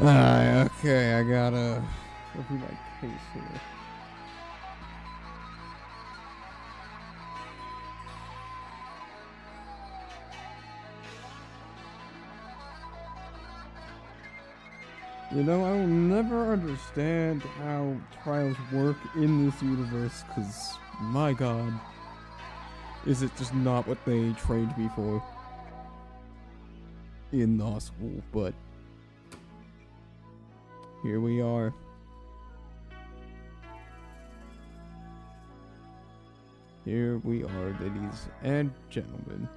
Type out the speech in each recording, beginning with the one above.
Okay, I gotta review my case here. You know, I will never understand how trials work in this universe, because, my god, is it just not what they trained me for in law school, but here we are. Here we are, ladies and gentlemen.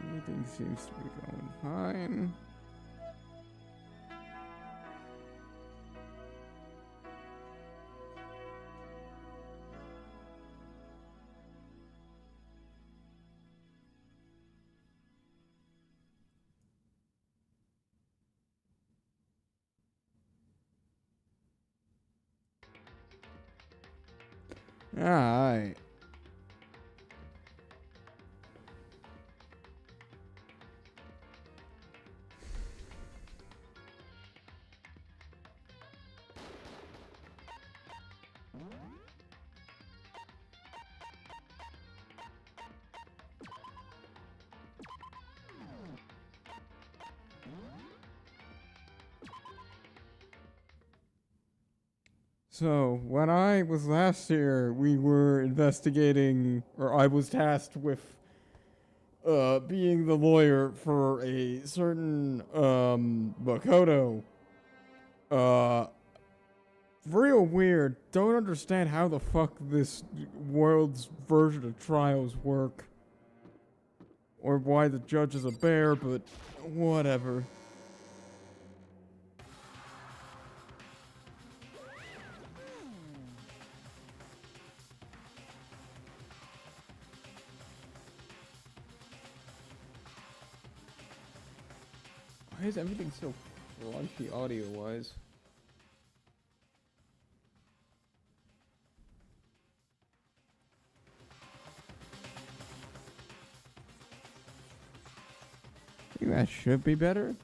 Everything seems to be going fine. Alright. So, when I was last here, we were investigating, or I was tasked with, being the lawyer for a certain, Makoto. Real weird. Don't understand how the fuck this world's version of trials work. Or why the judge is a bear, but whatever. Why is everything so crunchy audio-wise? I think that should be better.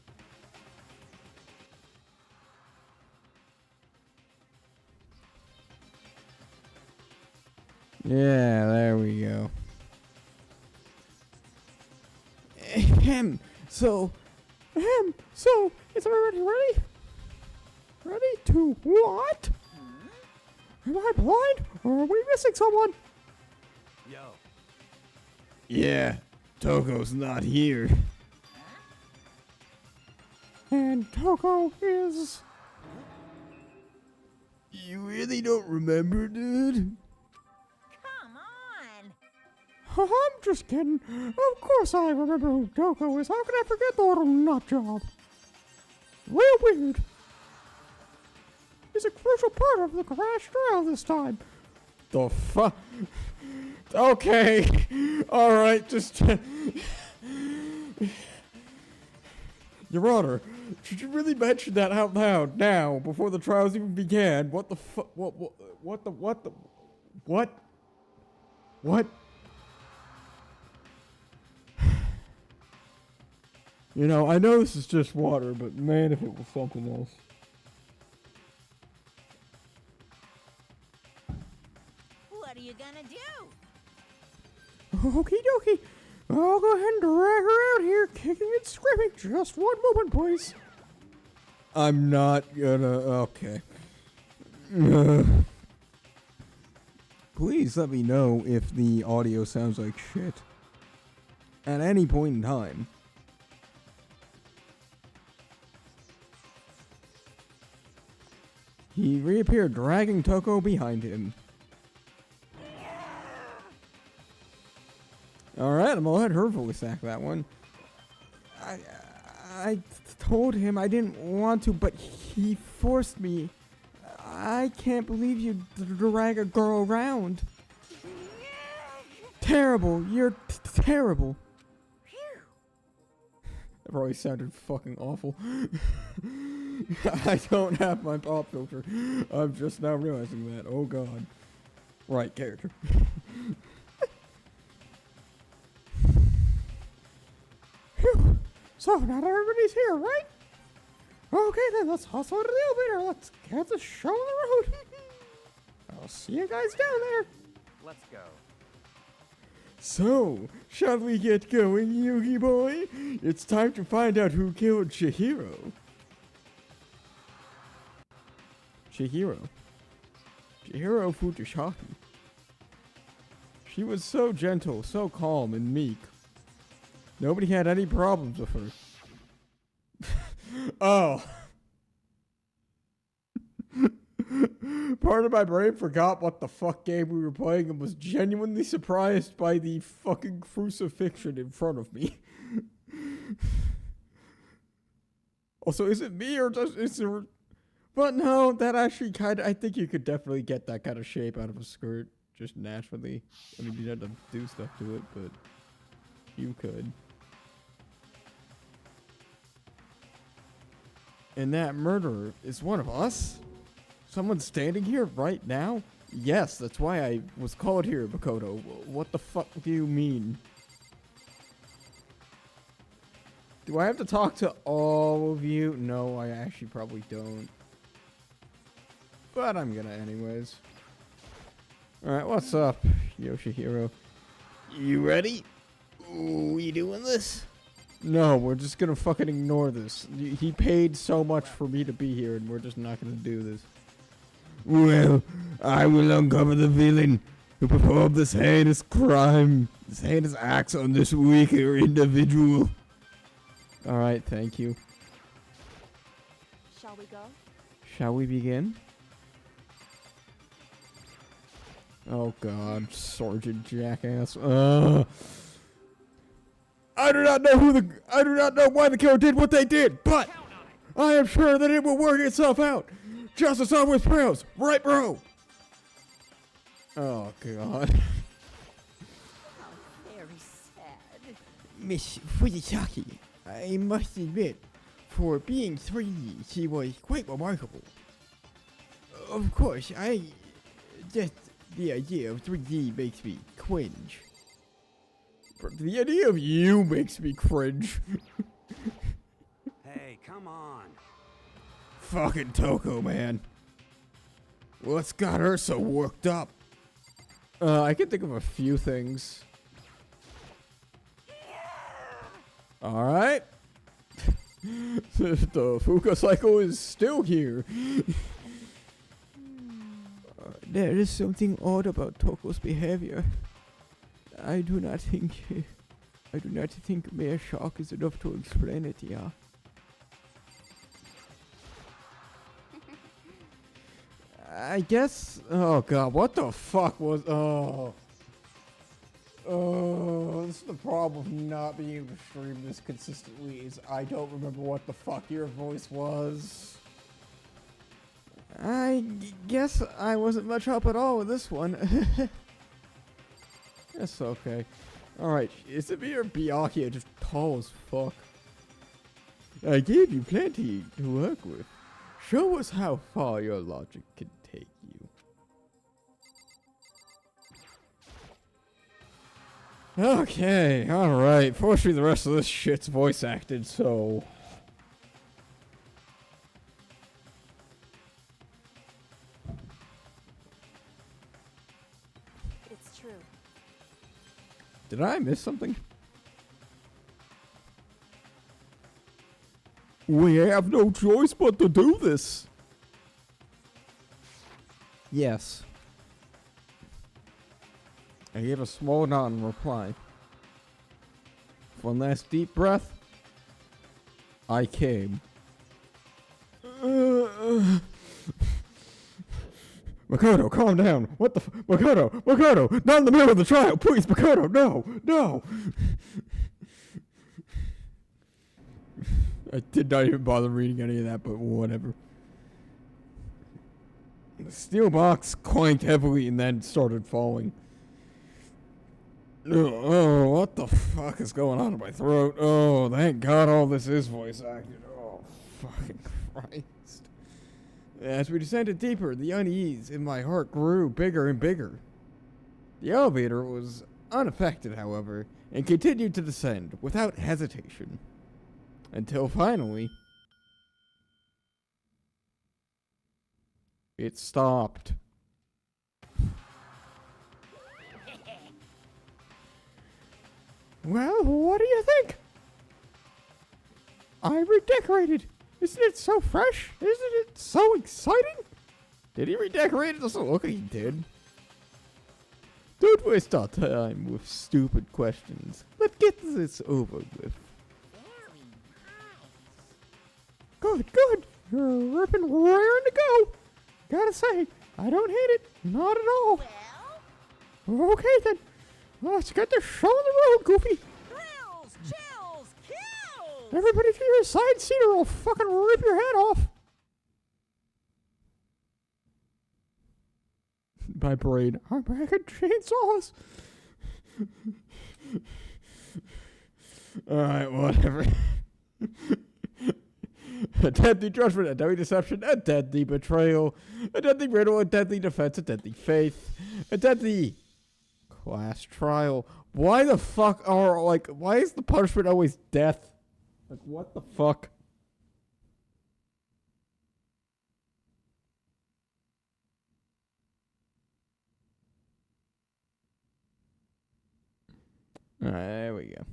Yeah, there we go. So, is everybody ready? Ready to what? Am I blind, or are we missing someone? Yo. Yeah, Toko's not here. And Toko is... You really don't remember, dude? Come on! I'm just kidding. Of course I remember who Toko is. How can I forget the little nut job? Real weird. He's a crucial part of the crash trial this time. The fuck? Okay. Alright, just... Your Honor, should you really mention that out loud now, before the trials even began? What the fuck? What? You know, I know this is just water, but man, if it was something else. What are you gonna do? Okie dokie. I'll go ahead and drag her out here, kicking and screaming. Just one moment, please. I'm not gonna... Okay. Please let me know if the audio sounds like shit. At any point in time. He reappeared, dragging Toko behind him. Alright, I'm gonna let her voice act that one. I told him I didn't want to, but he forced me. I can't believe you drag a girl around. Terrible. You're terrible. That probably sounded fucking awful. I don't have my pop filter. I'm just now realizing that. Oh god. Right character. Phew. So, not everybody's here, right? Okay, then let's hustle to the elevator. Let's get the show on the road. I'll see you guys down there. Let's go. So, shall we get going, Yugi boy? It's time to find out who killed Chihiro. Chihiro Fujisaki. She was so gentle, so calm and meek. Nobody had any problems with her. Oh. Part of my brain forgot what the fuck game we were playing and was genuinely surprised by the fucking crucifixion in front of me. Also, is it me or is there... But no, that actually I think you could definitely get that kind of shape out of a skirt, just naturally. I mean, you have to do stuff to it, but you could. And that murderer is one of us? Someone standing here right now? Yes, that's why I was called here, Makoto. What the fuck do you mean? Do I have to talk to all of you? No, I actually probably don't. But I'm gonna anyways. Alright, what's up, Yoshihiro? You ready? Ooh, we doing this? No, we're just gonna fucking ignore this. He paid so much for me to be here, and we're just not gonna do this. Well, I will uncover the villain who performed this heinous crime, this heinous acts on this weaker individual. Alright, thank you. Shall we go? Shall we begin? Oh god, Sergeant Jackass. I do not know why the killer did what they did, but I am sure that it will work itself out. Justice always prevails, right, bro? Oh god. Very sad. Miss Fujisaki, I must admit, for being 3D, she was quite remarkable. Of course, just the idea of 3D makes me cringe. But the idea of you makes me cringe. Hey, come on. Fucking Toko, man. What's got her so worked up? I can think of a few things. Alright. The Fuka cycle is still here. There is something odd about Toko's behavior. I do not think mere shock is enough to explain it, yeah. I guess. Oh god, what the fuck was? Oh, this is the problem of not being able to stream this consistently. Is I don't remember what the fuck your voice was. I guess I wasn't much help at all with this one. That's okay. Alright, Isabir or Byakuya just tall as fuck. I gave you plenty to work with. Show us how far your logic can take you. Okay, alright. Fortunately, the rest of this shit's voice acted, so... It's true. Did I miss something? We have no choice but to do this. Yes. I gave a small nod in reply. One last deep breath. I came. Makoto, calm down. What the Makoto, not in the middle of the trial. Please, Makoto, no. I did not even bother reading any of that, but whatever. The steel box clanked heavily and then started falling. Oh, what the fuck is going on in my throat? Oh, thank God all this is voice acted. Oh, fucking Christ. As we descended deeper, the unease in my heart grew bigger and bigger. The elevator was unaffected, however, and continued to descend without hesitation. Until finally, it stopped. Well, what do you think? I redecorated. Isn't it so fresh? Isn't it so exciting? Did he redecorate? It doesn't look like he did. Don't waste our time with stupid questions. Let's get this over with. Very nice. Good. You're ripping raring to go. Gotta say, I don't hate it. Not at all. Well, Okay then. Let's get this show on the road, Goofy. thrills, chills, kills. Everybody to your side seat or I'll fucking rip your head off. My brain. I'm back at chainsaws. Alright, whatever. A deadly judgment, a deadly deception, a deadly betrayal, a deadly riddle, a deadly defense, a deadly faith, a deadly class trial. Why the fuck are, like, why is the punishment always death? Like, what the fuck? Alright, there we go.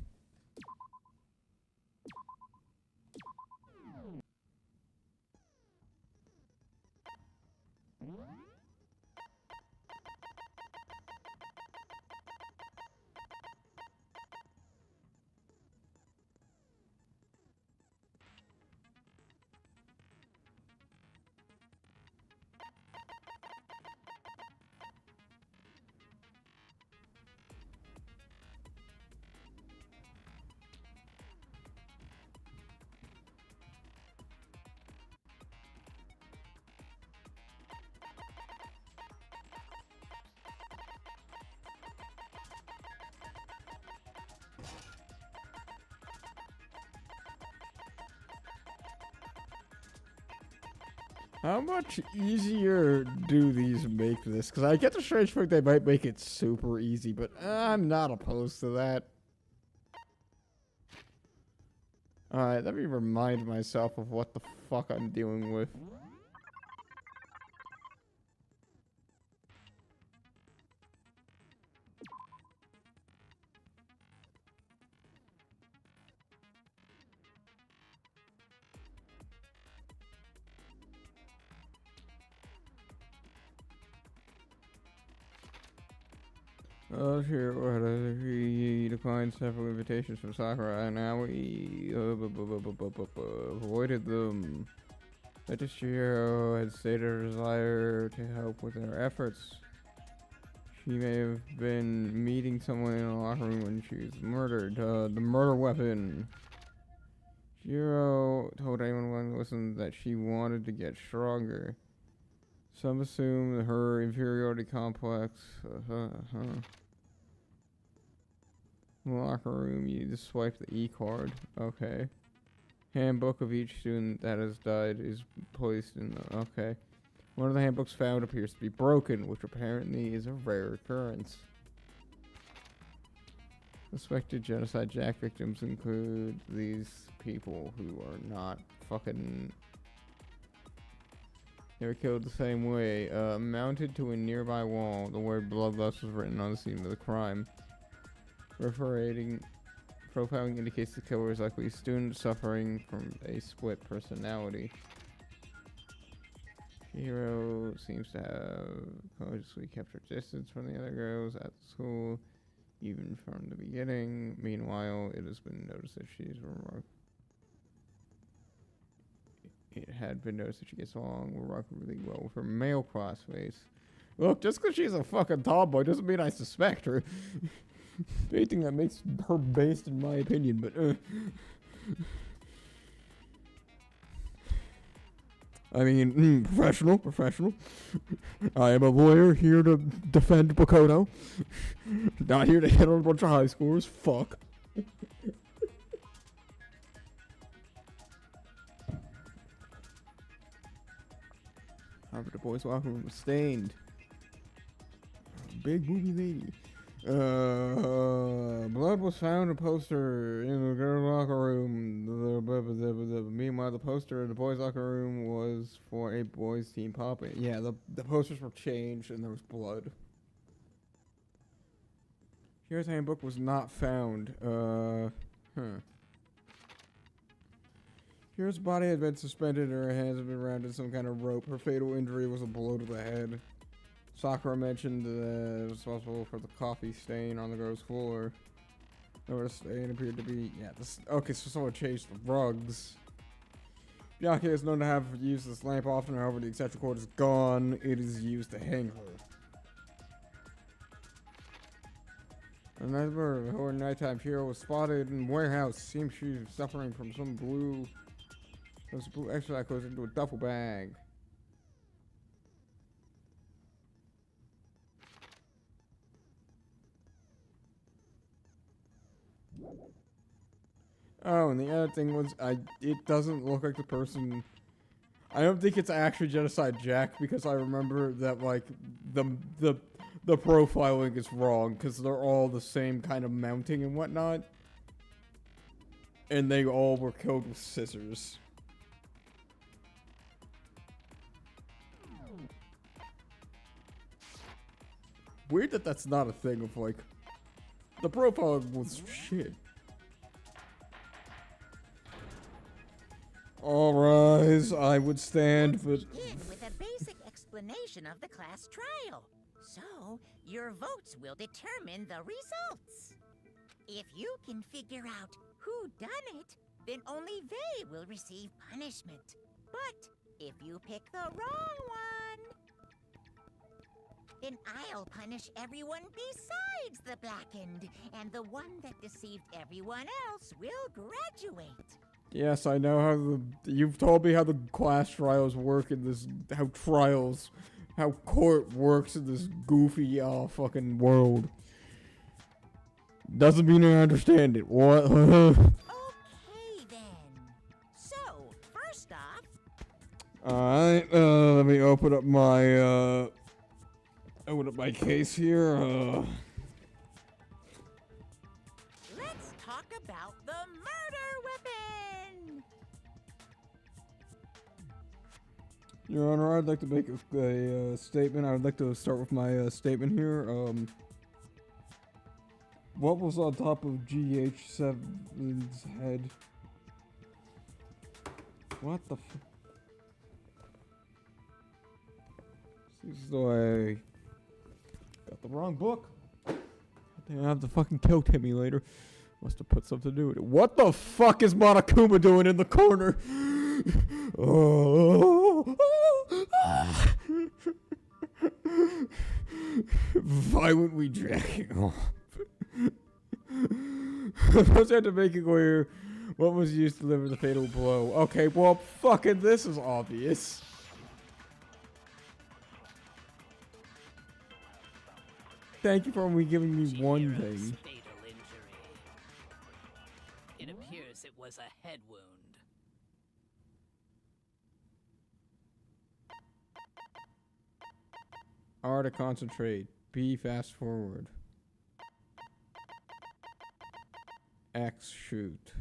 How much easier do these make this? Because I get the strange feeling they might make it super easy, but I'm not opposed to that. Alright, let me remind myself of what the fuck I'm dealing with. Oh, sure. He declined several invitations from Sakura, and now we avoided them. But Shiro had stated her desire to help with our efforts. She may have been meeting someone in a locker room when she was murdered. The murder weapon. Shiro told anyone willing to listen that she wanted to get stronger. Some assume her inferiority complex. In the locker room, you just swipe the E card. Okay. Handbook of each student that has died is placed in the... Okay. One of the handbooks found appears to be broken, which apparently is a rare occurrence. Suspected genocide Jack victims include these people who are not fucking... They were killed the same way. Mounted to a nearby wall, the word bloodlust was written on the scene of the crime. Profiling indicates the killer is likely a student suffering from a split personality. Hero seems to have consciously kept her distance from the other girls at the school, even from the beginning. Meanwhile, it has been noticed that It had been noticed that she gets along remarkably well with her male classmates. Look, just because she's a fucking tomboy doesn't mean I suspect her. Anything that makes her based in my opinion, but I mean, professional. I am a lawyer here to defend Bakoto. Not here to hit on a bunch of high scores. Fuck. However, the boys' locker room was stained. big movie lady. Blood was found in a poster in the girls' locker room. Meanwhile, the poster in the boys' locker room was for a boys' team popping. Yeah, the posters were changed and there was blood. Here's handbook was not found. Here's body had been suspended and her hands had been wrapped in some kind of rope. Her fatal injury was a blow to the head. Sakura mentioned responsible for the coffee stain on the girl's floor. The stain appeared to be okay, so someone changed the rugs. Yake is known to have used this lamp often, however the exception cord is gone. It is used to hang her. Another her nighttime hero was spotted in warehouse. Seems she's suffering from some blue. There's blue extra that goes into a duffel bag. Oh, and the other thing was, it doesn't look like the person. I don't think it's actually Genocide Jack because I remember that like the profiling is wrong because they're all the same kind of mounting and whatnot, and they all were killed with scissors. Weird that that's not a thing of like the profiling was shit. All rise, I would stand, but... Begin with a basic explanation of the class trial. So, your votes will determine the results. If you can figure out who done it, then only they will receive punishment. But if you pick the wrong one, then I'll punish everyone besides the blackened, and the one that deceived everyone else will graduate. Yes, I know how you've told me how the class trials work in this, how court works in this goofy, fucking world. Doesn't mean I understand it. What? Okay then. So, first off... Alright, let me open up my case here, Let's talk about the murder weapon! Your Honor, I'd like to make a statement. I would like to start with my statement here. What was on top of GH7's head? What the f... Seems though I got the wrong book. I think I have to fucking kill Timmy later. Must have put something to do with it. What the fuck is Monokuma doing in the corner? Oh. Violently jacking off. First, I had to make it clear what was used to deliver the fatal blow. Okay, well, fucking this is obvious. Thank you for giving me one thing. Fatal injury. It appears it was a head wound. R to concentrate. B fast forward. X shoot.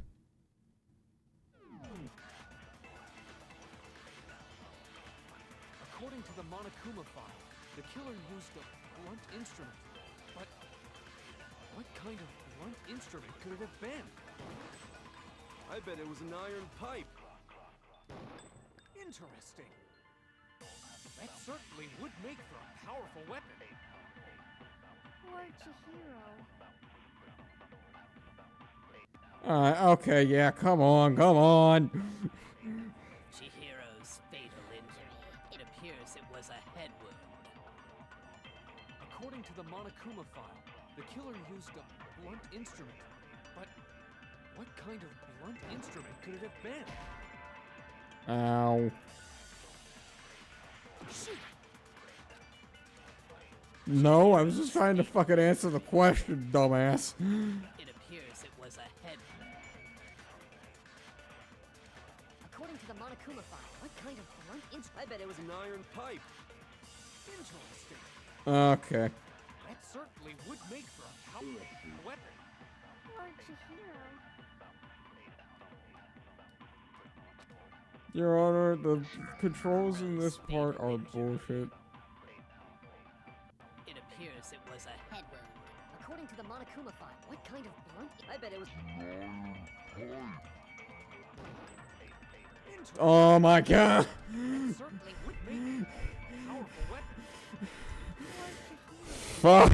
According to the Monokuma file, the killer used a blunt instrument. But what kind of blunt instrument could it have been? I bet it was an iron pipe. Interesting. That certainly would make for a powerful weapon. Or Chihiro. Alright, okay, yeah, come on. Chihiro's fatal injury. It appears it was a head wound. According to the Monokuma file, the killer used a blunt instrument. But what kind of blunt instrument could it have been? Ow. Shoot! No, I was just trying to fucking answer the question, dumbass. It appears it was a head wound. According to the Monokuma file, what kind of blunt instrument? I bet it was an iron pipe. Interesting. Okay. That That certainly would make for a powerful weapon. Lord Chihiro. Your Honor, the controls in this part are bullshit. It appears it was a Head wound. According to the Monokuma file, what kind of blunt? I bet it was. Oh my god! That certainly would make for a powerful weapon. Fuck!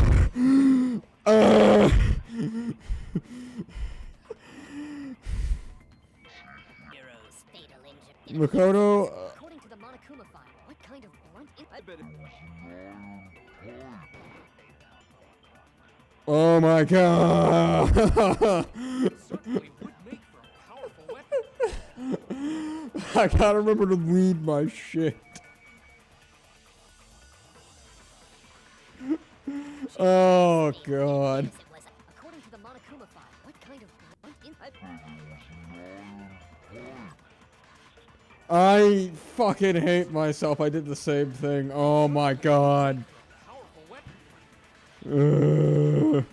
hero's Fatal injury. Makoto, According to the Monokuma file, what kind of blunt? I bet it. oh my god! It certainly would make for a powerful weapon. I gotta remember to read my shit. Oh god. It was. According to the Monokuma file, what kind of blunt? I fucking hate myself. I did the same thing. Oh my god. Powerful weapon. Ugh.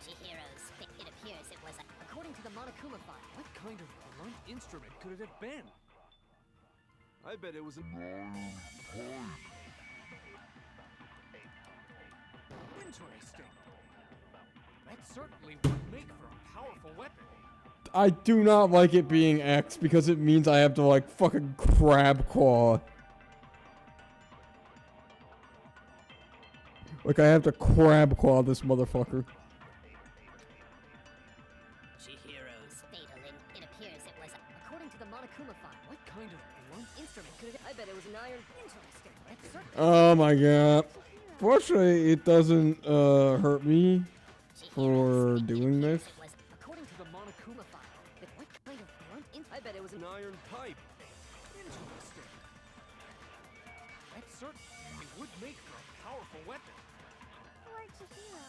Chihiro's. It appears it was. According to the Monokuma file, What kind of blunt instrument could it have been? I bet it was an. Interesting. That certainly would make for a powerful weapon. I do not like it being X because it means I have to like fucking crab claw. Like I have to crab claw this motherfucker. Chihiro's fatal. It appears it was. According to the Monokuma file, what Kind of blunt instrument could it? I bet it was an iron. Interesting. That's certainly. Oh my god. Fortunately, it doesn't hurt me for doing this. It was. According to the Monokuma file, what kind of blunt? I bet it was an. An iron pipe. Interesting. That certainly would make for a powerful weapon. Lord Chihiro.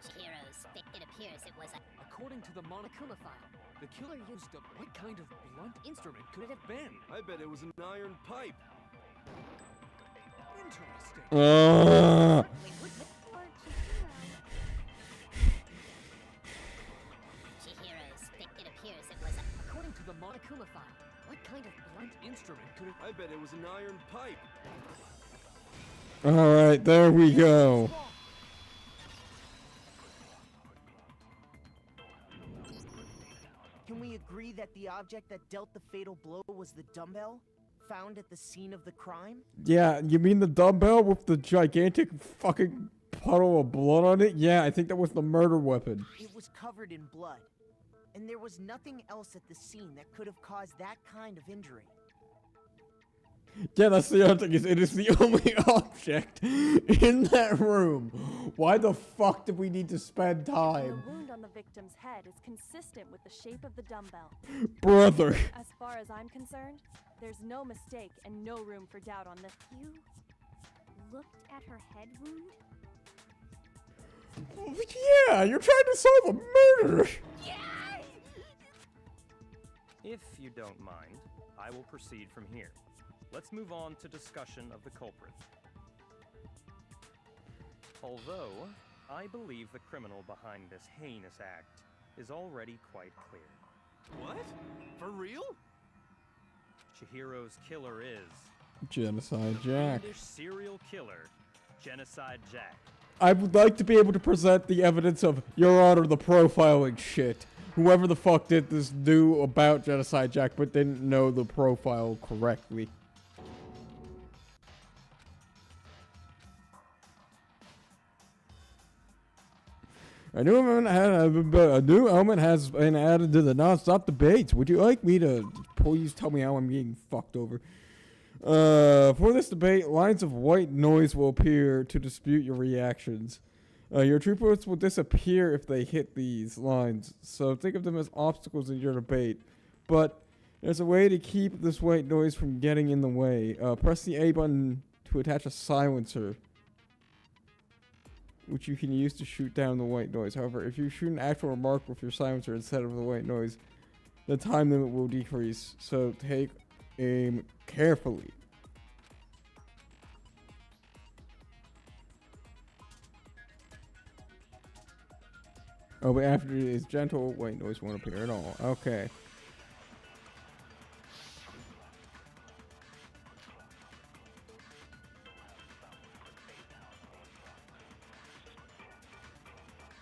Chihiro's. It appears it was. According to the Monokuma file, the killer used a what kind of blunt instrument could it have been? I bet it was an iron pipe. Interesting. Uh, Lord Chihiro. Chihiro's. It appears it was. According to the Monokuma file, what kind of blunt instrument could it I bet it was an iron pipe. Alright, there we go. Can we agree that the object that dealt the fatal blow was the dumbbell found at the scene of the crime? Yeah, you mean the dumbbell with the gigantic fucking puddle of blood on it? Yeah, I think that was the murder weapon. It was covered in blood, and there was nothing else at the scene that could have caused that kind of injury. Yeah, that's the other thing, is it is the only object in that room. Why the fuck did we need to spend The time? wound on the victim's head is consistent with the shape of the dumbbell. Brother. As far as I'm concerned, there's no mistake and no room for doubt on this. You looked at her head wound? Yeah, you're trying to solve a murder. If you don't mind, I will proceed from here. Let's move on to discussion of the culprit. Although, I believe the criminal behind this heinous act is already quite clear. What? For real? Chihiro's killer is Genocide Jack. fiendish serial killer, Genocide Jack. I would like to be able to present the evidence of, Your Honor, the profiling shit. Whoever the fuck did this knew about Genocide Jack but didn't know the profile correctly. A new element has been added to the non-stop debates. Would you like me to please tell me how I'm getting fucked over? For this debate, lines of white noise will appear to dispute your reactions. Your true votes will disappear if they hit these lines, so think of them as obstacles in your debate. But there's a way to keep this white noise from getting in the way. Press the A button to attach a silencer, which you can use to shoot down the white noise. However, if you shoot an actual remark with your silencer instead of the white noise, the time limit will decrease. So take aim carefully. Oh, but after it is gentle, wait, noise won't appear at all. Okay.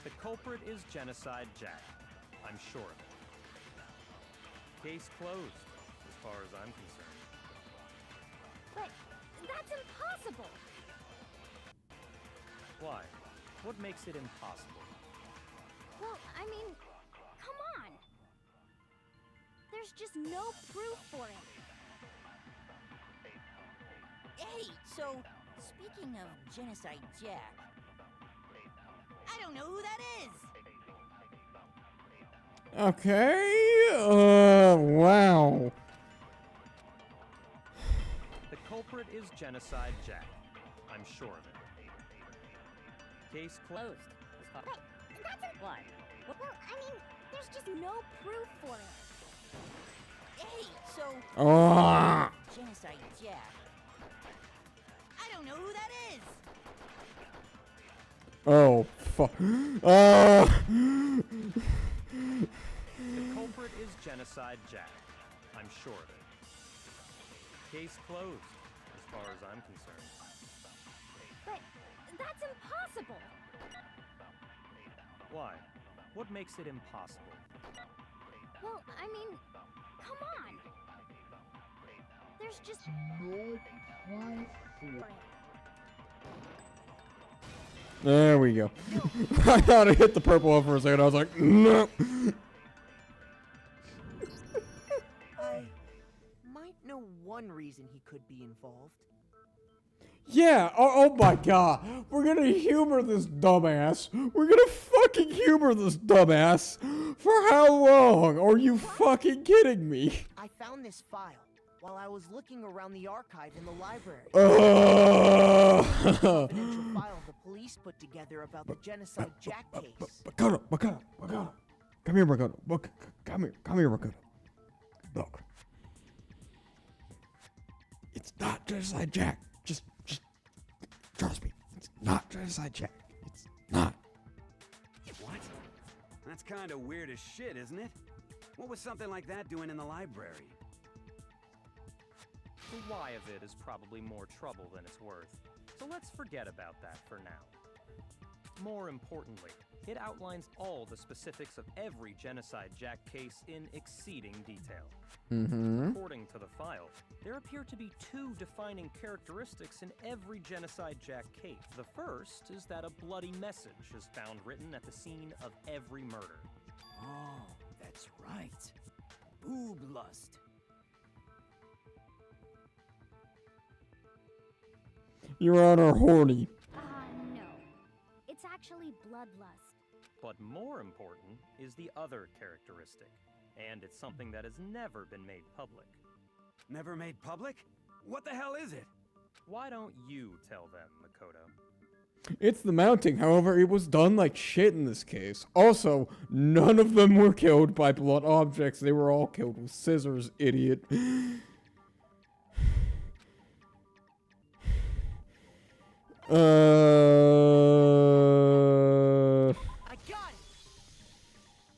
The culprit is Genocide Jack. I'm sure of it. Case closed, as far as I'm concerned. But that's impossible. Why? What makes it impossible? Well, I mean, come on. There's just no proof for it. Hey, so, speaking of Genocide Jack, I don't know who that is. Okay. Wow. The culprit is Genocide Jack. I'm sure of it. Case closed. But that's why? Well, I mean, there's just no proof for it. Hey, so, Ah. Genocide Jack, I don't know who that is. Oh, fuck. The culprit is Genocide Jack. I'm sure of it. Case closed, as far as I'm concerned. But that's impossible. Why? What makes it impossible? Well, I mean, come on. There's just no proof for it. There we go. I thought I hit the purple one for a second. I was like, no. I might know one reason he could be involved. Yeah, oh my god. We're gonna humor this dumbass. We're gonna fucking humor this dumbass. For how long? Are you fucking kidding me? I found this file while I was looking around the archive in the library. Confidential file the police put together about the Genocide Jack case. Makoto. Come here, Makoto. Come here, Makoto. Look. It's not Genocide Jack. Just trust me. It's not Genocide Jack. It's not. What? That's kind of weird as shit, isn't it? What was something like that doing in the library? The why of it is probably more trouble than it's worth, so let's forget about that for now. More importantly, it outlines all the specifics of every Genocide Jack case in exceeding detail. According to the file, there appear to be two defining characteristics in every Genocide Jack case. The first is that a bloody message is found written at the scene of every murder. Oh, that's right. Boob lust. Your Honor, horny. No. It's actually bloodlust. But more important is the other characteristic, and it's something that has never been made public. Never made public? What the hell is it? Why don't you tell them, Makoto? It's the mounting, however, it was done like shit in this case. Also, none of them were killed by blunt objects. They were all killed with scissors, idiot. I got it!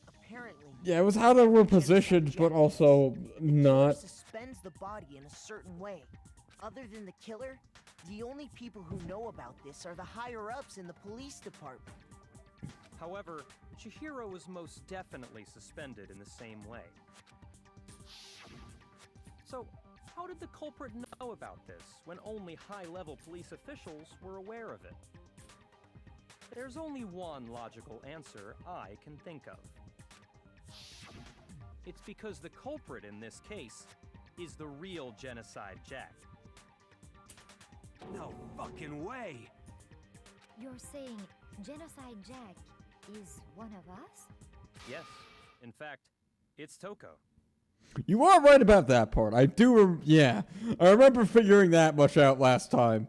Apparently. Yeah, it was how they were positioned, but also not. Suspends the body in a certain way. Other than the killer, the only people who know about this are the higher-ups in the police department. However, Chihiro was most definitely suspended in the same way. So, how did the culprit know about this when only high-level police officials were aware of it? There's only one logical answer I can think of. It's because the culprit in this case is the real Genocide Jack. No fucking way! You're saying Genocide Jack is one of us? Yes, in fact, it's Toko. You are right about that part. I do, yeah. I remember figuring that much out last time.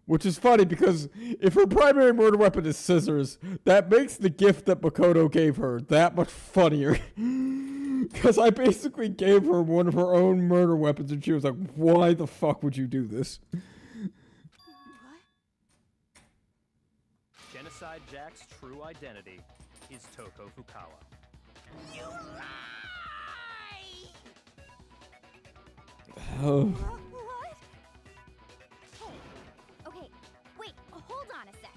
Which is funny because if her primary murder weapon is scissors, that makes the gift that Makoto gave her that much funnier. Because I basically gave her one of her own murder weapons, and she was like, why the fuck would you do this? Genocide Jack's true identity is Toko Fukawa. You lie! Oh. What? Okay, wait, hold on a sec.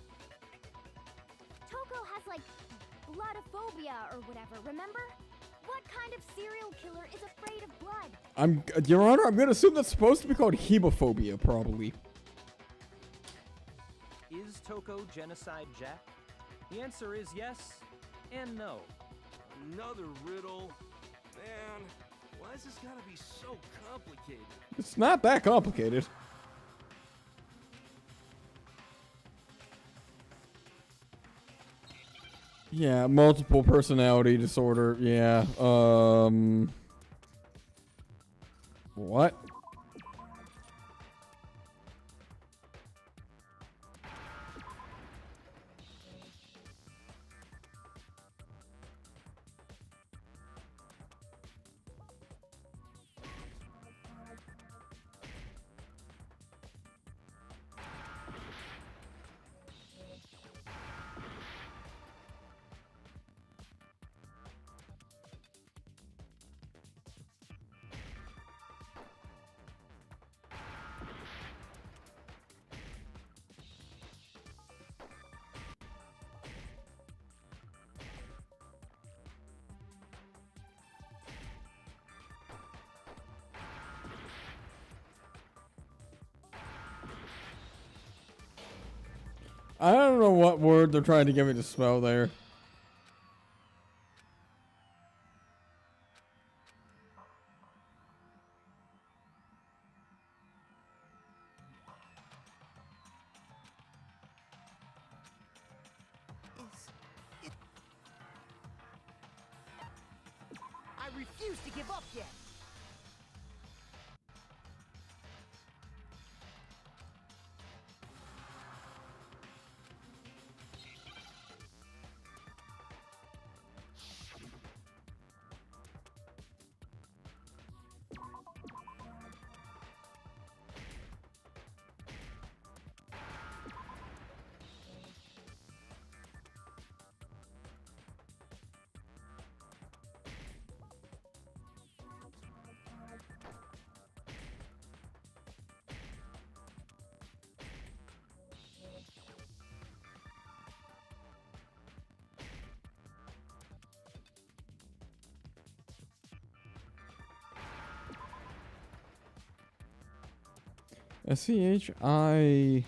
Toko has, like, bloodophobia or whatever, remember? What kind of serial killer is afraid of blood? Your Honor, I'm gonna assume that's supposed to be called hemophobia, probably. Is Toko Genocide Jack? The answer is yes and no. Another riddle. Man, why is this gotta be so complicated? It's not that complicated. Yeah, multiple personality disorder. Yeah. What? I don't know what word they're trying to get me to spell there. I refuse to give up yet. S-C-H-I...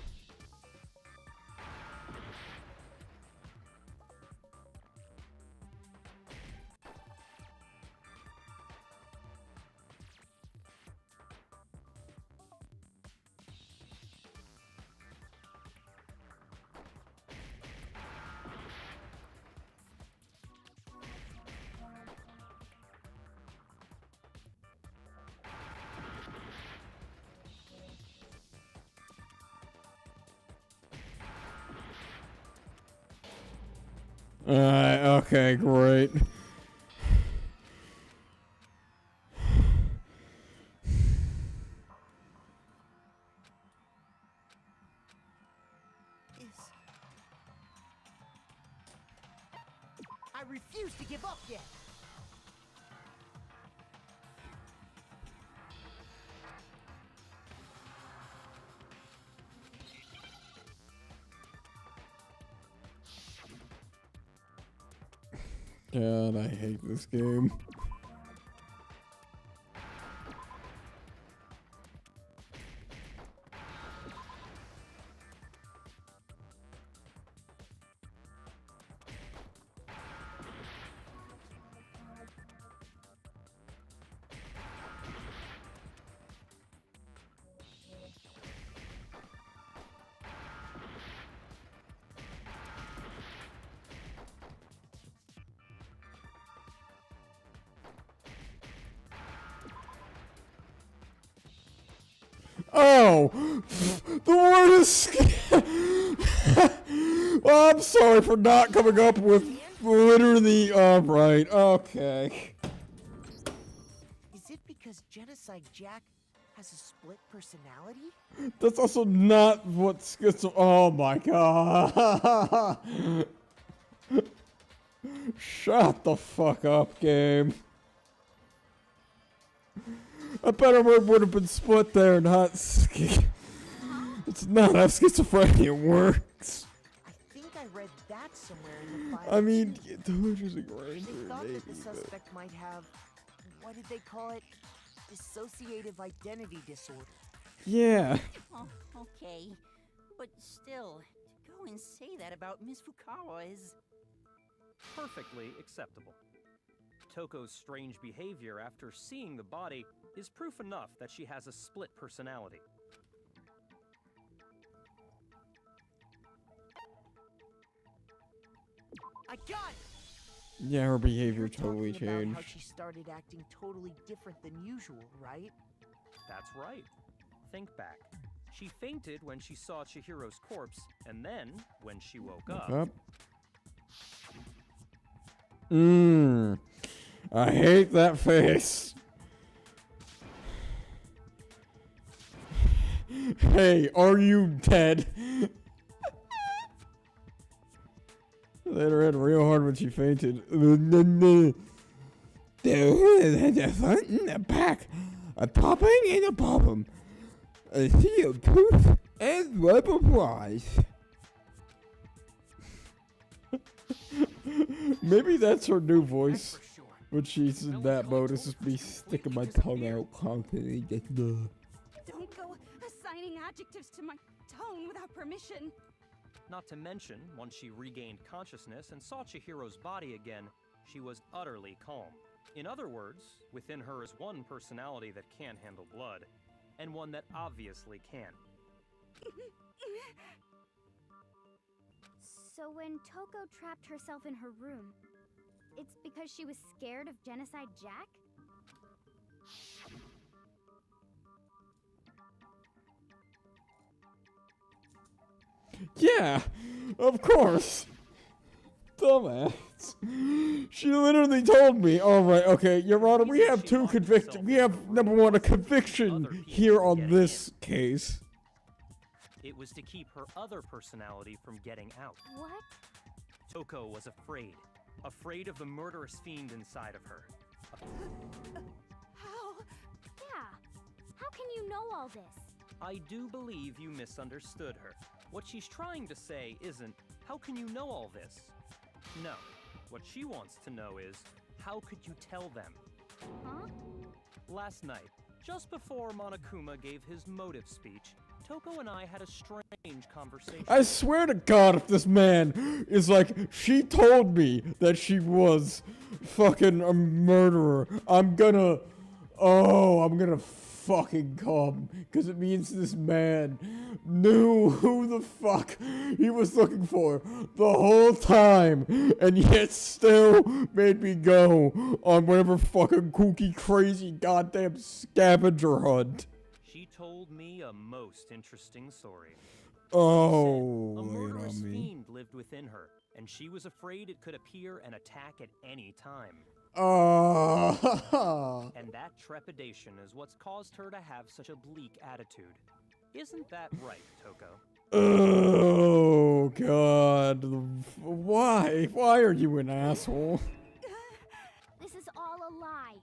okay, great. I refuse to give up yet. God, I hate this game. Oh! The word is... Well, I'm sorry for not coming up with literally... Alright, okay. Genocide Jack has a split personality? That's also not what schizo. Oh my god! Shut the fuck up, game. A better word would have been split there, not It's not how schizophrenia works. I think I read that somewhere in the file. I mean, too. those is a great They thought maybe, that the suspect might have, what did they call it? Dissociative identity disorder. Yeah. Oh, okay. But still, to go and say that about Miss Fukawa is... Perfectly acceptable. Toko's strange behavior after seeing the body is proof enough that she has a split personality. I got it! Yeah, her behavior You're totally talking about how changed. she started acting totally different than usual, right? That's right. Think back. She fainted when she saw Chihiro's corpse, and then, when she woke up... I hate that face. Hey, are you dead? Let her in real hard when she fainted. There front and a back, a popping and a popping. I see a tooth and rubber flies. Maybe that's her new voice. When she's in that mode, it's just me sticking my tongue out constantly. Don't go assigning adjectives to my tone without permission. Not to mention, once she regained consciousness and saw Chihiro's body again, she was utterly calm. In other words, within her is one personality that can't handle blood, and one that obviously can. So when Toko trapped herself in her room, it's because she was scared of Genocide Jack? Yeah, of course. Dumbass. She literally told me, alright, okay, Your Honor, we have two convictions. We have, number one, a conviction here on this case. It was to keep her other personality from getting out. What? Toko was afraid. Afraid of the murderous fiend inside of her. How? Yeah. How can you know all this? I do believe you misunderstood her. What she's trying to say isn't, how can you know all this? No. What she wants to know is, how could you tell them? Huh? Last night, just before Monokuma gave his motive speech, Toko and I had a strange conversation. I swear to God, if this man is like, she told me that she was fucking a murderer, I'm gonna fucking come. Because it means this man knew who the fuck he was looking for the whole time, and yet still made me go on whatever fucking kooky, crazy, goddamn scavenger hunt. She told me a most interesting story. Oh, A wait murderous on me. fiend lived within her, and she was afraid it could appear and attack at any time. And that trepidation is what's caused her to have such a bleak attitude. Isn't that right, Toko? Oh, God. Why? Why are you an asshole? This is all a lie.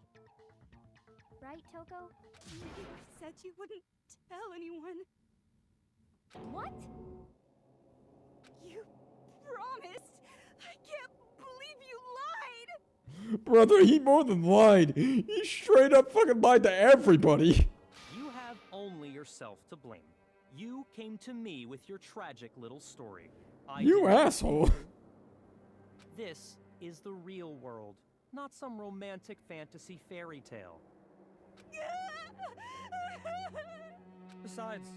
Right, Toko? You said you wouldn't tell anyone. What? You promised. I can't believe you lied. Brother, he more than lied. He straight up fucking lied to everybody. You have only yourself to blame. You came to me with your tragic little story. You didn't. asshole. This is the real world, not some romantic fantasy fairy tale. Besides,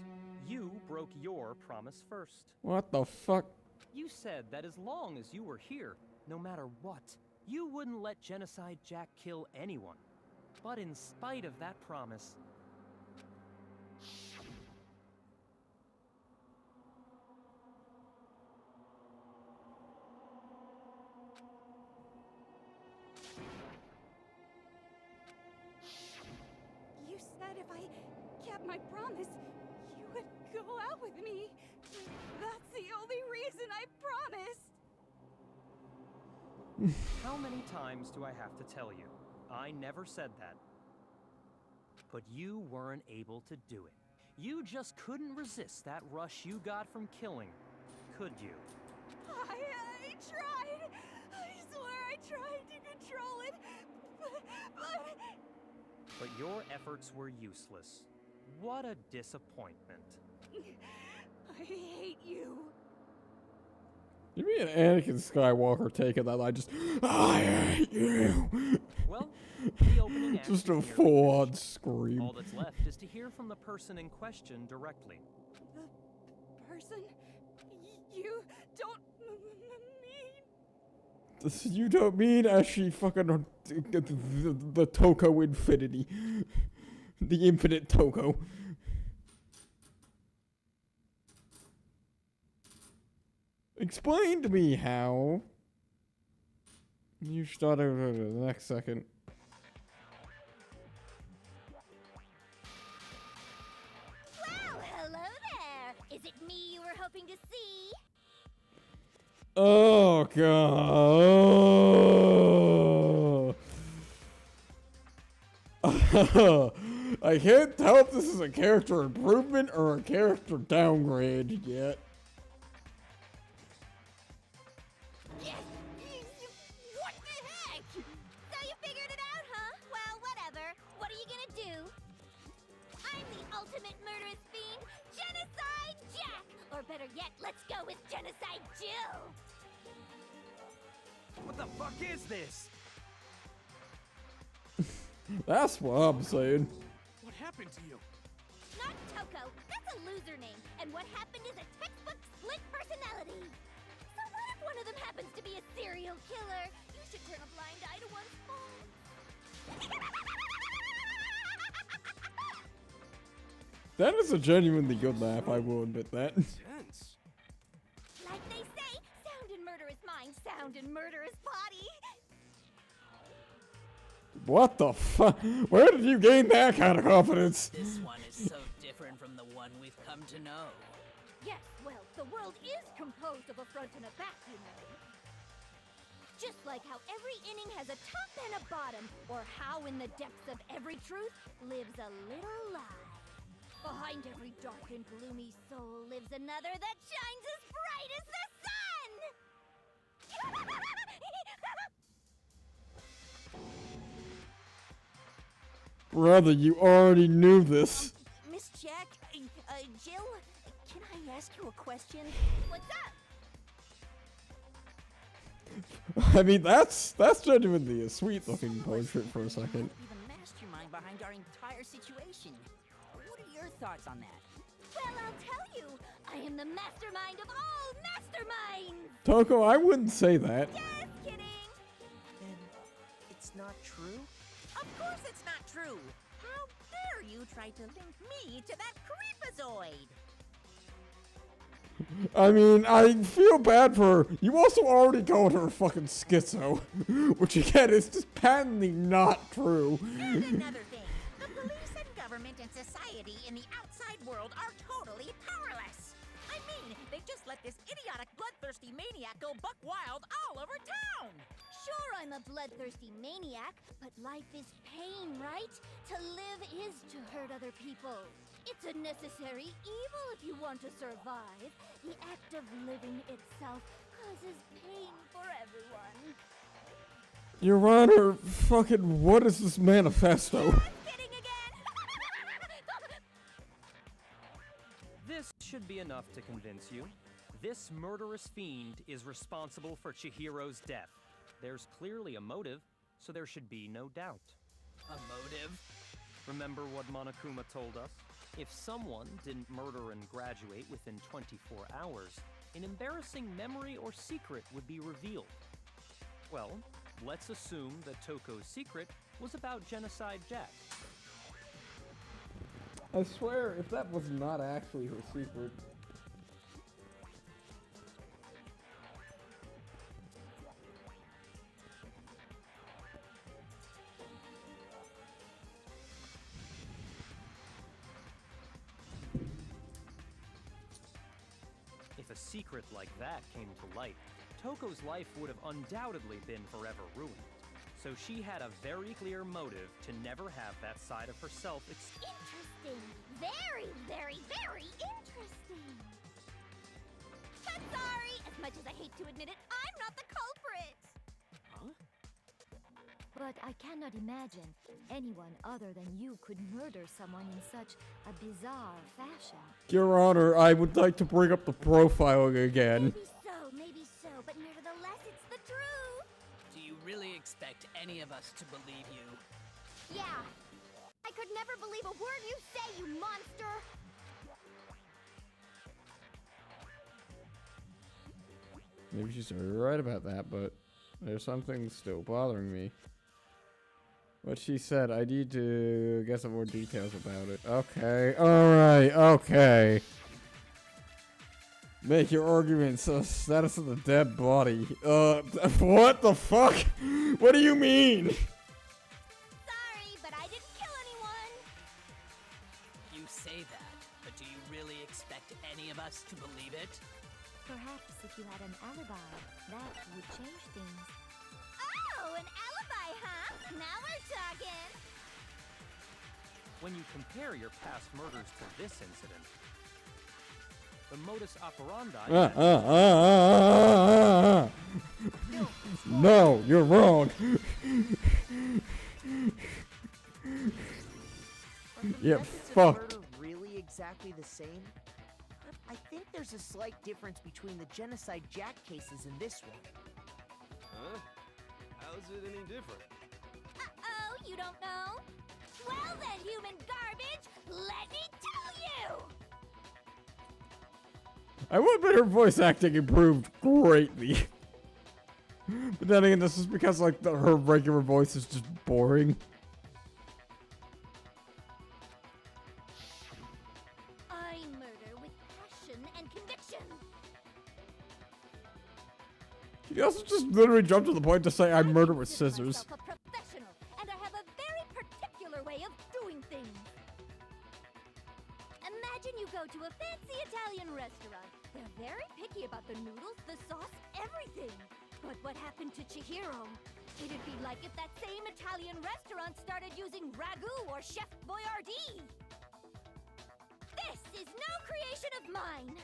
you broke your promise first. What the fuck? You said that as long as you were here, no matter what, you wouldn't let Genocide Jack kill anyone. But in spite of that promise... You said if I kept my promise, you would go out with me. That's the only reason I promised. How many times do I have to tell you? I never said that. But you weren't able to do it. You just couldn't resist that rush you got from killing, could you? I tried. I swear I tried to control it, but... But your efforts were useless. What a disappointment. I hate you. You mean Anakin Skywalker taking that line just, I hate you. Well, the opening act Just is a nearly full-on finished. scream. All that's left is to hear from the person in question directly. The person you don't mean... You don't mean as she fucking the Toko Infinity. The infinite Toko. Explain to me how. You start over the next second. Well, hello there. Is it me you were hoping to see? Oh god. I can't tell if this is a character improvement or a character downgrade yet. What the heck? So you figured it out, huh? Well, whatever. What are you gonna do? I'm the ultimate murderous fiend, Genocide Jack! Or better yet, let's go with Genocide Jill! What the fuck is this? That's what I'm saying. What happened to you? Not Toko. That's a loser name. And what happened is a textbook split personality. So what if one of them happens to be a serial killer? You should turn a blind eye to one's faults. That is a genuinely good laugh, I will admit that. Tense. Like they say, sound in murderous mind, sound in murderous body. What the fuck? Where did you gain that kind of confidence? This one is so different from the one we've come to know. Yes, well, the world is composed of a front and a back, you know. Just like how every inning has a top and a bottom, or how in the depths of every truth lives a little lie. Behind every dark and gloomy soul lives another that shines as bright as the sun! Brother, you already knew this. Miss Jack, Jill, can I ask you a question? What's up? I mean, that's genuinely a sweet-looking portrait for a second. Be the mastermind behind our entire situation. What are your thoughts on that? Well, I'll tell you, I am the mastermind of all masterminds! Toko, I wouldn't say that. Just kidding! Then it's not true? Of course it's not true. How dare you try to link me to that creepazoid? I mean, I feel bad for her. You also already called her fucking schizo. Which again is just patently not true. And another thing, the police and government and society in the outside world are totally powerless. I mean, they just let this idiotic bloodthirsty maniac go buck wild all over town. Sure, I'm a bloodthirsty maniac, but life is pain, right? To live is to hurt other people. It's a necessary evil if you want to survive. The act of living itself causes pain for everyone. Your Honor, fucking what is this manifesto? Just kidding again! This should be enough to convince you. This murderous fiend is responsible for Chihiro's death. There's clearly a motive, so there should be no doubt. A motive? Remember what Monokuma told us? If someone didn't murder and graduate within 24 hours, an embarrassing memory or secret would be revealed. Well, let's assume that Toko's secret was about Genocide Jack. I swear, if that was not actually her secret. If a secret like that came to light, Toko's life would have undoubtedly been forever ruined. So she had a very clear motive to never have that side of herself Interesting. Very, very, very interesting. But sorry, as much as I hate to admit it, I'm not the culprit. Huh? But I cannot imagine anyone other than you could murder someone in such a bizarre fashion. Your Honor, I would like to bring up the profiling again. Maybe so, but nevertheless, it's the truth. Do you really expect any of us to believe you? Yeah. I could never believe a word you say, you monster! Maybe she's right about that, but there's something still bothering me. What she said, I need to get some more details about it. Okay, alright, okay. Make your arguments. Status of the dead body. What the fuck? What do you mean? Sorry, but I didn't kill anyone. You say that, but do you really expect any of us to believe it? Perhaps if you had an alibi, that would change things. Oh, an alibi, huh? Now we're talking. When you compare your past murders to this incident, the modus operandi... No, you're wrong. Yeah, fuck. Murder really exactly the same? I think there's a slight difference between the Genocide Jack cases and this one. Huh? How's it any different? Uh-oh, you don't know? Well then, human garbage, let me tell you! I would admit her voice acting improved greatly. But then again, this is because like her regular voice is just boring. I murder with passion and conviction. She also just literally jumped to the point to say I murder with consider scissors. myself a professional, and I have a very particular way of doing things. Imagine you go to a fancy Italian restaurant. They're very picky about the noodles, the sauce, everything. But what happened to Chihiro? It'd be like if that same Italian restaurant started using ragu or Chef Boyardee. This is no creation of mine.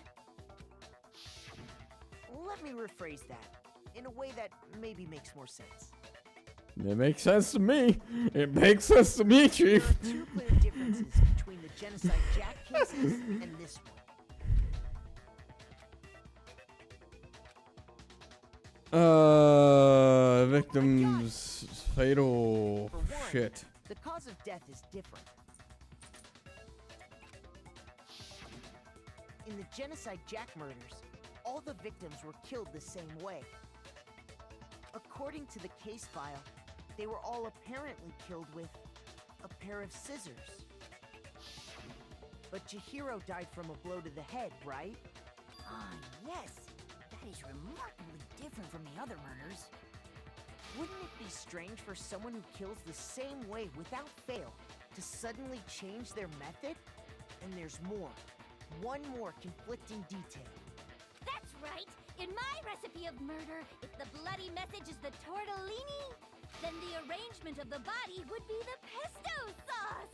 Let me rephrase that in a way that maybe makes more sense. It makes sense to me. It makes sense to me, Chief. There are two clear differences between the Genocide Jack cases and this one. Victims fatal For one, shit. the cause of death is different. In the Genocide Jack murders, all the victims were killed the same way. According to the case file, they were all apparently killed with a pair of scissors. But Chihiro died from a blow to the head, right? Ah, yes. That is remarkably different from the other murders. Wouldn't it be strange for someone who kills the same way without fail to suddenly change their method? And there's more. One more conflicting detail. That's right. In my recipe of murder, if the bloody message is the tortellini, then the arrangement of the body would be the pesto sauce.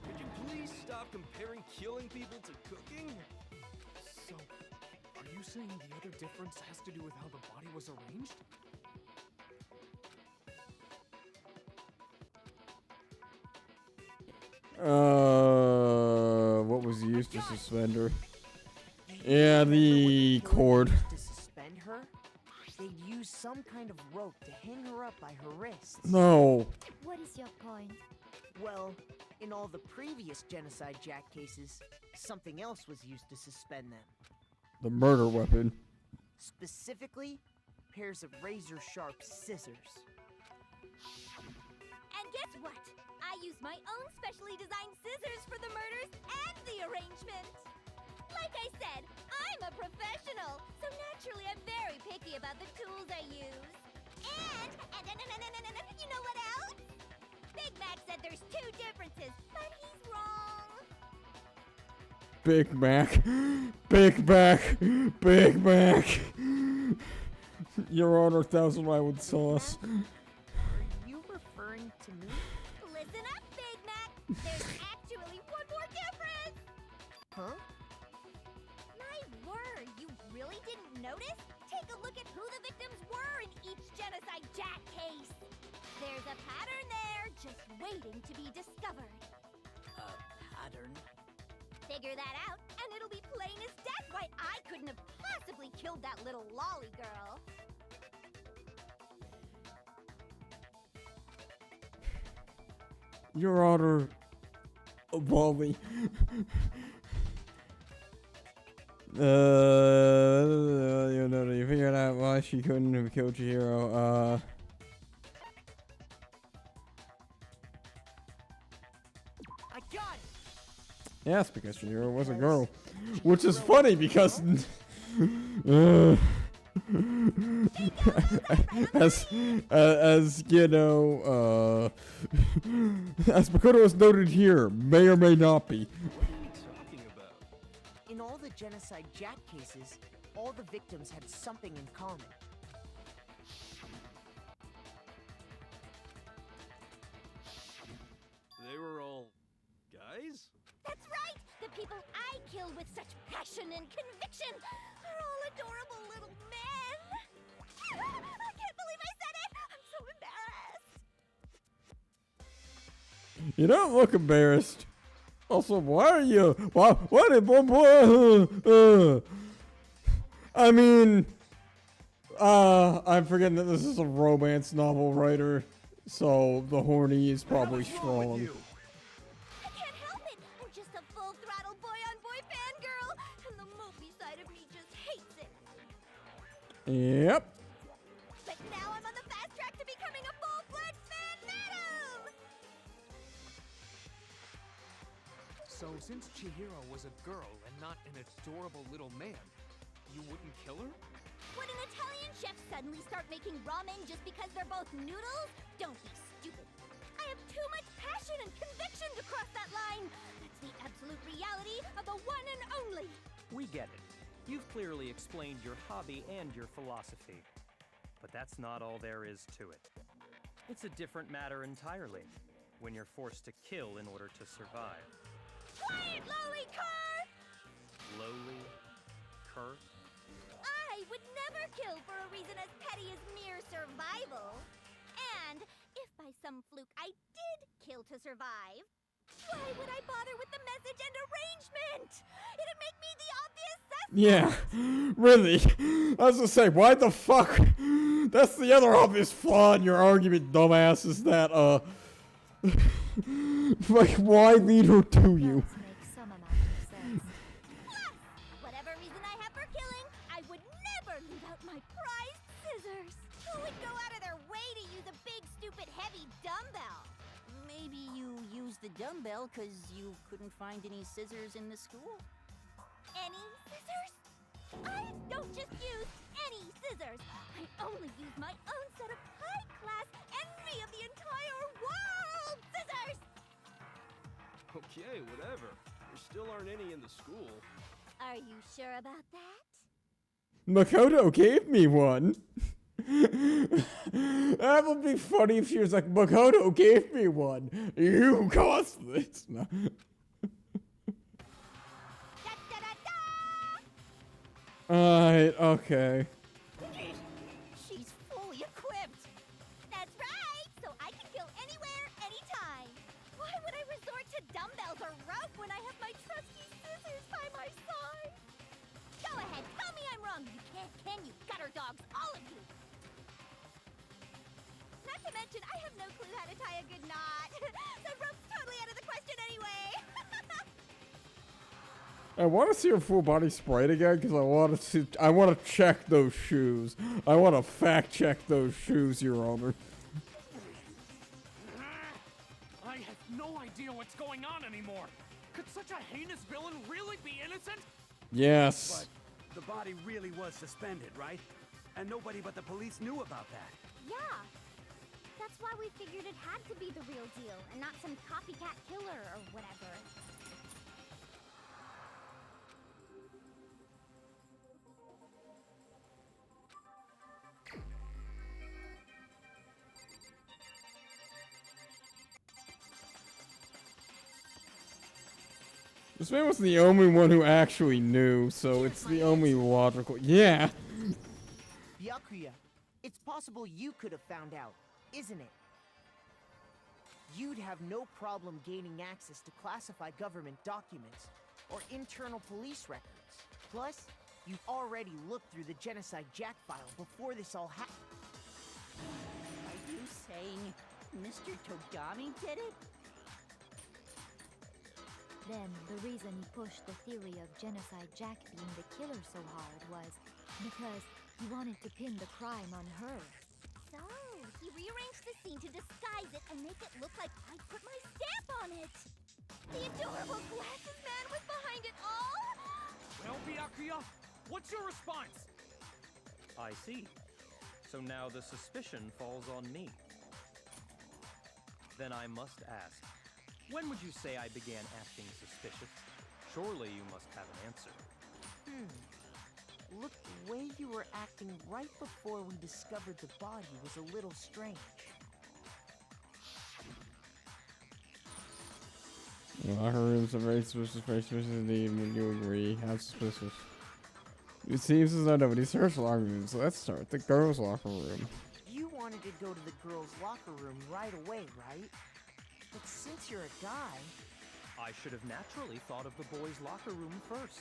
Could you please stop comparing killing people to cooking? So, are you saying the other difference has to do with how the body was arranged? What was used to suspend her? Yeah, the cord. To suspend her, they'd use some kind of rope to hang her up by her wrists. No. What is your point? Well, in all the previous Genocide Jack cases, something else was used to suspend them. The murder weapon. Specifically, pairs of razor-sharp scissors. And guess what? I used my own specially designed scissors for the murders and the arrangement. Like I said, I'm a professional, so naturally I'm very picky about the tools I use. And you know what else? Big Mac said there's two differences, but he's wrong. Big Mac. Big Mac. Big Mac. Your Honor, 1,000 with sauce. Are you referring to me? Listen up, Big Mac. There's actually one more difference. Huh? My word, you really didn't notice? Take a look at who the victims were in each Genocide Jack case. There's a pattern there, just waiting to be discovered. A pattern? Figure that out, and it'll be plain as death why I couldn't have possibly killed that little lolly girl. Your Honor, Wally. You figured out why she couldn't have killed Chihiro. I got it. Yes, because Chihiro was a girl. Which is funny because... as you know, as Makoto has noted here, may or may not be. What are you talking about? In all the Genocide Jack cases, all the victims had something in common. They were all guys? That's right! The people I killed with such passion and conviction are all adorable little men! I can't believe I said it! I'm so embarrassed! You don't look embarrassed. Also, why are you? Why did I mean, I'm forgetting that this is a romance novel writer, so the horny is probably strong. I can't help it! I'm just a full-throttle boy-on-boy fangirl, and the mopey side of me just hates it. Yep. But now I'm on the fast track to becoming a full-fledged fan madam! So since Chihiro was a girl and not an adorable little man, you wouldn't kill her? Would an Italian chef suddenly start making ramen just because they're both noodles? Don't be stupid. I have too much passion and conviction to cross that line. That's the absolute reality of the one and only. We get it. You've clearly explained your hobby and your philosophy. But that's not all there is to it. It's a different matter entirely, when you're forced to kill in order to survive. Quiet, lowly cur! Lowly? Cur? I would never kill for a reason as petty as mere survival. And if by some fluke I did kill to survive, why would I bother with the message and arrangement? It'd make me the obvious suspect. Yeah, really. I was gonna say, why the fuck? That's the other obvious flaw in your argument, dumbass, is that, like, why lead her to you? Does make some amount of sense. Plus, whatever reason I have for killing, I would never leave out my prized scissors. Who would go out of their way to use a big, stupid, heavy dumbbell? Maybe you used the dumbbell because you couldn't find any scissors in the school? Any scissors? I don't just use any scissors. I only use my own set of high-class envy of the entire world scissors! Okay, whatever. There still aren't any in the school. Are you sure about that? Makoto gave me one. That would be funny if she was like, Makoto gave me one. You caused this. No. Alright, okay. She's fully equipped. That's right, so I can kill anywhere, anytime. Why would I resort to dumbbells or rope when I have my trusty scissors by my side? Go ahead, tell me I'm wrong. You can't, can you? Gutter dogs, all of you. Not to mention, I have no clue how to tie a good knot. The rope's totally out of the question anyway. I want to see her full body sprayed again because I want to check those shoes. I want to fact check those shoes, Your Honor. I have no idea what's going on anymore. Could such a heinous villain really be innocent? Yes. But the body really was suspended, right? And nobody but the police knew about that. Yeah. That's why we figured it had to be the real deal and not some copycat killer or whatever. This man was the only one who actually knew, so it's the only logical. Yeah. Byakuya, it's possible you could have found out, isn't it? You'd have no problem gaining access to classified government documents or internal police records. Plus, you've already looked through the Genocide Jack file before this all happened. Are you saying Mr. Togami did it? Then the reason he pushed the theory of Genocide Jack being the killer so hard was because he wanted to pin the crime on her. So, he rearranged the scene to disguise it and make it look like I put my stamp on it. The adorable glasses man was behind it all. Well, Byakuya, what's your response? I see. So now the suspicion falls on me. Then I must ask, when would you say I began acting suspicious? Surely you must have an answer. Look, the way you were acting right before we discovered the body was a little strange. Locker rooms are very suspicious indeed. Would you agree? How suspicious? It seems as though nobody searched locker rooms. Let's start the girls' locker room. You wanted to go to the girls' locker room right away, right? But since you're a guy... I should have naturally thought of the boys' locker room first.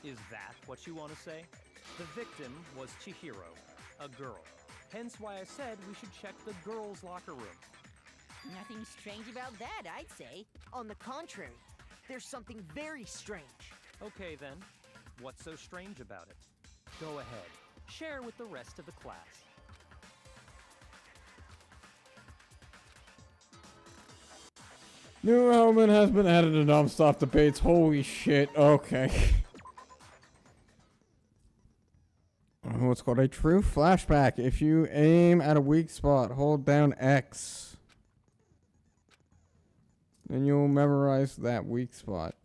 Is that what you want to say? The victim was Chihiro, a girl. Hence why I said we should check the girls' locker room. Nothing strange about that, I'd say. On the contrary, there's something very strange. Okay then, what's so strange about it? Go ahead, share with the rest of the class. New element has been added to non-stop debates. Holy shit. Okay. What's called a true flashback. If you aim at a weak spot, hold down X. Then you'll memorize that weak spot.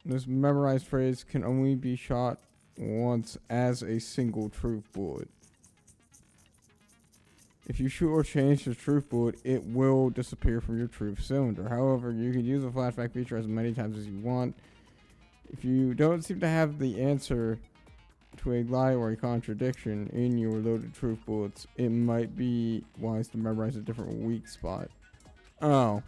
This memorized phrase can only be shot once as a single truth bullet. If you shoot or change the truth bullet, it will disappear from your truth cylinder. However, you can use the flashback feature as many times as you want. If you don't seem to have the answer to a lie or a contradiction in your loaded truth bullets, it might be wise to memorize a different weak spot. Oh.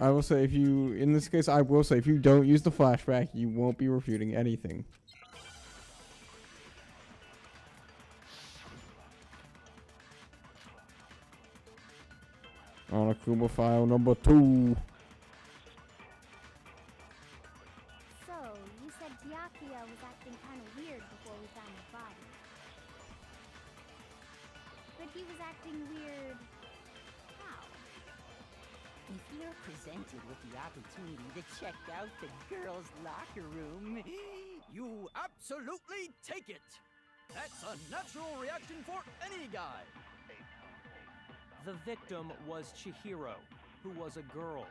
I will say if you, in this case, I will say if you don't use the flashback, you won't be refuting anything. On Akuma file number 2. So, you said Byakuya was acting kind of weird before we found the body. But he was acting weird... how? If you're presented with the opportunity to check out the girls' locker room, You absolutely take it! That's a natural reaction for any guy! The victim was Chihiro, who was a girl.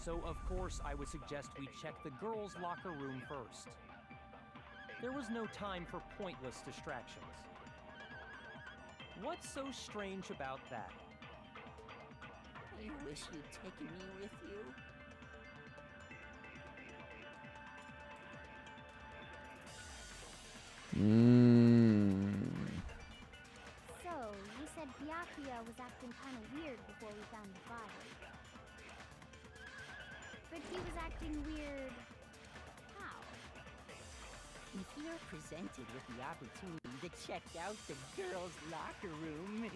So of course I would suggest we check the girls' locker room first. There was no time for pointless distractions. What's so strange about that? I wish you'd taken me with you. So, you said Byakuya was acting kind of weird before we found the body. But he was acting weird... how? If you're presented with the opportunity to check out the girls' locker room,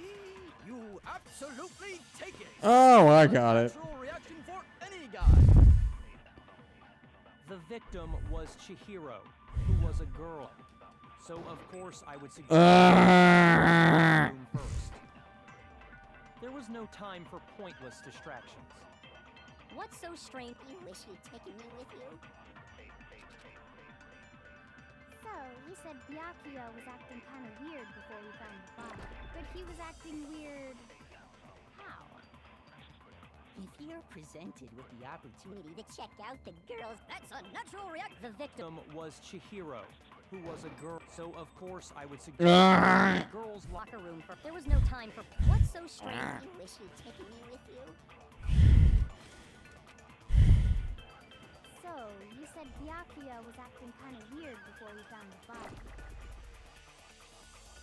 You absolutely take it! Oh, I got it. Natural reaction for any guy! The victim was Chihiro, who was a girl. So of course I would suggest we check the room first. There was no time for pointless distractions. What's so strange? I wish you'd taken me with you. So, you said Byakuya was acting kind of weird before we found the body. But he was acting weird... how? If you're presented with the opportunity to check out the girls, that's a natural reaction. The victim Was Chihiro, who was a girl. So of course I would suggest the girls' Locker room for. There was no time for. What's so strange? You wish you'd taken me with you. So, you said Byakuya was acting kind of weird before we found the body.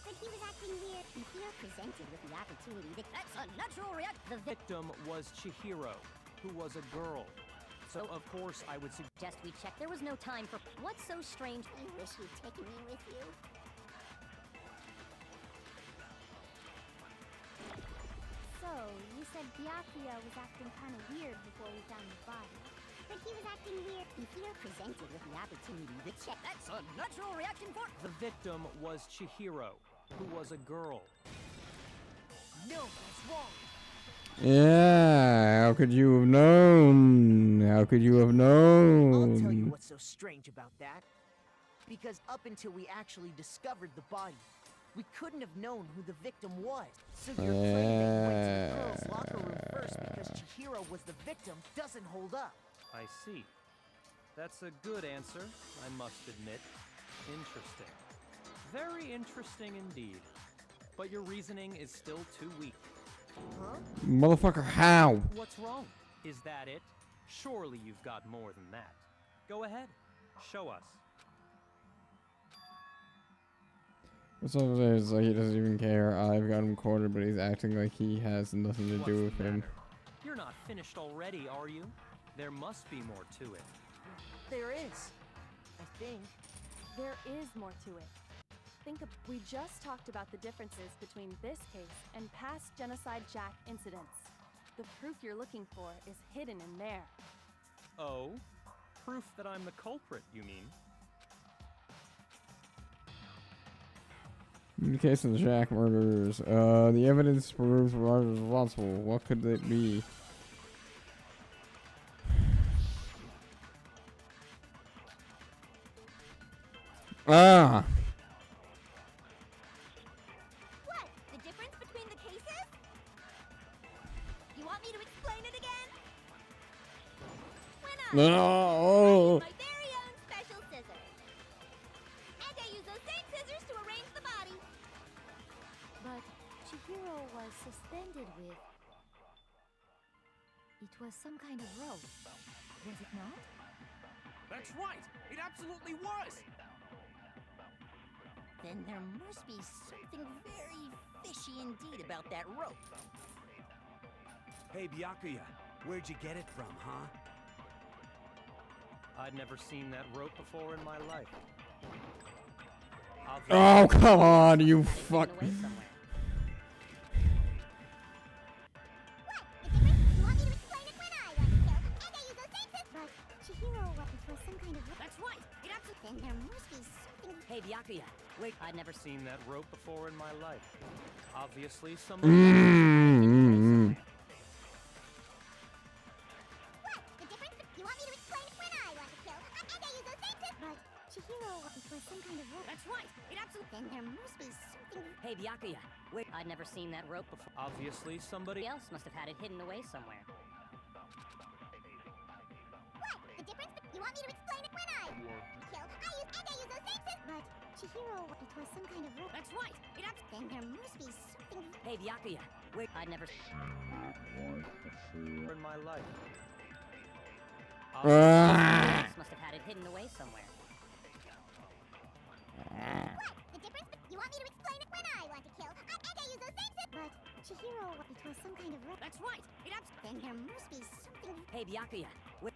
But he was acting weird. If you're presented with the opportunity, that's a natural reaction. The victim was Chihiro, who was a girl. So of course I would suggest we check. There was no time for. What's so strange? You wish you'd taken me with you. So, you said Byakuya was acting kind of weird before we found the body. But he was acting weird. If you're presented with the opportunity to check, that's a natural reaction for. The victim was Chihiro, who was a girl. No, that's wrong. Yeah, how could you have known? How could you have known? I'll tell you what's so strange about that. Because up until we actually discovered the body, we couldn't have known who the victim was. So your claim that you went to the girls' locker room first because Chihiro was the victim doesn't hold up. I see. That's a good answer, I must admit. Interesting. Very interesting indeed. But your reasoning is still too weak. Huh? Motherfucker, how? What's wrong? Is that it? Surely you've got more than that. Go ahead. Show us. What's up there is like he doesn't even care. I've got him cornered, but he's acting like he has nothing to do with him. You're not finished already, are you? There must be more to it. There is. I think. There is more to it. We just talked about the differences between this case and past Genocide Jack incidents. The proof you're looking for is hidden in there. Oh? Proof that I'm the culprit, you mean? In the case of the Jack murders, the evidence proves Roger was responsible. What could it be? Ah! What? The difference between the cases? You want me to explain it again? When I No! my very own special scissors. And I use those same scissors to arrange the body. But Chihiro was suspended with. It was some kind of rope, was it not? That's right! It absolutely was! Then there must be something very fishy indeed about that rope. Hey, Byakuya, where'd you get it from, huh? I'd never seen that rope before in my life. Oh, come on, you fuck. That's right. It absolutely. Then there must be something. Hey, Byakuya, wait. I'd never seen that rope before in my life. Obviously, What? somebody. The difference? You want me to explain it when I want to kill? And I use those same scissors. But Chihiro, it was some kind of rope. That's right. It absolutely. Then there must be something. Hey, Byakuya, wait. I'd never seen that rope before. Obviously, somebody Else must have had it hidden away somewhere. What? The difference? You want me to explain it when I kill? I use those same scissors. But Chihiro, it was some kind of rope. That's right. It absolutely. Then there must be something. Hey, Byakuya, wait. I'd never. in my life. Else must have had it hidden away somewhere. What? The difference? You want me to explain it when I want to kill? And I use those same scissors. But Chihiro, it was some kind of rope. That's right. It absolutely. Then there must be something. Hey, Byakuya, wait.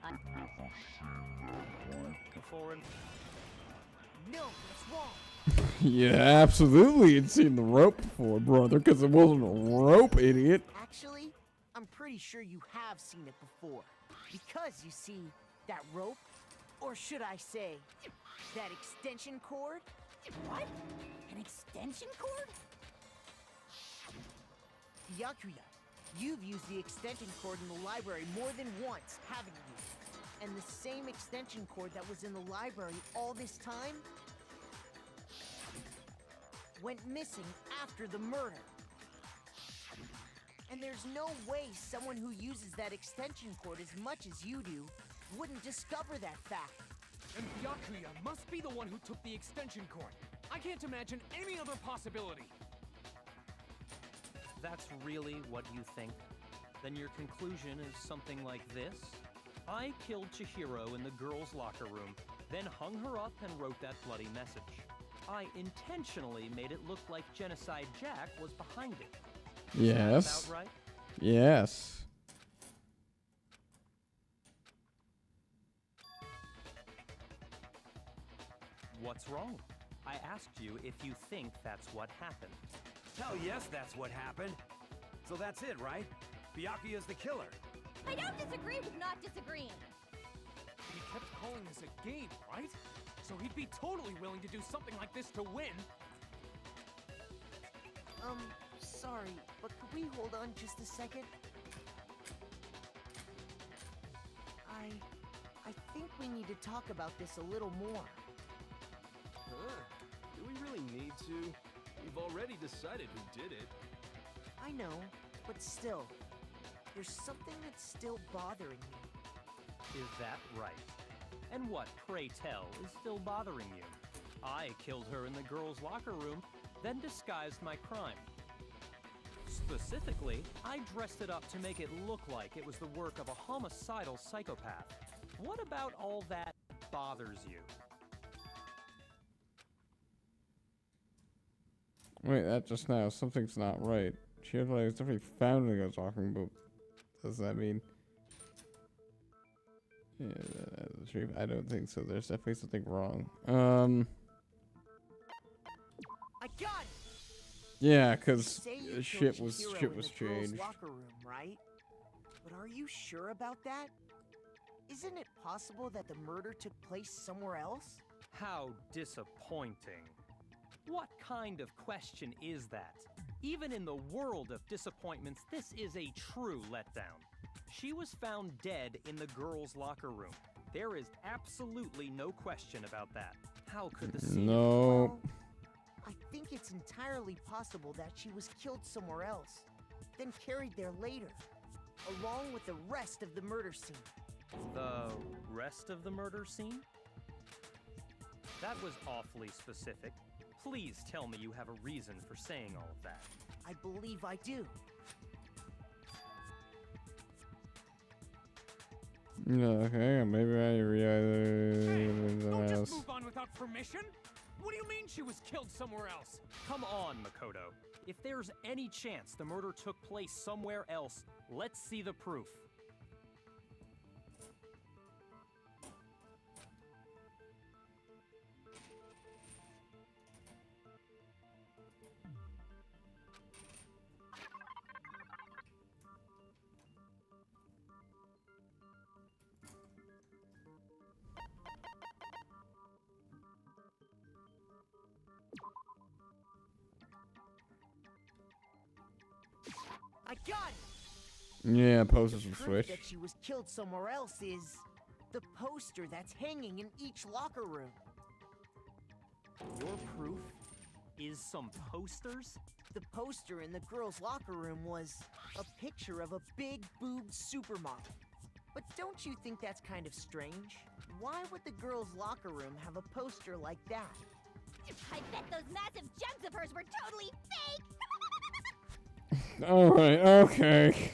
Before in. No, that's wrong. Yeah, absolutely. You'd seen the rope before, brother, because it wasn't a rope, idiot. Actually, I'm pretty sure you have seen it before. Because you see, that rope, or should I say, that extension cord? What? An extension cord? Byakuya, you've used the extension cord in the library more than once, haven't you? And the same extension cord that was in the library all this time went missing after the murder. And there's no way someone who uses that extension cord as much as you do wouldn't discover that fact. And Byakuya must be the one who took the extension cord. I can't imagine any other possibility. That's really what you think? Then your conclusion is something like this? I killed Chihiro in the girls' locker room, then hung her up and wrote that bloody message. I intentionally made it look like Genocide Jack was behind it. Yes. Is that about right? Yes. What's wrong? I asked you if you think that's what happened. Hell yes, that's what happened. So that's it, right? Byakuya's the killer. I don't disagree with not disagreeing. He kept calling this a game, right? So he'd be totally willing to do something like this to win. Sorry, but could we hold on just a second? I think we need to talk about this a little more. Huh? Do we really need to? We've already decided who did it. I know, but still, there's something that's still bothering me. Is that right? And what, pray tell, is still bothering you? I killed her in the girls' locker room, then disguised my crime. Specifically, I dressed it up to make it look like it was the work of a homicidal psychopath. What about all that bothers you? Wait, that just now, something's not right. She had like definitely found what I was talking about. Does that mean? Yeah, that's the truth. I don't think so. There's definitely something wrong. I got it. Yeah, cause Say you shit killed was Chihiro shit in was the girls' changed. locker room, right? But are you sure about that? Isn't it possible that the murder took place somewhere else? How disappointing. What kind of question is that? Even in the world of disappointments, this is a true letdown. She was found dead in the girls' locker room. There is absolutely no question about that. How could the scene... No. Well, I think it's entirely possible that she was killed somewhere else, then carried there later, along with the rest of the murder scene. The rest of the murder scene? That was awfully specific. Please tell me you have a reason for saying all of that. I believe I do. Okay, maybe I realize. Hey, don't just move on without permission. What do you mean she was killed somewhere else? Come on, Makoto. If there's any chance the murder took place somewhere else, let's see the proof. I got it! Yeah, posters will Proof switch. that she was killed somewhere else is the poster that's hanging in each locker room. Your proof is some posters? The poster in the girls' locker room was a picture of a big-boobed supermodel. But don't you think that's kind of strange? Why would the girls' locker room have a poster like that? I bet those massive jugs of hers were totally fake! Alright, okay.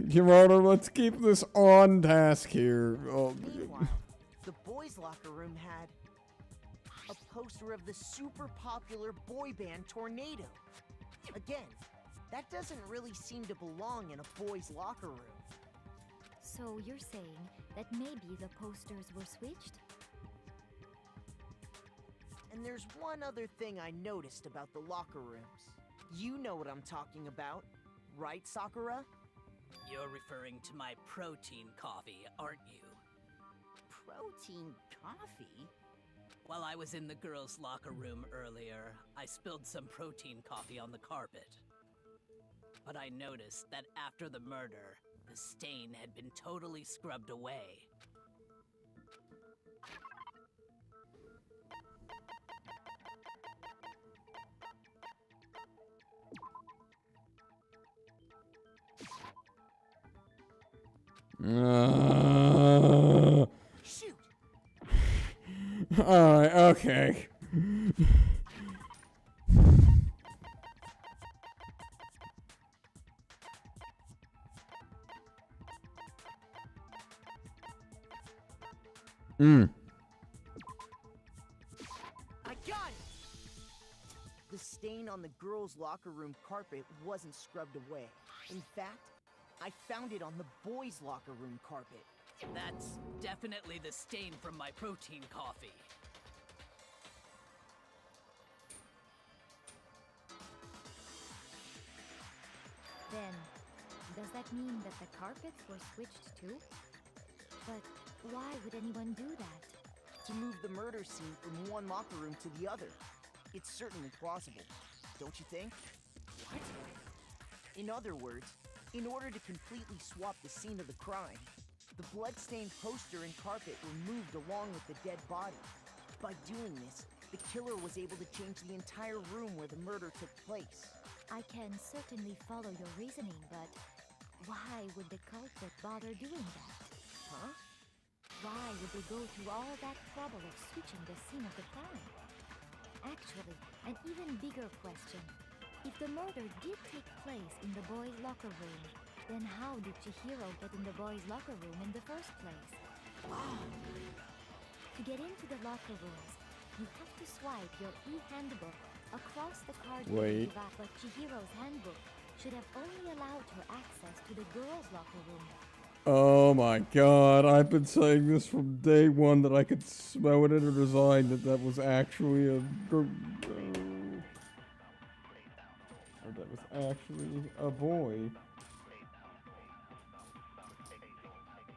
Your Honor, let's keep this on task here. Oh. Meanwhile, the boys' locker room had a poster of the super popular boy band Tornado. Again, that doesn't really seem to belong in a boys' locker room. So you're saying that maybe the posters were switched? And there's one other thing I noticed about the locker rooms. You know what I'm talking about, right, Sakura? You're referring to my protein coffee, aren't you? Protein coffee? While I was in the girls' locker room earlier, I spilled some protein coffee on the carpet. But I noticed that after the murder, the stain had been totally scrubbed away. Shoot! Alright, okay. I got it! The stain on the girls' locker room carpet wasn't scrubbed away. In fact, I found it on the boys' locker room carpet. That's definitely the stain from my protein coffee. Then, does that mean that the carpets were switched too? But why would anyone do that? To move the murder scene from one locker room to the other. It's certainly plausible, don't you think? What? In other words, in order to completely swap the scene of the crime, the bloodstained poster and carpet were moved along with the dead body. By doing this, the killer was able to change the entire room where the murder took place. I can certainly follow your reasoning, but why would the culprit bother doing that? Huh? Why would they go through all that trouble of switching the scene of the crime? Actually, an even bigger question. If the murder did take place in the boys' locker room, then how did Chihiro get in the boys' locker room in the first place? To get into the locker rooms, you have to swipe your e-handbook across the card. Wait. But Chihiro's handbook should have only allowed her access to the girls' locker room. Oh my god, I've been saying this from day one that I could smell it in her design that was actually a or that was actually a boy.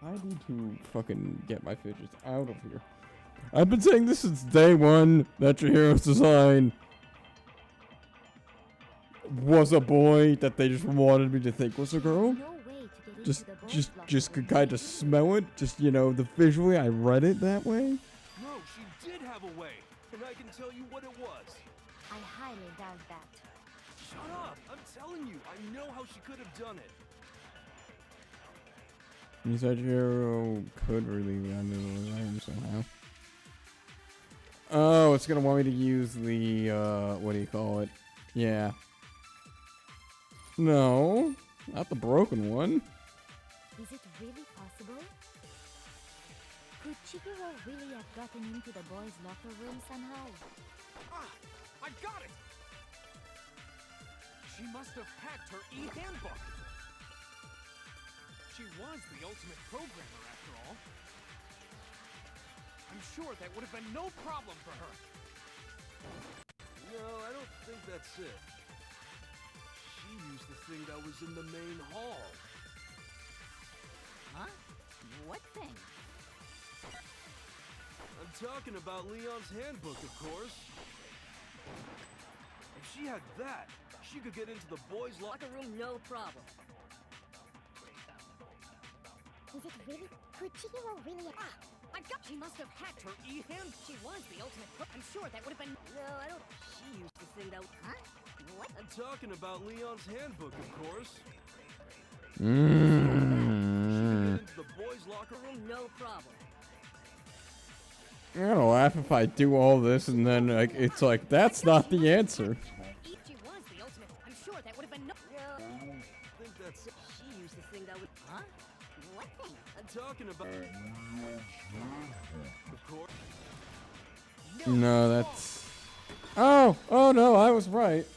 I need to fucking get my fidgets out of here. I've been saying this since day one that Chihiro's design was a boy that they just wanted me to think was a girl. Just could kind of smell it. Just, you know, the visually I read it that way. No, she did have a way, and I can tell you what it was. I highly doubt that. Shut up! I'm telling you, I know how she could have done it. You said Chihiro could really be under the design somehow. Oh, it's gonna want me to use the, what do you call it? Yeah. No, not the broken one. Is it really possible? Could Chihiro really have gotten into the boys' locker room somehow? Ah! I got it! She must have hacked her e-handbook. She was the ultimate programmer, after all. I'm sure that would have been no problem for her. No, I don't think that's it. She used the thing that was in the main hall. Huh? What thing? I'm talking about Leon's handbook, of course. If she had that, she could get into the boys' locker room, no problem. Is it really? Could Chihiro really? Ah! I got. She must have hacked her e-hand. She was the ultimate. I'm sure that would have been. No, I don't. She used the thing that. Huh? What? I'm talking about Leon's handbook, of course. She could get into the boys' locker room, no problem. I'm gonna laugh if I do all this and then like it's like that's not the answer. She was the ultimate. I'm sure that would have been. No, I think that's it. She used the thing that would. huh? What thing? I'm talking about. Of course. No, that's. Oh no, I was right.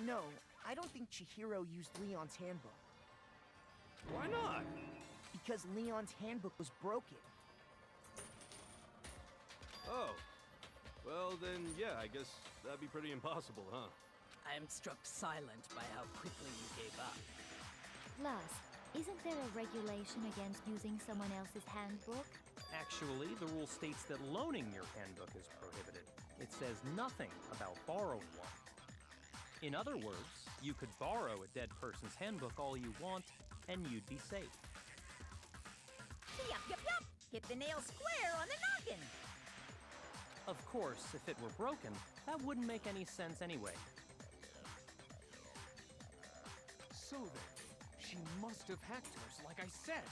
No, I don't think Chihiro used Leon's handbook. Why not? Because Leon's handbook was broken. Oh. Well, then, yeah, I guess that'd be pretty impossible, huh? I am struck silent by how quickly you gave up. Plus, isn't there a regulation against using someone else's handbook? Actually, the rule states that loaning your handbook is prohibited. It says nothing about borrowing one. In other words, you could borrow a dead person's handbook all you want, and you'd be safe. Yup, yup, yup! Hit the nail square on the noggin! Of course, if it were broken, that wouldn't make any sense anyway. So then, she must have hacked hers, like I said.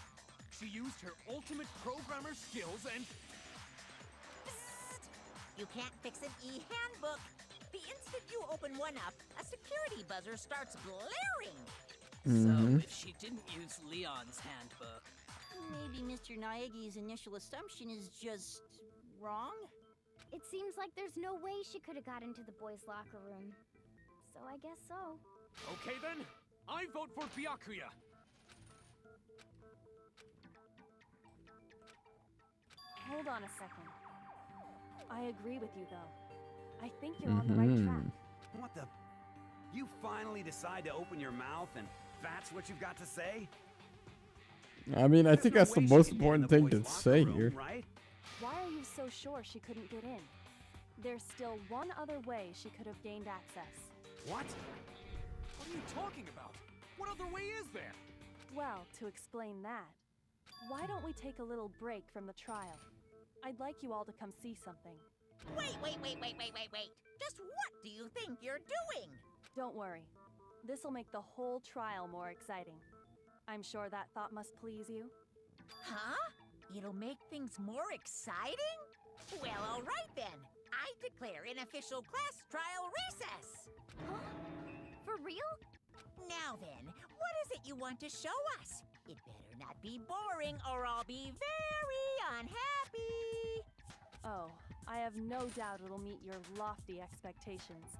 She used her ultimate programmer skills and... You can't fix an e-handbook. The instant you open one up, a security buzzer starts blaring. So, if she didn't use Leon's handbook... Maybe Mr. Naegi's initial assumption is just wrong? It seems like there's no way she could have got into the boys' locker room. So I guess so. Okay then, I vote for Byakuya. Hold on a second. I agree with you, though. I think you're on the right track. What the? You finally decide to open your mouth and that's what you've got to say? I mean, I think that's the most important thing to say here. Right? Why are you so sure she couldn't get in? There's still one other way she could have gained access. What? What are you talking about? What other way is there? Well, to explain that, why don't we take a little break from the trial? I'd like you all to come see something. Wait. Just what do you think you're doing? Don't worry. This'll make the whole trial more exciting. I'm sure that thought must please you. Huh? It'll make things more exciting? Well, all right then. I declare an official class trial recess. Huh? For real? Now then, what is it you want to show us? It better not be boring or I'll be very unhappy. Oh, I have no doubt it'll meet your lofty expectations.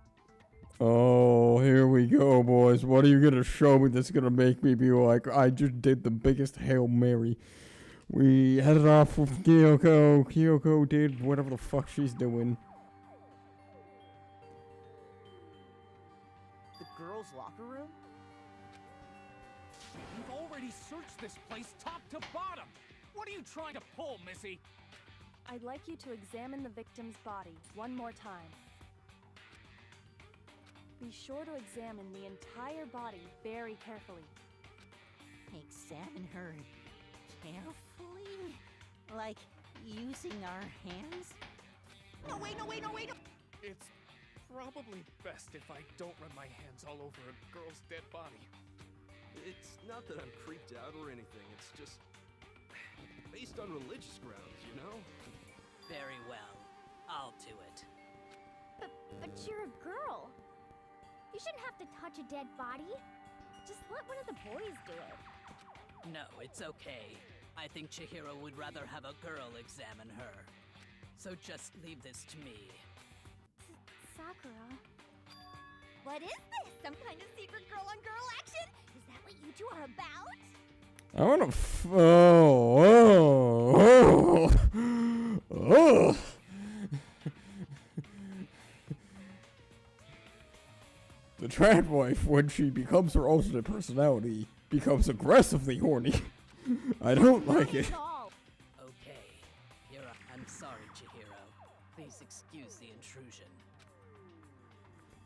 Oh, here we go, boys. What are you gonna show me that's gonna make me be like, I just did the biggest Hail Mary? We headed off with Kyoko. Kyoko did whatever the fuck she's doing. The girls' locker room? We've already searched this place top to bottom. What are you trying to pull, Missy? I'd like you to examine the victim's body one more time. Be sure to examine the entire body very carefully. Examine her carefully? Like using our hands? No, wait. It's probably best if I don't run my hands all over a girl's dead body. It's not that I'm creeped out or anything, it's just based on religious grounds, you know? Very well. I'll do it. But you're a girl. You shouldn't have to touch a dead body. Just let one of the boys do it. No, it's okay. I think Chihiro would rather have a girl examine her. So just leave this to me. Sakura. What is this? Some kind of secret girl-on-girl action? Is that what you two are about? I wanna oh. The trad wife, when she becomes her alternate personality, becomes aggressively horny. I don't like it. Okay. I'm sorry, Chihiro. Please excuse the intrusion.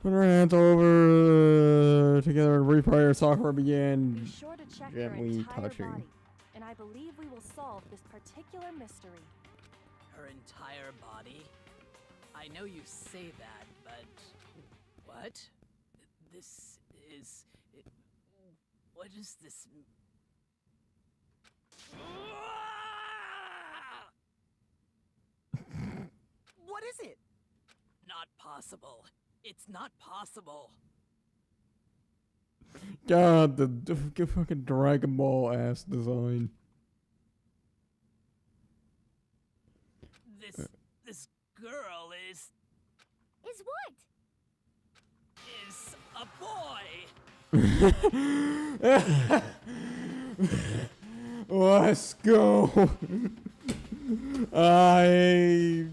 Put her hands over together and reprior Sakura began Be sure to check gently her entire touching. body, and I believe we will solve this particular mystery. Her entire body? I know you say that, but... What? This is... What is this... What is it? Not possible. It's not possible. God, the fucking Dragon Ball ass design. This girl is Is what? a boy. Let's go. I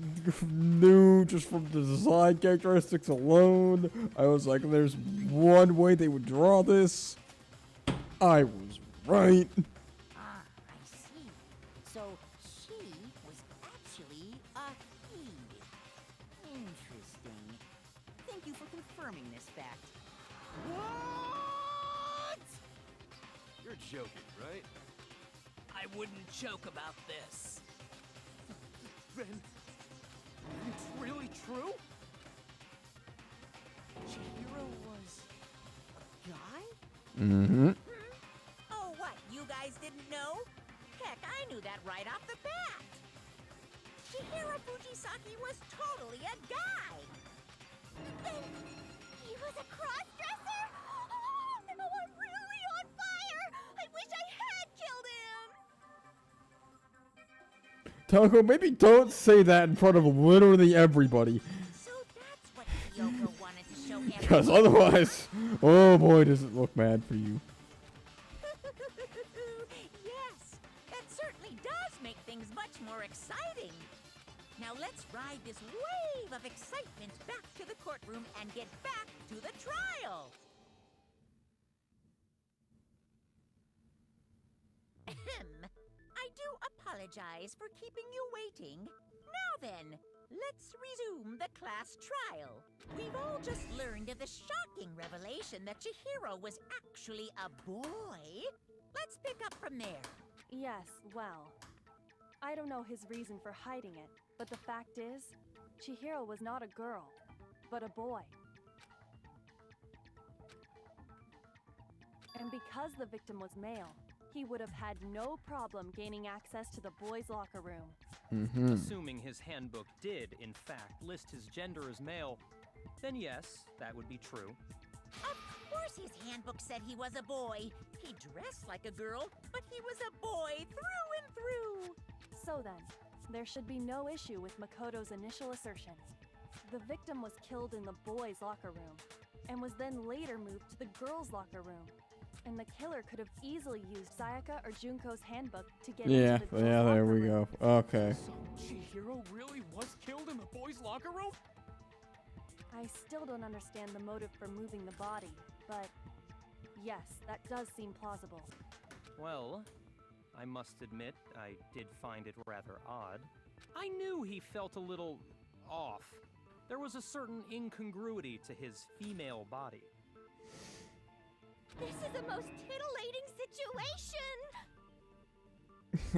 knew just from the design characteristics alone. I was like, there's one way they would draw this. I was right. Ah, I see. So she was actually a he. Interesting. Thank you for confirming this fact. What? You're joking, right? I wouldn't joke about this. Then it's really true? Chihiro was a guy? Mm-hmm. Oh, what? You guys didn't know? Heck, I knew that right off the bat. Chihiro Fujisaki was totally a guy. Then he was a cross-dresser? Oh, no, I'm really on fire! I wish I had killed him! Toko, maybe don't say that in front of literally everybody. So that's what Kyoko wanted to show everyone. Because otherwise, oh boy, does it look bad for you. Yes, that certainly does make things much more exciting. Now let's ride this wave of excitement back to the courtroom and get back to the trial. Ahem. I do apologize for keeping you waiting. Now then, let's resume the class trial. We've all just learned of the shocking revelation that Chihiro was actually a boy. Let's pick up from there. Yes, well, I don't know his reason for hiding it, but the fact is, Chihiro was not a girl, but a boy. And because the victim was male, he would have had no problem gaining access to the boys' locker room. Assuming his handbook did, in fact, list his gender as male, then yes, that would be true. Of course his handbook said he was a boy. He dressed like a girl, but he was a boy through and through. So then, there should be no issue with Makoto's initial assertion. The victim was killed in the boys' locker room, and was then later moved to the girls' locker room. And the killer could have easily used Sayaka or Junko's handbook to get into the girls' there locker we room. go. Okay. So Chihiro really was killed in the boys' locker room? I still don't understand the motive for moving the body, but yes, that does seem plausible. Well, I must admit, I did find it rather odd. I knew he felt a little off. There was a certain incongruity to his female body. This is the most titillating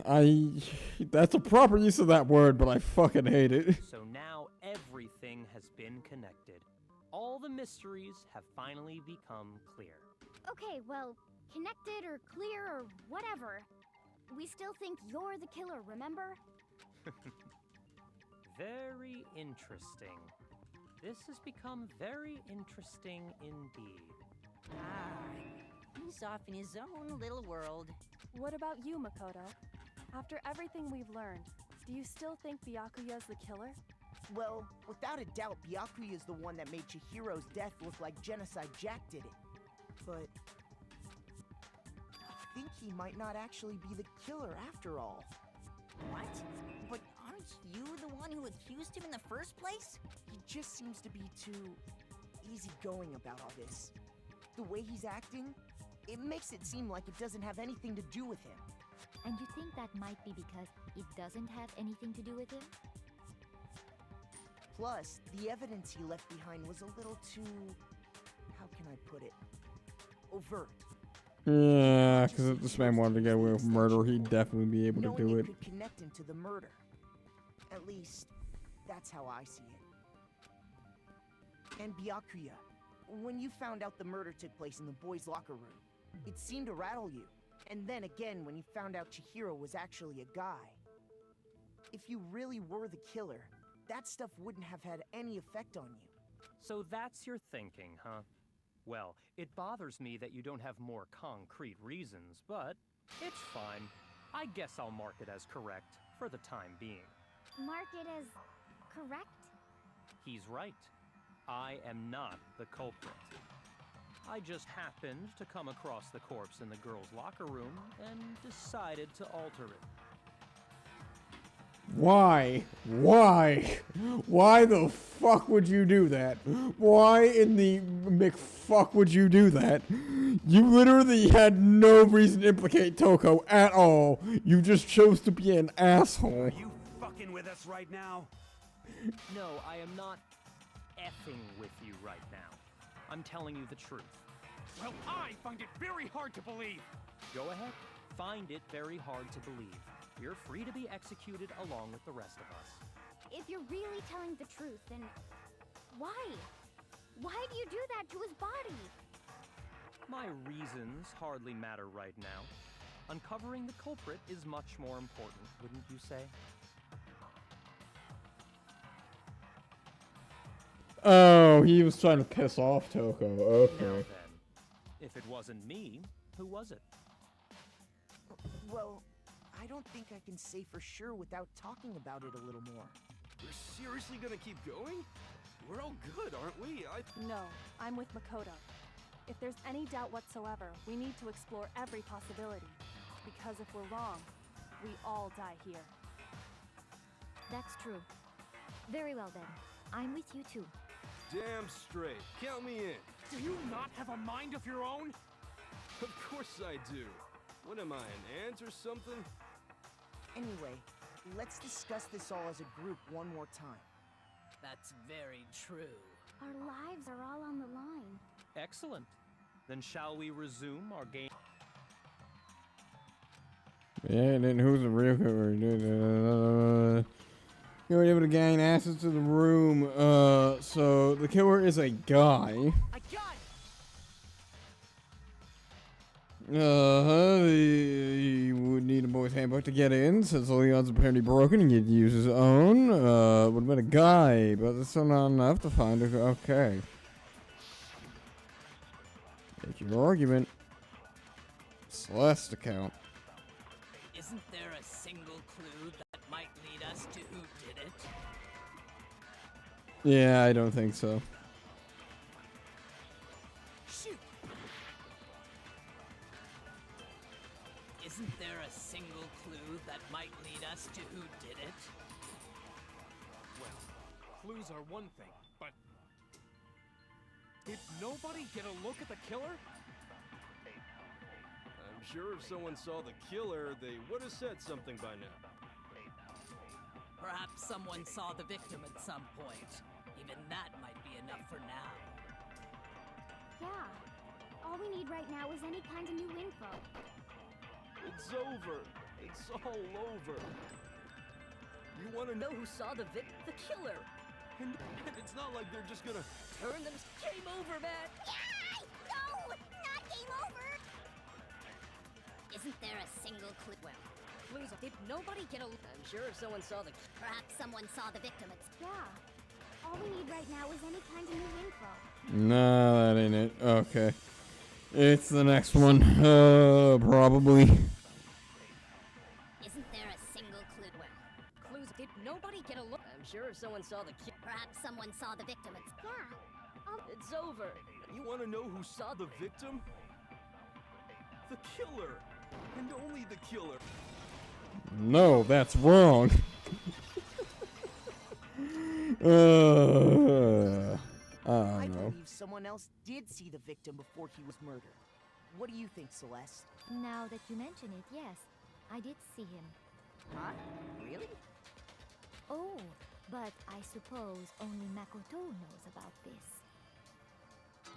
situation! That's a proper use of that word, but I fucking hate it. So now everything has been connected. All the mysteries have finally become clear. Okay, well, connected or clear or whatever. We still think you're the killer, remember? Very interesting. This has become very interesting indeed. He's off in his own little world. What about you, Makoto? After everything we've learned, do you still think Byakuya's the killer? Well, without a doubt, Byakuya is the one that made Chihiro's death look like Genocide Jack did it. But I think he might not actually be the killer after all. What? But aren't you the one who accused him in the first place? He just seems to be too easygoing about all this. The way he's acting, it makes it seem like it doesn't have anything to do with him. And you think that might be because it doesn't have anything to do with him? Plus, the evidence he left behind was a little too... how can I put it? Overt. Yeah, because if this man wanted to get away with murder, he'd definitely be able to do it. Could connect him to the murder. At least, that's how I see it. And Byakuya, when you found out the murder took place in the boys' locker room, it seemed to rattle you. And then again, when you found out Chihiro was actually a guy. If you really were the killer, that stuff wouldn't have had any effect on you. So that's your thinking, huh? Well, it bothers me that you don't have more concrete reasons, but it's fine. I guess I'll mark it as correct for the time being. Mark it as correct? He's right. I am not the culprit. I just happened to come across the corpse in the girls' locker room and decided to alter it. Why? Why? Why the fuck would you do that? Why in the McFuck would you do that? You literally had no reason to implicate Toko at all. You just chose to be an asshole. Are you fucking with us right now? No, I am not effing with you right now. I'm telling you the truth. Well, I find it very hard to believe. Go ahead. Find it very hard to believe. You're free to be executed along with the rest of us. If you're really telling the truth, then why? Why do you do that to his body? My reasons hardly matter right now. Uncovering the culprit is much more important, wouldn't you say? Oh, he was trying to piss off Toko. Okay. Now then, if it wasn't me, who was it? Well, I don't think I can say for sure without talking about it a little more. We're seriously gonna keep going? We're all good, aren't we? No, I'm with Makoto. If there's any doubt whatsoever, we need to explore every possibility. Because if we're wrong, we all die here. That's true. Very well then. I'm with you too. Damn straight. Count me in. Do you not have a mind of your own? Of course I do. What am I, an ant or something? Anyway, let's discuss this all as a group one more time. That's very true. Our lives are all on the line. Excellent. Then shall we resume our game? Yeah, and then who's the real killer? You were able to gain access to the room. So the killer is a guy. I got it! He would need a boy's handbook to get in, since Leon's apparently broken and he'd use his own. Would have been a guy, but that's still not enough to find a. Okay. Make your argument. Celeste account. Isn't there a single clue that might lead us to who did it? Yeah, I don't think so. Shoot! Isn't there a single clue that might lead us to who did it? Well, clues are one thing, but... Did nobody get a look at the killer? I'm sure if someone saw the killer, they would have said something by now. Perhaps someone saw the victim at some point. Even that might be enough for now. Yeah. All we need right now is any kind of new info. It's over. It's all over. You want to know who saw the killer? And it's not like they're just gonna turn them. Game over, man. Yay! No! Not game over! Isn't there a single clue? Well, clues. Did nobody get a... I'm sure if someone saw the... Perhaps someone saw the victim. Yeah. All we need right now is any kind of new info. No, that ain't it. Okay. It's the next one. Probably. Isn't there a single clue? Well, clues. Did nobody get a look? I'm sure if someone saw the... Perhaps someone saw the victim. Yeah. It's over. You want to know who saw the victim? The killer. And only the killer. No, that's wrong. I I don't know. believe someone else did see the victim before he was murdered. What do you think, Celeste? Now that you mention it, yes. I did see him. Huh? Really? Oh, but I suppose only Makoto knows about this.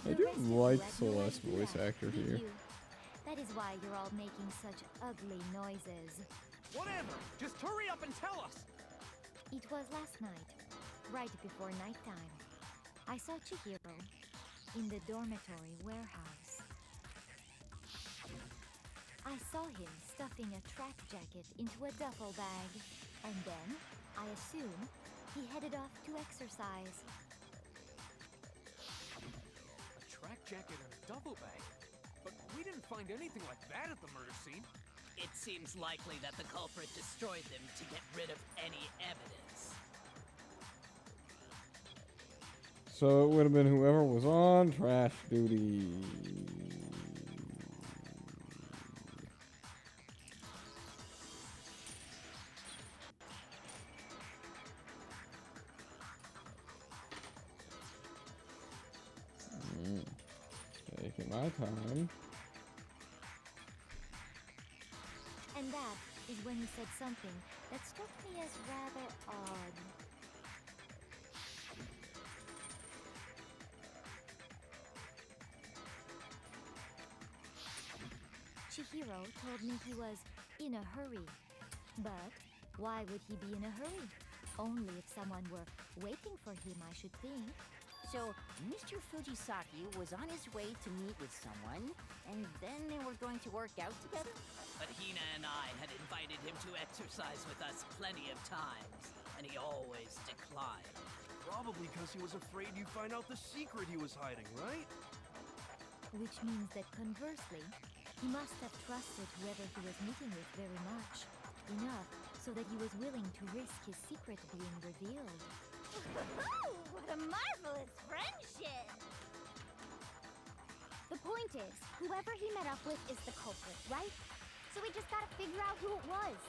I The do rest of you like had no Celeste's idea, voice actor did here. you? That is why you're all making such ugly noises. Whatever! Just hurry up and tell us! It was last night, right before nighttime. I saw Chihiro in the dormitory warehouse. I saw him stuffing a track jacket into a duffel bag, and then, I assume, he headed off to exercise. A track jacket and a duffel bag? But we didn't find anything like that at the murder scene. It seems likely that the culprit destroyed them to get rid of any evidence. So it would have been whoever was on trash duty. Taking my time. And that is when he said something that struck me as rather odd. Chihiro told me he was in a hurry. But why would he be in a hurry? Only if someone were waiting for him, I should think. So, Mr. Fujisaki was on his way to meet with someone, and then they were going to work out together? But Hina and I had invited him to exercise with us plenty of times, and he always declined. Probably because he was afraid you'd find out the secret he was hiding, right? Which means that conversely, he must have trusted whoever he was meeting with very much. Enough so that he was willing to risk his secret being revealed. What a marvelous friendship! The point is, whoever he met up with is the culprit, right? So we just gotta figure out who it was.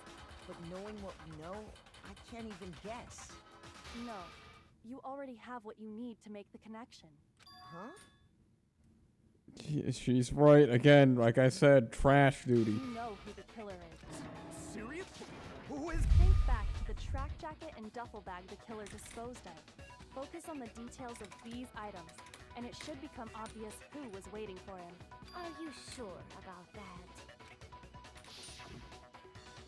But knowing what we know, I can't even guess. No, you already have what you need to make the connection. Huh? She's right. Again, like I said, trash duty. You know who the killer is. Serious? Who is? Think back to the track jacket and duffel bag the killer disposed of. Focus on the details of these items, and it should become obvious who was waiting for him. Are you sure about that?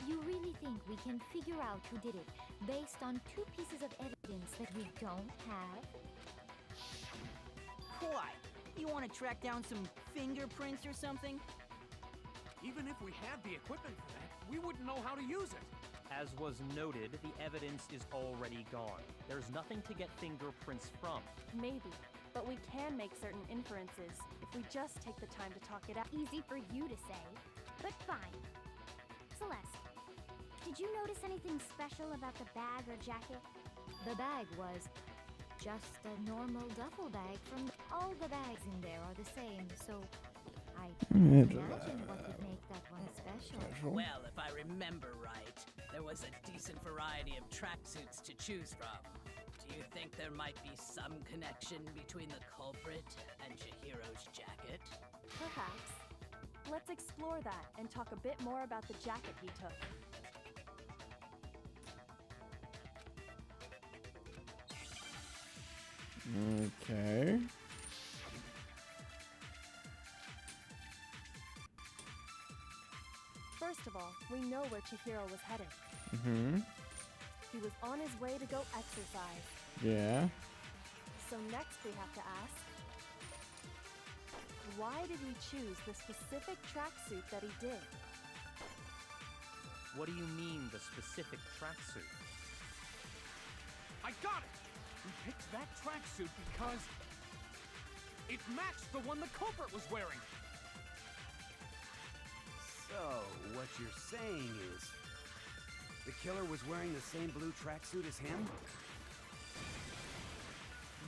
You really think we can figure out who did it based on 2 pieces of evidence that we don't have? Why? You want to track down some fingerprints or something? Even if we had the equipment for that, we wouldn't know how to use it. As was noted, the evidence is already gone. There's nothing to get fingerprints from. Maybe, but we can make certain inferences if we just take the time to talk it out. Easy for you to say, but fine. Celeste, did you notice anything special about the bag or jacket? The bag was just a normal duffel bag from... All the bags in there are the same, so I can't imagine what would make that one special. Well, if I remember right, there was a decent variety of tracksuits to choose from. Do you think there might be some connection between the culprit and Chihiro's jacket? Perhaps. Let's explore that and talk a bit more about the jacket he took. Okay. First of all, we know where Chihiro was headed. Mm-hmm. He was on his way to go exercise. Yeah. So next we have to ask, why did he choose the specific tracksuit that he did? What do you mean, the specific tracksuit? I got it! We picked that tracksuit because it matched the one the culprit was wearing. So, what you're saying is, the killer was wearing the same blue tracksuit as him?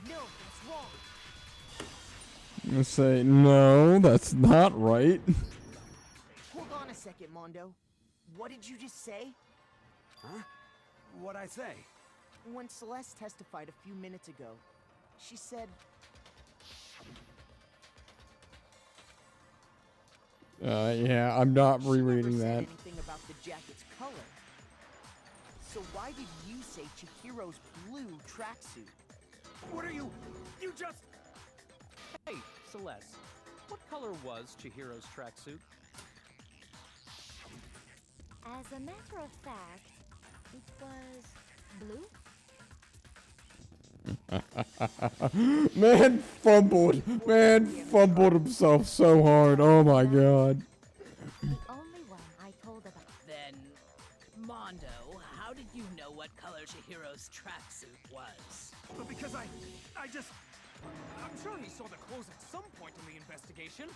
No, that's wrong. I say, no, that's not right. Hold on a second, Mondo. What did you just say? Huh? What'd I say? When Celeste testified a few minutes ago, she said... Yeah, I'm not rereading that. Anything about the jacket's color. So why did you say Chihiro's blue tracksuit? What are you just... Hey, Celeste, what color was Chihiro's tracksuit? As a matter of fact, it was blue. Man fumbled himself so hard. Oh my god. The only one I told about. Then, Mondo, how did you know what color Chihiro's tracksuit was? Because I'm sure he saw the clothes at some point in the investigation.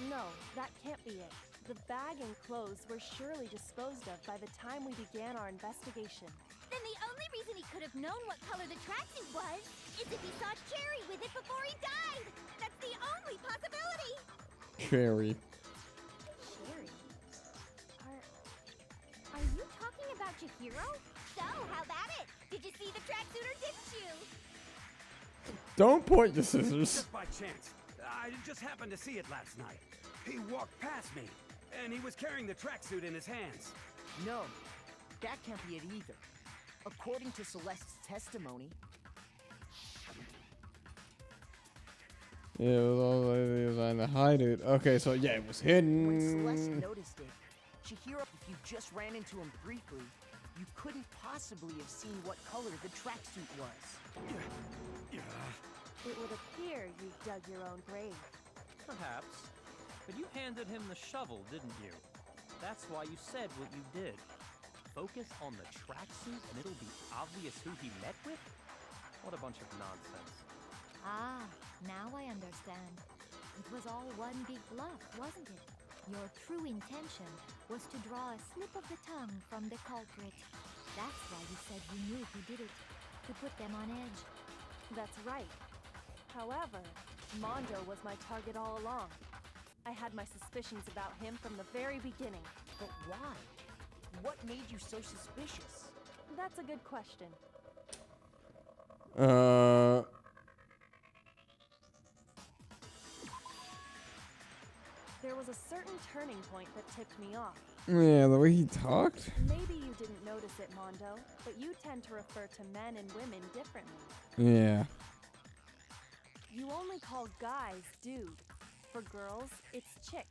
No, that can't be it. The bag and clothes were surely disposed of by the time we began our investigation. Then the only reason he could have known what color the tracksuit was is if he saw Cherry with it before he died! That's the only possibility! Cherry. Cherry? Are you talking about Chihiro? So, how about it? Did you see the tracksuit or didn't you? Don't point the scissors. Just by chance. I just happened to see it last night. He walked past me, and he was carrying the tracksuit in his hands. No, that can't be it either. According to Celeste's testimony... Yeah, it was on the hide it. Okay, so yeah, it was hidden. When Celeste noticed it, Chihiro, if you just ran into him briefly, you couldn't possibly have seen what color the tracksuit was. It would appear you dug your own grave. Perhaps. But you handed him the shovel, didn't you? That's why you said what you did. Focus on the tracksuit and it'll be obvious who he met with? What a bunch of nonsense. Ah, now I understand. It was all one big bluff, wasn't it? Your true intention was to draw a slip of the tongue from the culprit. That's why you said you knew who did it, to put them on edge. That's right. However, Mondo was my target all along. I had my suspicions about him from the very beginning. But why? What made you so suspicious? That's a good question. There was a certain turning point that tipped me off. Yeah, the way he talked? Maybe you didn't notice it, Mondo, but you tend to refer to men and women differently. Yeah. You only call guys dude. For girls, it's chick.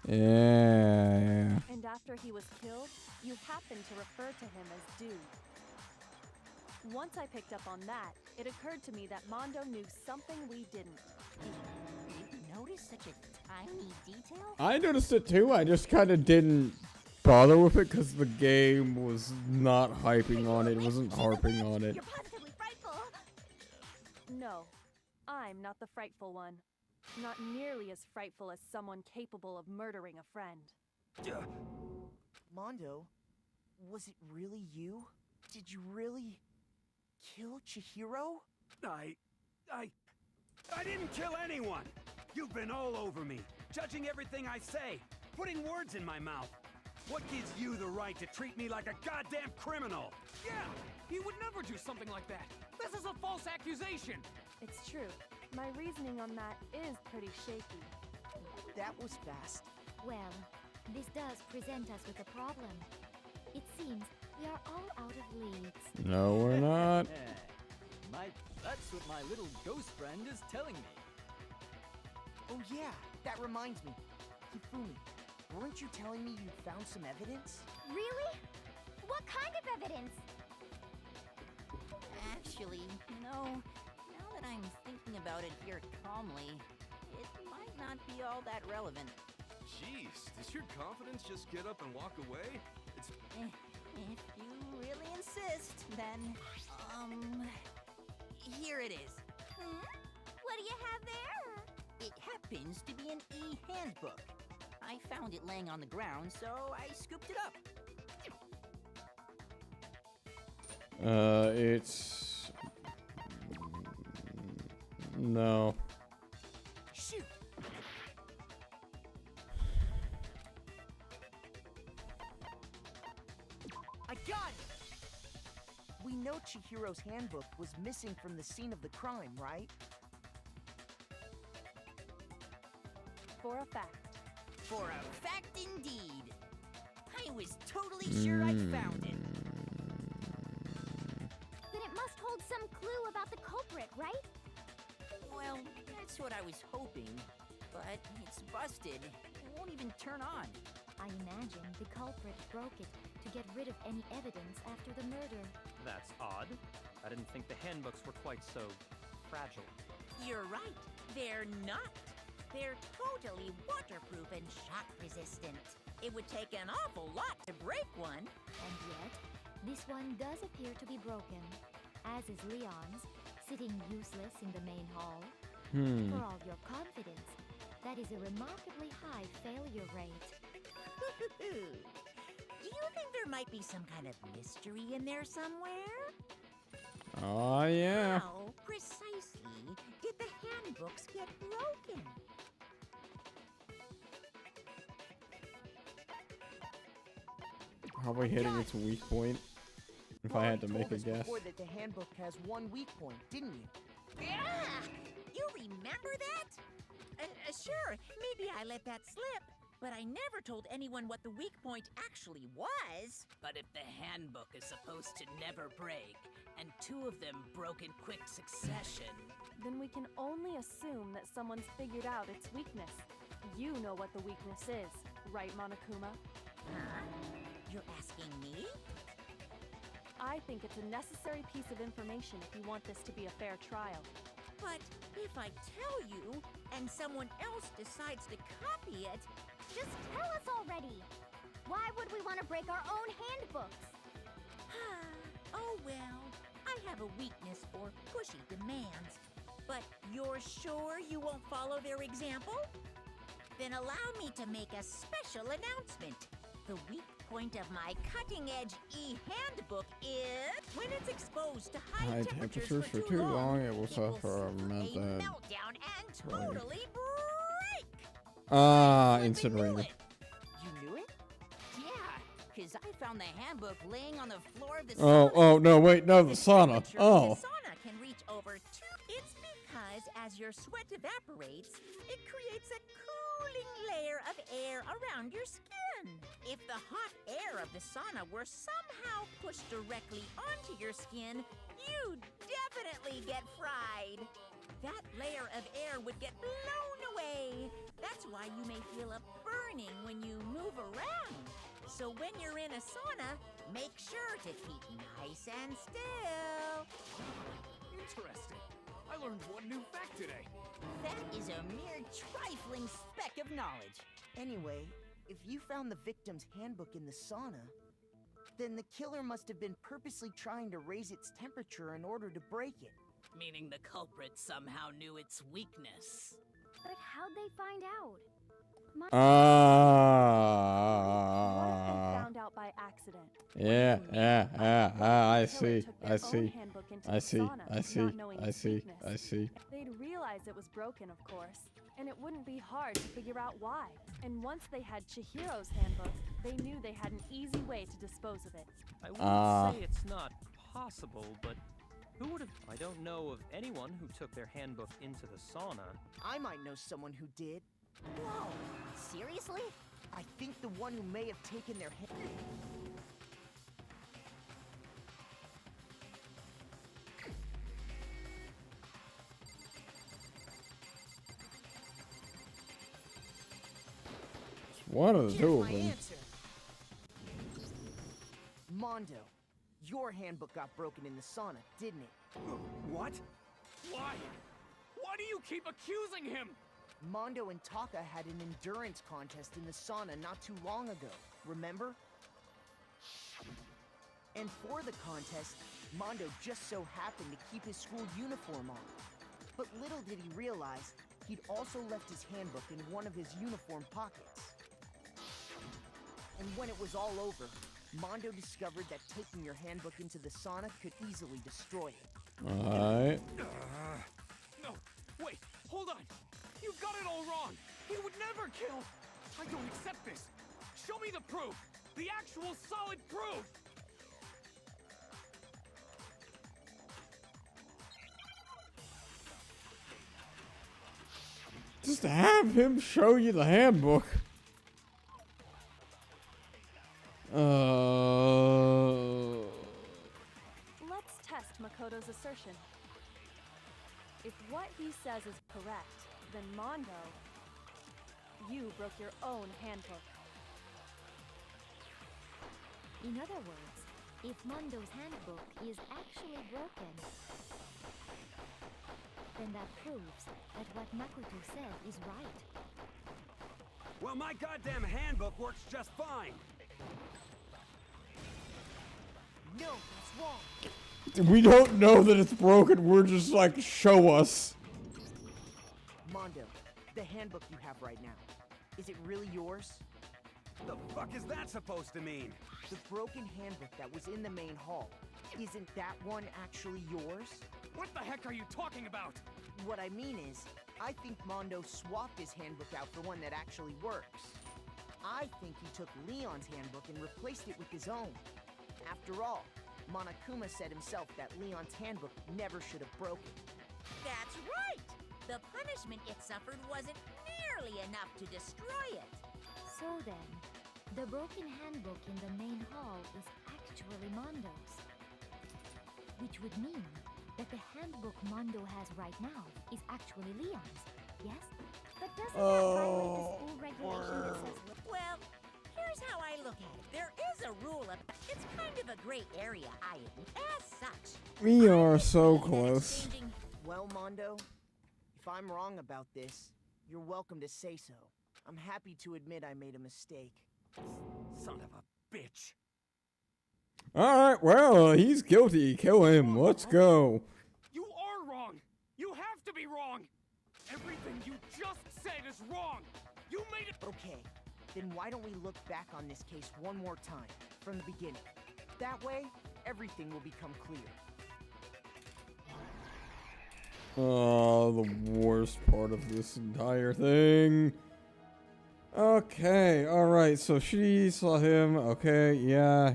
Yeah. And after he was killed, you happened to refer to him as dude. Once I picked up on that, it occurred to me that Mondo knew something we didn't. You noticed such a tiny detail? I noticed it too. I just kind of didn't bother with it because the game was not hyping on it. It wasn't harping on it. You're positively frightful. No, I'm not the frightful one. Not nearly as frightful as someone capable of murdering a friend. Mondo, was it really you? Did you really kill Chihiro? I didn't kill anyone! You've been all over me, judging everything I say, putting words in my mouth. What gives you the right to treat me like a goddamn criminal? Yeah! He would never do something like that! This is a false accusation! It's true. My reasoning on that is pretty shaky. That was fast. Well, this does present us with a problem. It seems we are all out of leads. No, we're not. That's what my little ghost friend is telling me. Oh yeah, that reminds me. Hifumi, weren't you telling me you found some evidence? Really? What kind of evidence? Actually, now that I'm thinking about it here calmly, it might not be all that relevant. Jeez, does your confidence just get up and walk away? It's... If you really insist, then, here it is. What do you have there? It happens to be an e-handbook. I found it laying on the ground, so I scooped it up. It's... No. Shoot! I got it! We know Chihiro's handbook was missing from the scene of the crime, right? For a fact. For a fact indeed. I was totally sure I'd found it. Then it must hold some clue about the culprit, right? Well, that's what I was hoping. But it's busted. It won't even turn on. I imagine the culprit broke it to get rid of any evidence after the murder. That's odd. I didn't think the handbooks were quite so fragile. You're right. They're not. They're totally waterproof and shock resistant. It would take an awful lot to break one. And yet, this one does appear to be broken, as is Leon's, sitting useless in the main hall. For all your confidence, that is a remarkably high failure rate. Do you think there might be some kind of mystery in there somewhere? Oh, yeah. How precisely did the handbooks get broken? Probably hitting its weak point. If I had to make a guess. Before that the handbook has one weak point, didn't you? Yeah! You remember that? Sure, maybe I let that slip. But I never told anyone what the weak point actually was. But if the handbook is supposed to never break, and two of them broke in quick succession... Then we can only assume that someone's figured out its weakness. You know what the weakness is, right, Monokuma? Huh? You're asking me? I think it's a necessary piece of information if you want this to be a fair trial. But if I tell you, and someone else decides to copy it, Just tell us already! Why would we want to break our own handbooks? Oh well, I have a weakness for pushy demands. But you're sure you won't follow their example? Then allow me to make a special announcement. The weak point of my cutting-edge e-handbook is when it's exposed to high temperatures for too long, it will suffer a meltdown and totally break. Incinerator. You knew it? Yeah, because I found the handbook laying on the floor of the Oh, no, wait, no, the sauna. Oh. The sauna can reach over 2. It's because as your sweat evaporates, it creates a cooling layer of air around your skin. If the hot air of the sauna were somehow pushed directly onto your skin, you'd definitely get fried. That layer of air would get blown away. That's why you may feel a burning when you move around. So when you're in a sauna, make sure to keep nice and still. Interesting. I learned one new fact today. That is a mere trifling speck of knowledge. Anyway, if you found the victim's handbook in the sauna, then the killer must have been purposely trying to raise its temperature in order to break it. Meaning the culprit somehow knew its weakness. But how'd they find out? What if they found out by accident? Yeah, I see. They'd realize it was broken, of course, and it wouldn't be hard to figure out why. And once they had Chihiro's handbook, they knew they had an easy way to dispose of it. I wouldn't say it's not possible, but who would have... I don't know of anyone who took their handbook into the sauna. I might know someone who did. Whoa, seriously? I think the one who may have taken their hand... One of the two of them. Answer. Mondo, your handbook got broken in the sauna, didn't it? What? Why? Why do you keep accusing him? Mondo and Taka had an endurance contest in the sauna not too long ago, remember? And for the contest, Mondo just so happened to keep his school uniform on. But little did he realize, he'd also left his handbook in one of his uniform pockets. And when it was all over, Mondo discovered that taking your handbook into the sauna could easily destroy it. Alright. No, wait, hold on. You've got it all wrong. He would never kill. I don't accept this. Show me the proof. The actual solid proof. Just have him show you the handbook. Let's test Makoto's assertion. If what he says is correct, then Mondo, you broke your own handbook. In other words, if Mondo's handbook is actually broken, then that proves that what Makoto said is right. Well, my goddamn handbook works just fine. No, that's wrong. We don't know that it's broken, we're just like, show us. Mondo, the handbook you have right now, is it really yours? The fuck is that supposed to mean? The broken handbook that was in the main hall, isn't that one actually yours? What the heck are you talking about? What I mean is, I think Mondo swapped his handbook out for one that actually works. I think he took Leon's handbook and replaced it with his own. After all, Monokuma said himself that Leon's handbook never should have broken. That's right! The punishment it suffered wasn't nearly enough to destroy it. So then, the broken handbook in the main hall is actually Mondo's. Which would mean that the handbook Mondo has right now is actually Leon's, yes? But doesn't that violate the school regulation that says... Well, here's how I look at it. There is a rule of... It's kind of a gray area, I admit. As such... We are so close. Well, Mondo, if I'm wrong about this, you're welcome to say so. I'm happy to admit I made a mistake. Son of a bitch. Alright, well, he's guilty. Kill him. Let's go. You are wrong. You have to be wrong. Everything you just said is wrong. You made it. Okay, then why don't we look back on this case one more time, from the beginning? That way, everything will become clear. Oh, the worst part of this entire thing. Okay, alright, so she saw him. Okay, yeah.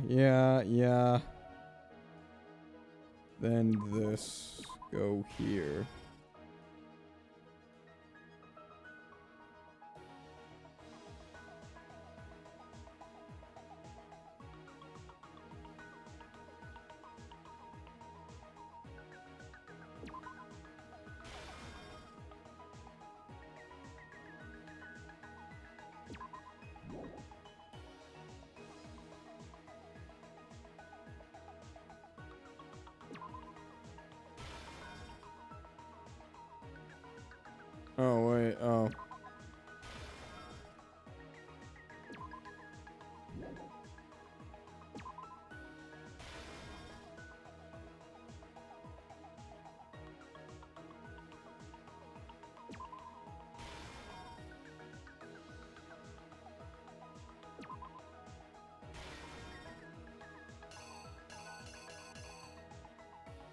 Then this. Go here. Oh, wait, oh.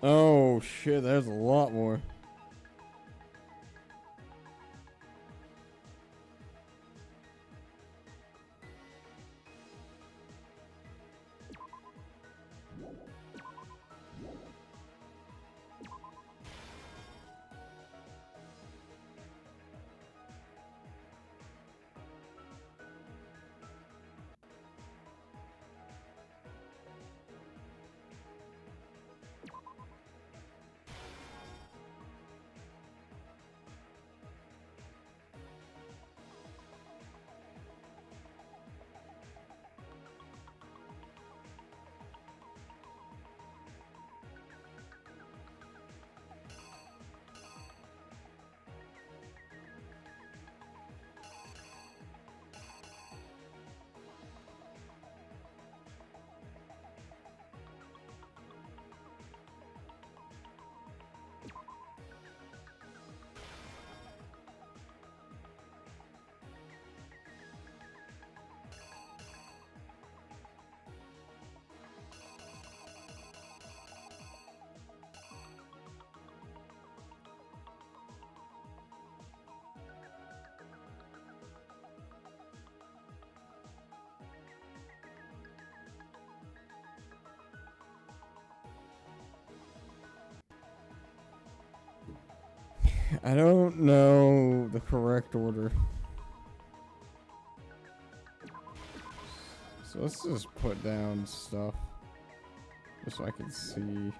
Oh, shit, there's a lot more. I don't know the correct order. So let's just put down stuff. Just so I can see.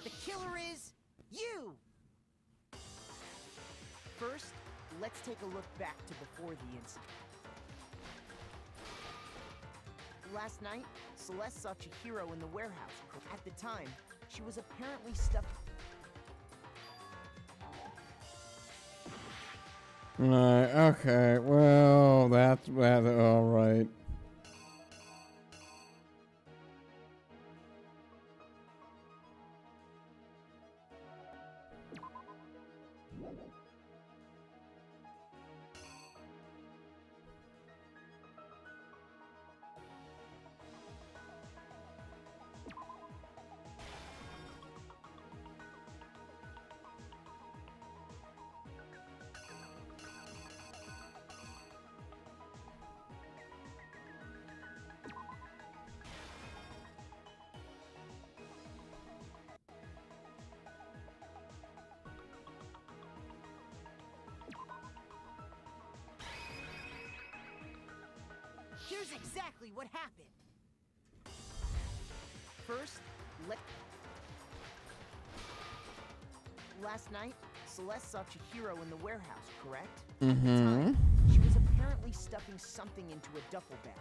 The killer is you! First, let's take a look back to before the incident. Last night, Celeste saw Chihiro in the warehouse. At the time, she was apparently stuck. Right, okay, well, that's alright. Here's exactly what happened. First, last night, Celeste saw Chihiro in the warehouse, correct? At the time, she was apparently stuffing something into a duffel bag.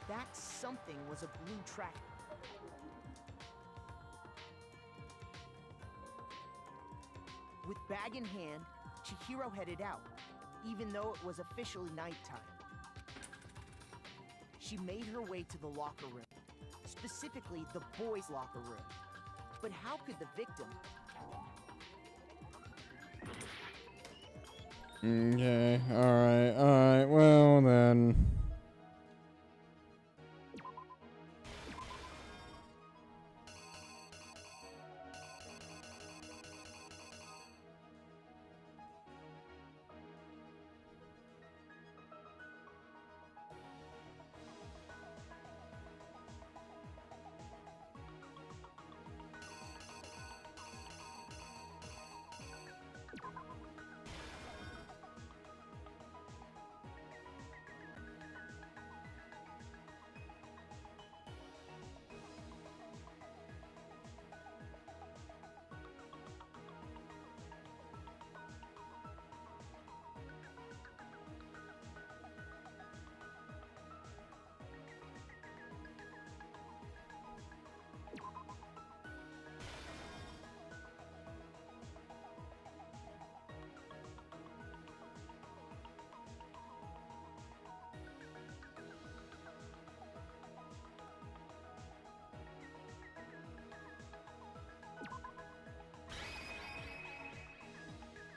That something was a blue track. With bag in hand, Chihiro headed out, even though it was officially nighttime. She made her way to the locker room, specifically the boys' locker room. But how could the victim... Okay, alright, well then...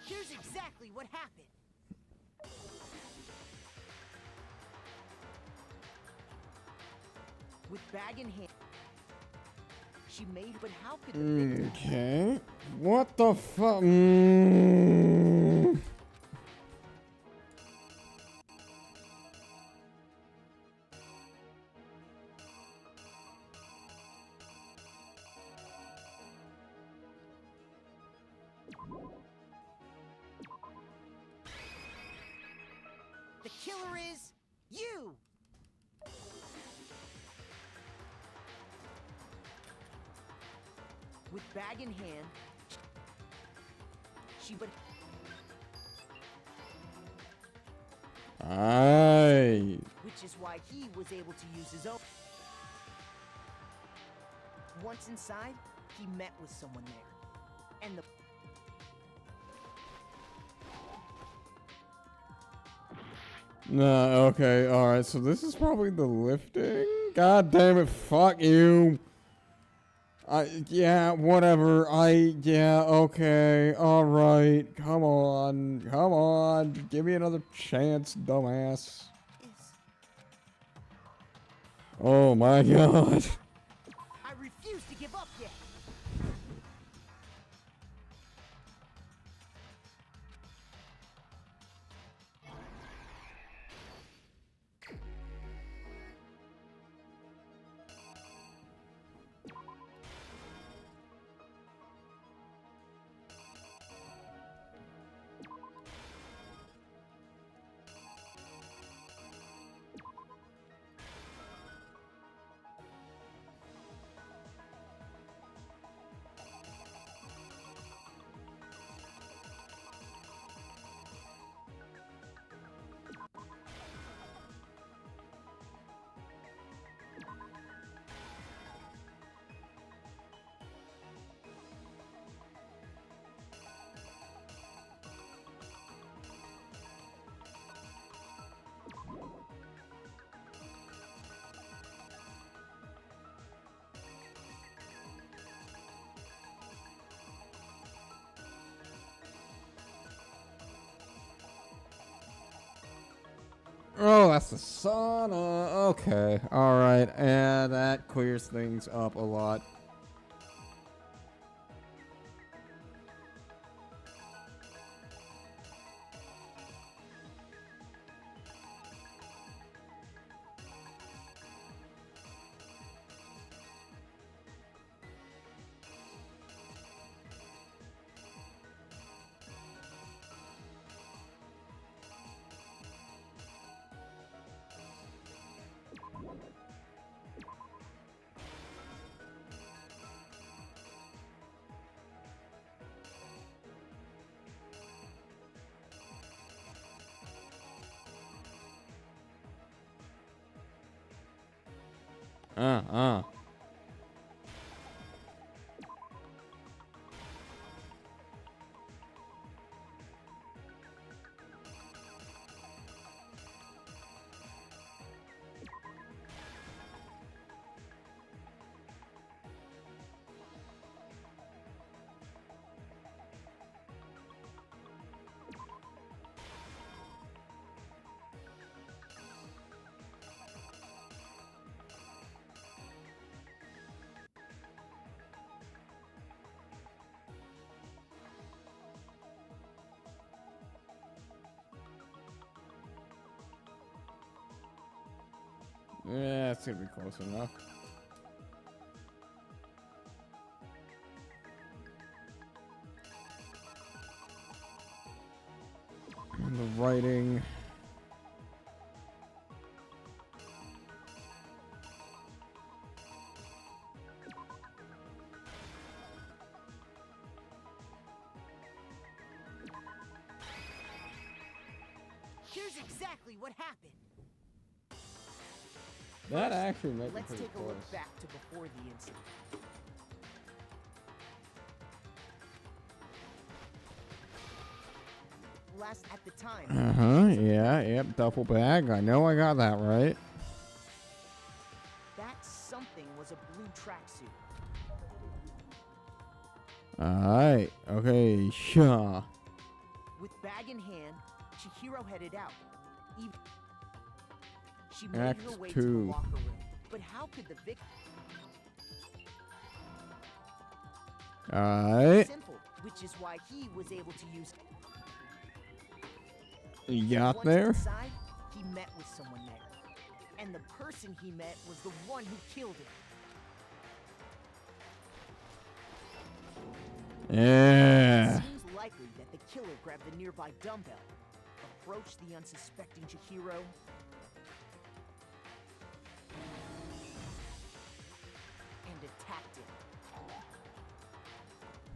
Here's exactly what happened. With bag in hand, she made, but how could the victim... Okay, what the fuck? The killer is you! With bag in hand, she but... Aye. Which is why he was able to use his own. Once inside, he met with someone there. And the... Nah, okay, alright, so this is probably the lifting? God damn it, fuck you. Yeah, whatever, yeah, okay, alright, come on, give me another chance, dumbass. Oh my god. I refuse to give up yet. Oh, that's the sauna. Okay, alright, and that clears things up a lot. Yeah, it's gonna be close enough. And the writing. Here's exactly what happened. That actually might be Let's pretty take a close. look back to before the incident. Last at the time. Yeah, yep, duffel bag. I know I got that right. That something was a blue tracksuit. Alright, okay, sure. With bag in hand, Chihiro headed out. She made Act her way to 2. the locker room. But how could the victim... Alright. Simple, which is why he was able to use... You got Once there? inside, he met with someone there. And the person he met was the one who killed him. Yeah. It seems likely that the killer grabbed the nearby dumbbell, approached the unsuspecting Chihiro, and attacked him.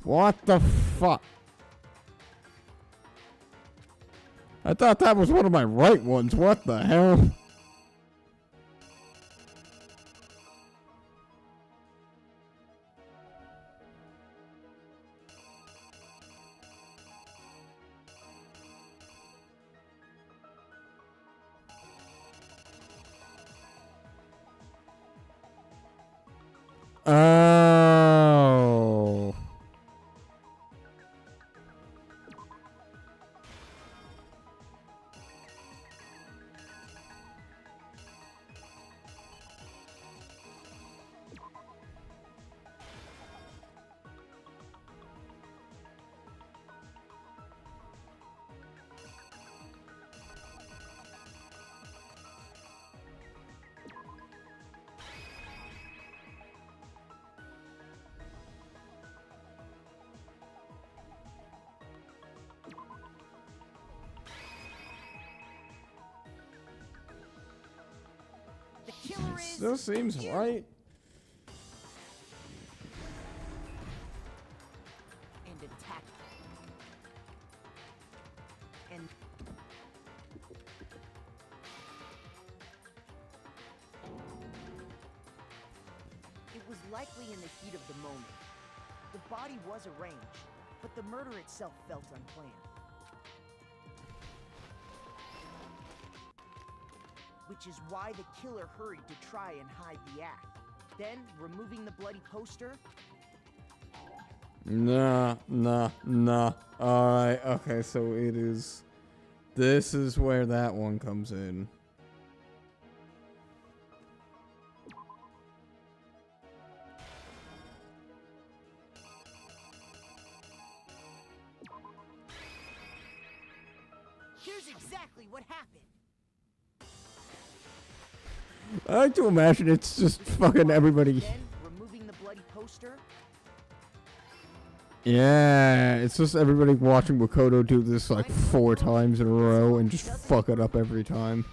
What the fuck? I thought that was one of my right ones. What the hell? Oh. The killer is... Still seems you. right. And attacked him. And... It was likely in the heat of the moment. The body was arranged, but the murder itself felt unplanned. Which is why the killer hurried to try and hide the act. Then, removing the bloody poster... Nah. Alright, okay, so it is... This is where that one comes in. Here's exactly what happened. I like to imagine it's just fucking everybody. Then, removing the bloody poster... Yeah, it's just everybody watching Makoto do this like 4 times in a row and just fuck it up every time.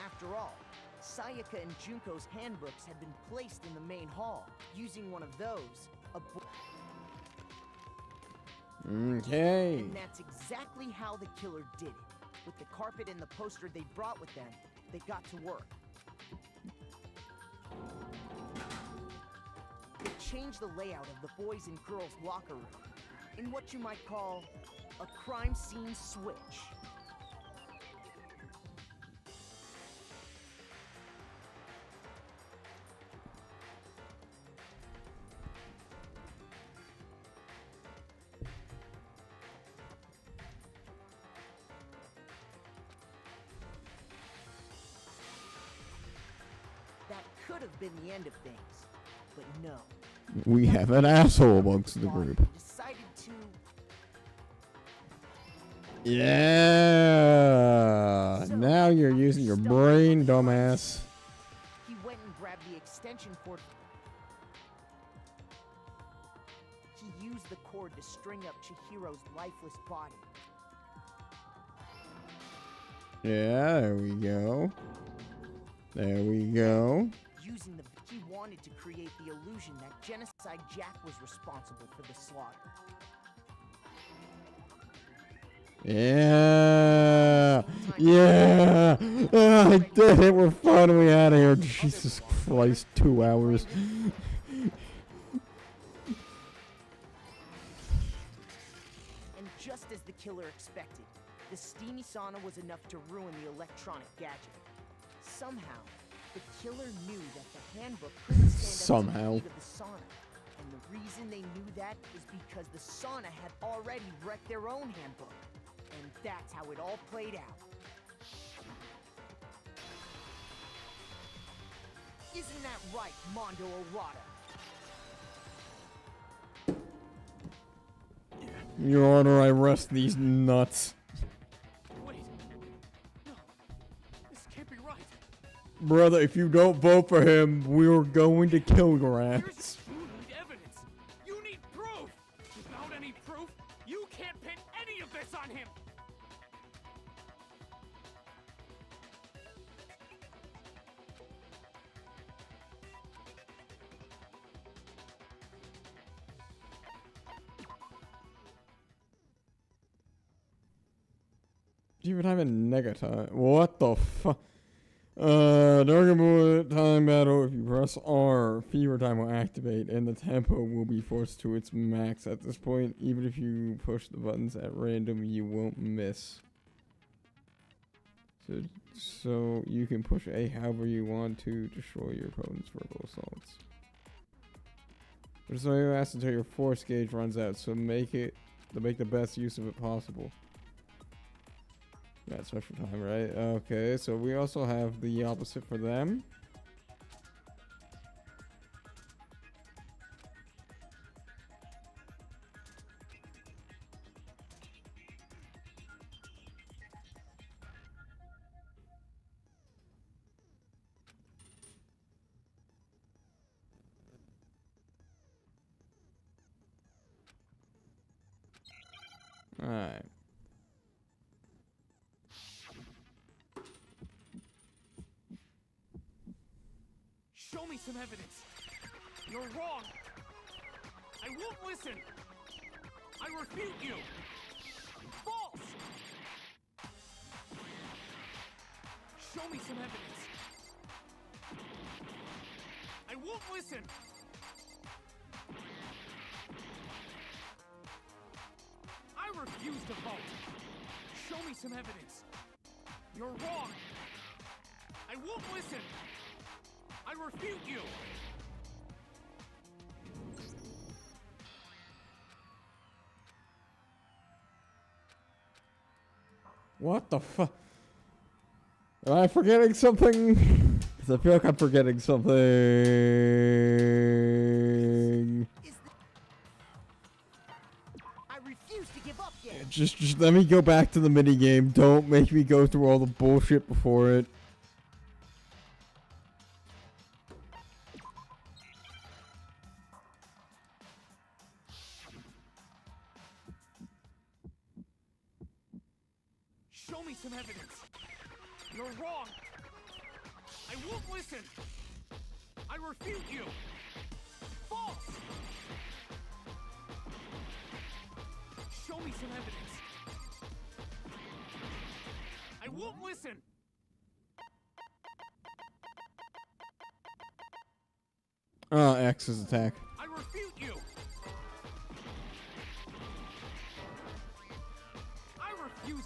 After all, Sayaka and Junko's handbooks had been placed in the main hall. Using one of those, Okay. And that's exactly how the killer did it. With the carpet and the poster they brought with them, they got to work. change the layout of the boys' and girls' locker room in what you might call a crime scene switch. That could have been the end of things, but no. We have an asshole amongst the group. Decided to Yeah. Now you're using your brain, dumbass. He went and grabbed the extension cord. He used the cord to string up Chihiro's lifeless body. Yeah, there we go. There we go. Using the he wanted to create the illusion that Genocide Jack was responsible for the slaughter. Yeah. Yeah. I did it. We're finally out of here. Jesus Christ, 2 hours. And just as the killer expected, the steamy sauna was enough to ruin the electronic gadget. Somehow, the killer knew that the handbook couldn't stand up to the heat of the sauna. And the reason they knew that is because the sauna had already wrecked their own handbook. And that's how it all played out. Isn't that right, Mondo Orada? Your Honor, I arrest these nuts. Wait. No. This can't be right. Brother, if you don't vote for him, we're going to kill your ass. You need evidence. You need proof. Without any proof, you can't pin any of this on him. Do you even have a negative? What the fuck? Dragon time battle. If you press R, fever time will activate, and the tempo will be forced to its max. At this point, even if you push the buttons at random, you won't miss. So you can push A however you want to destroy your opponent's verbal assaults. But so you last until your force gauge runs out. So make the best use of it possible. Got special time, right? Okay, so we also have the opposite for them. Alright. Show me some evidence. You're wrong. I won't listen. I refute you. False. Show me some evidence. I won't listen. I refuse to vote. Show me some evidence. You're wrong. I won't listen. I refute you! What the fuck? Am I forgetting something? Because I feel like I'm forgetting something. I refuse to give up yet. Just let me go back to the minigame. Don't make me go through all the bullshit before it. Show me some evidence. You're wrong. I won't listen. I refute you. False. Show me some evidence. I won't listen. X's attack. I refuse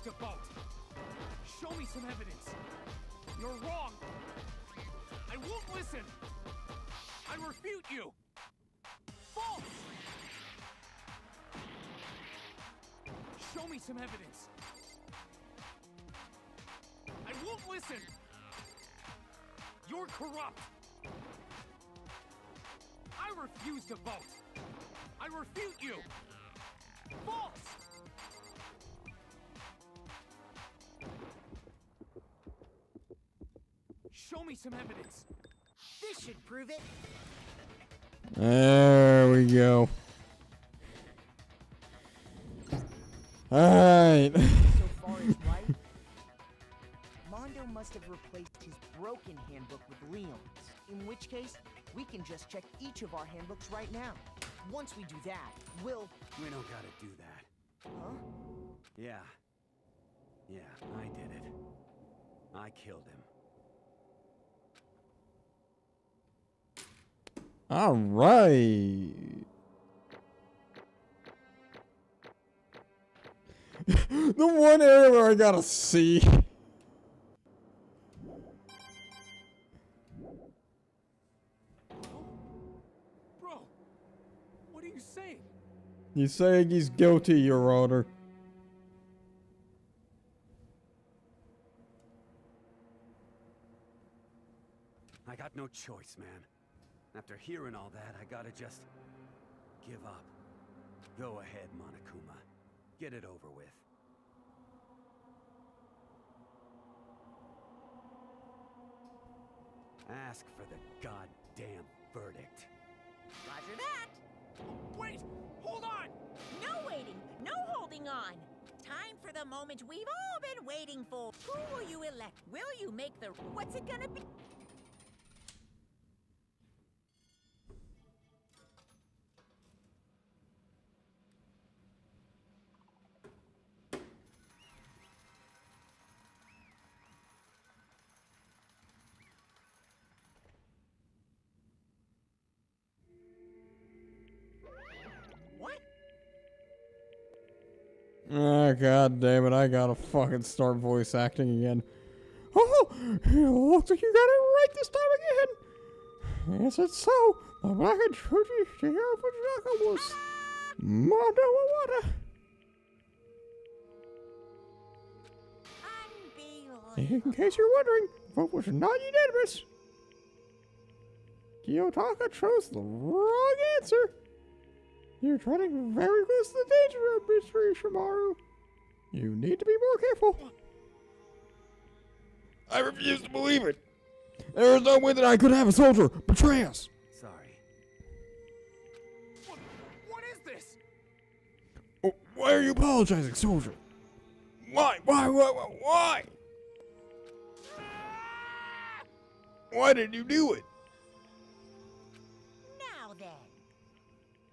to vote. Show me some evidence. You're wrong. I won't listen. I refute you. False. Show me some evidence. I won't listen. You're corrupt. I refuse to vote. I refute you. False. Show me some evidence. This should prove it. There we go. Alright. So far as right, Mondo must have replaced his broken handbook with Leon's. In which case, we can just check each of our handbooks right now. Once we do that, we'll... We don't gotta do that. Huh? Yeah. Yeah, I did it. I killed him. Alright. The one area where I gotta see. Bro, what are you saying? He's saying he's guilty, Your Honor. I got no choice, man. After hearing all that, I gotta just give up. Go ahead, Monokuma. Get it over with. Ask for the goddamn verdict. Roger that. Wait! Hold on! No waiting, no holding on. Time for the moment we've all been waiting for. Who will you elect? Will you make the... What's it gonna be? What? Oh, god damn it, I gotta fucking start voice acting again. Oh, it looks like you got it right this time again. Is it so? The black and Chuchi Shihiro Fujinaka was Mondo Iwata. In case you're wondering, the vote was not unanimous. Kiyotaka chose the wrong answer. You're treading very close to the danger of Mystery Shimaru. You need to be more careful. I refuse to believe it. There is no way that I could have a soldier betray us. Sorry. What is this? Oh, why are you apologizing, soldier? Why? Why? Why did you do it? Now then.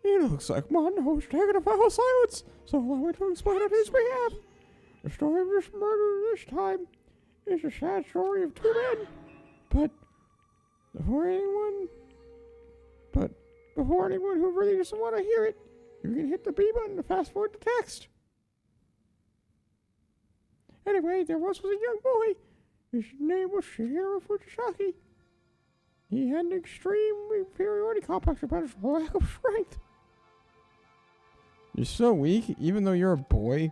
It looks like Mondo is taking a vow of silence, so allow me to explain on his behalf. The story of this murder this time is a sad story of two men. But before anyone who really doesn't want to hear it, you can hit the B button to fast forward the text. Anyway, there was a young boy. His name was Shihiro Fujisaki. He had an extreme inferiority complex about his lack of strength. You're so weak, even though you're a boy.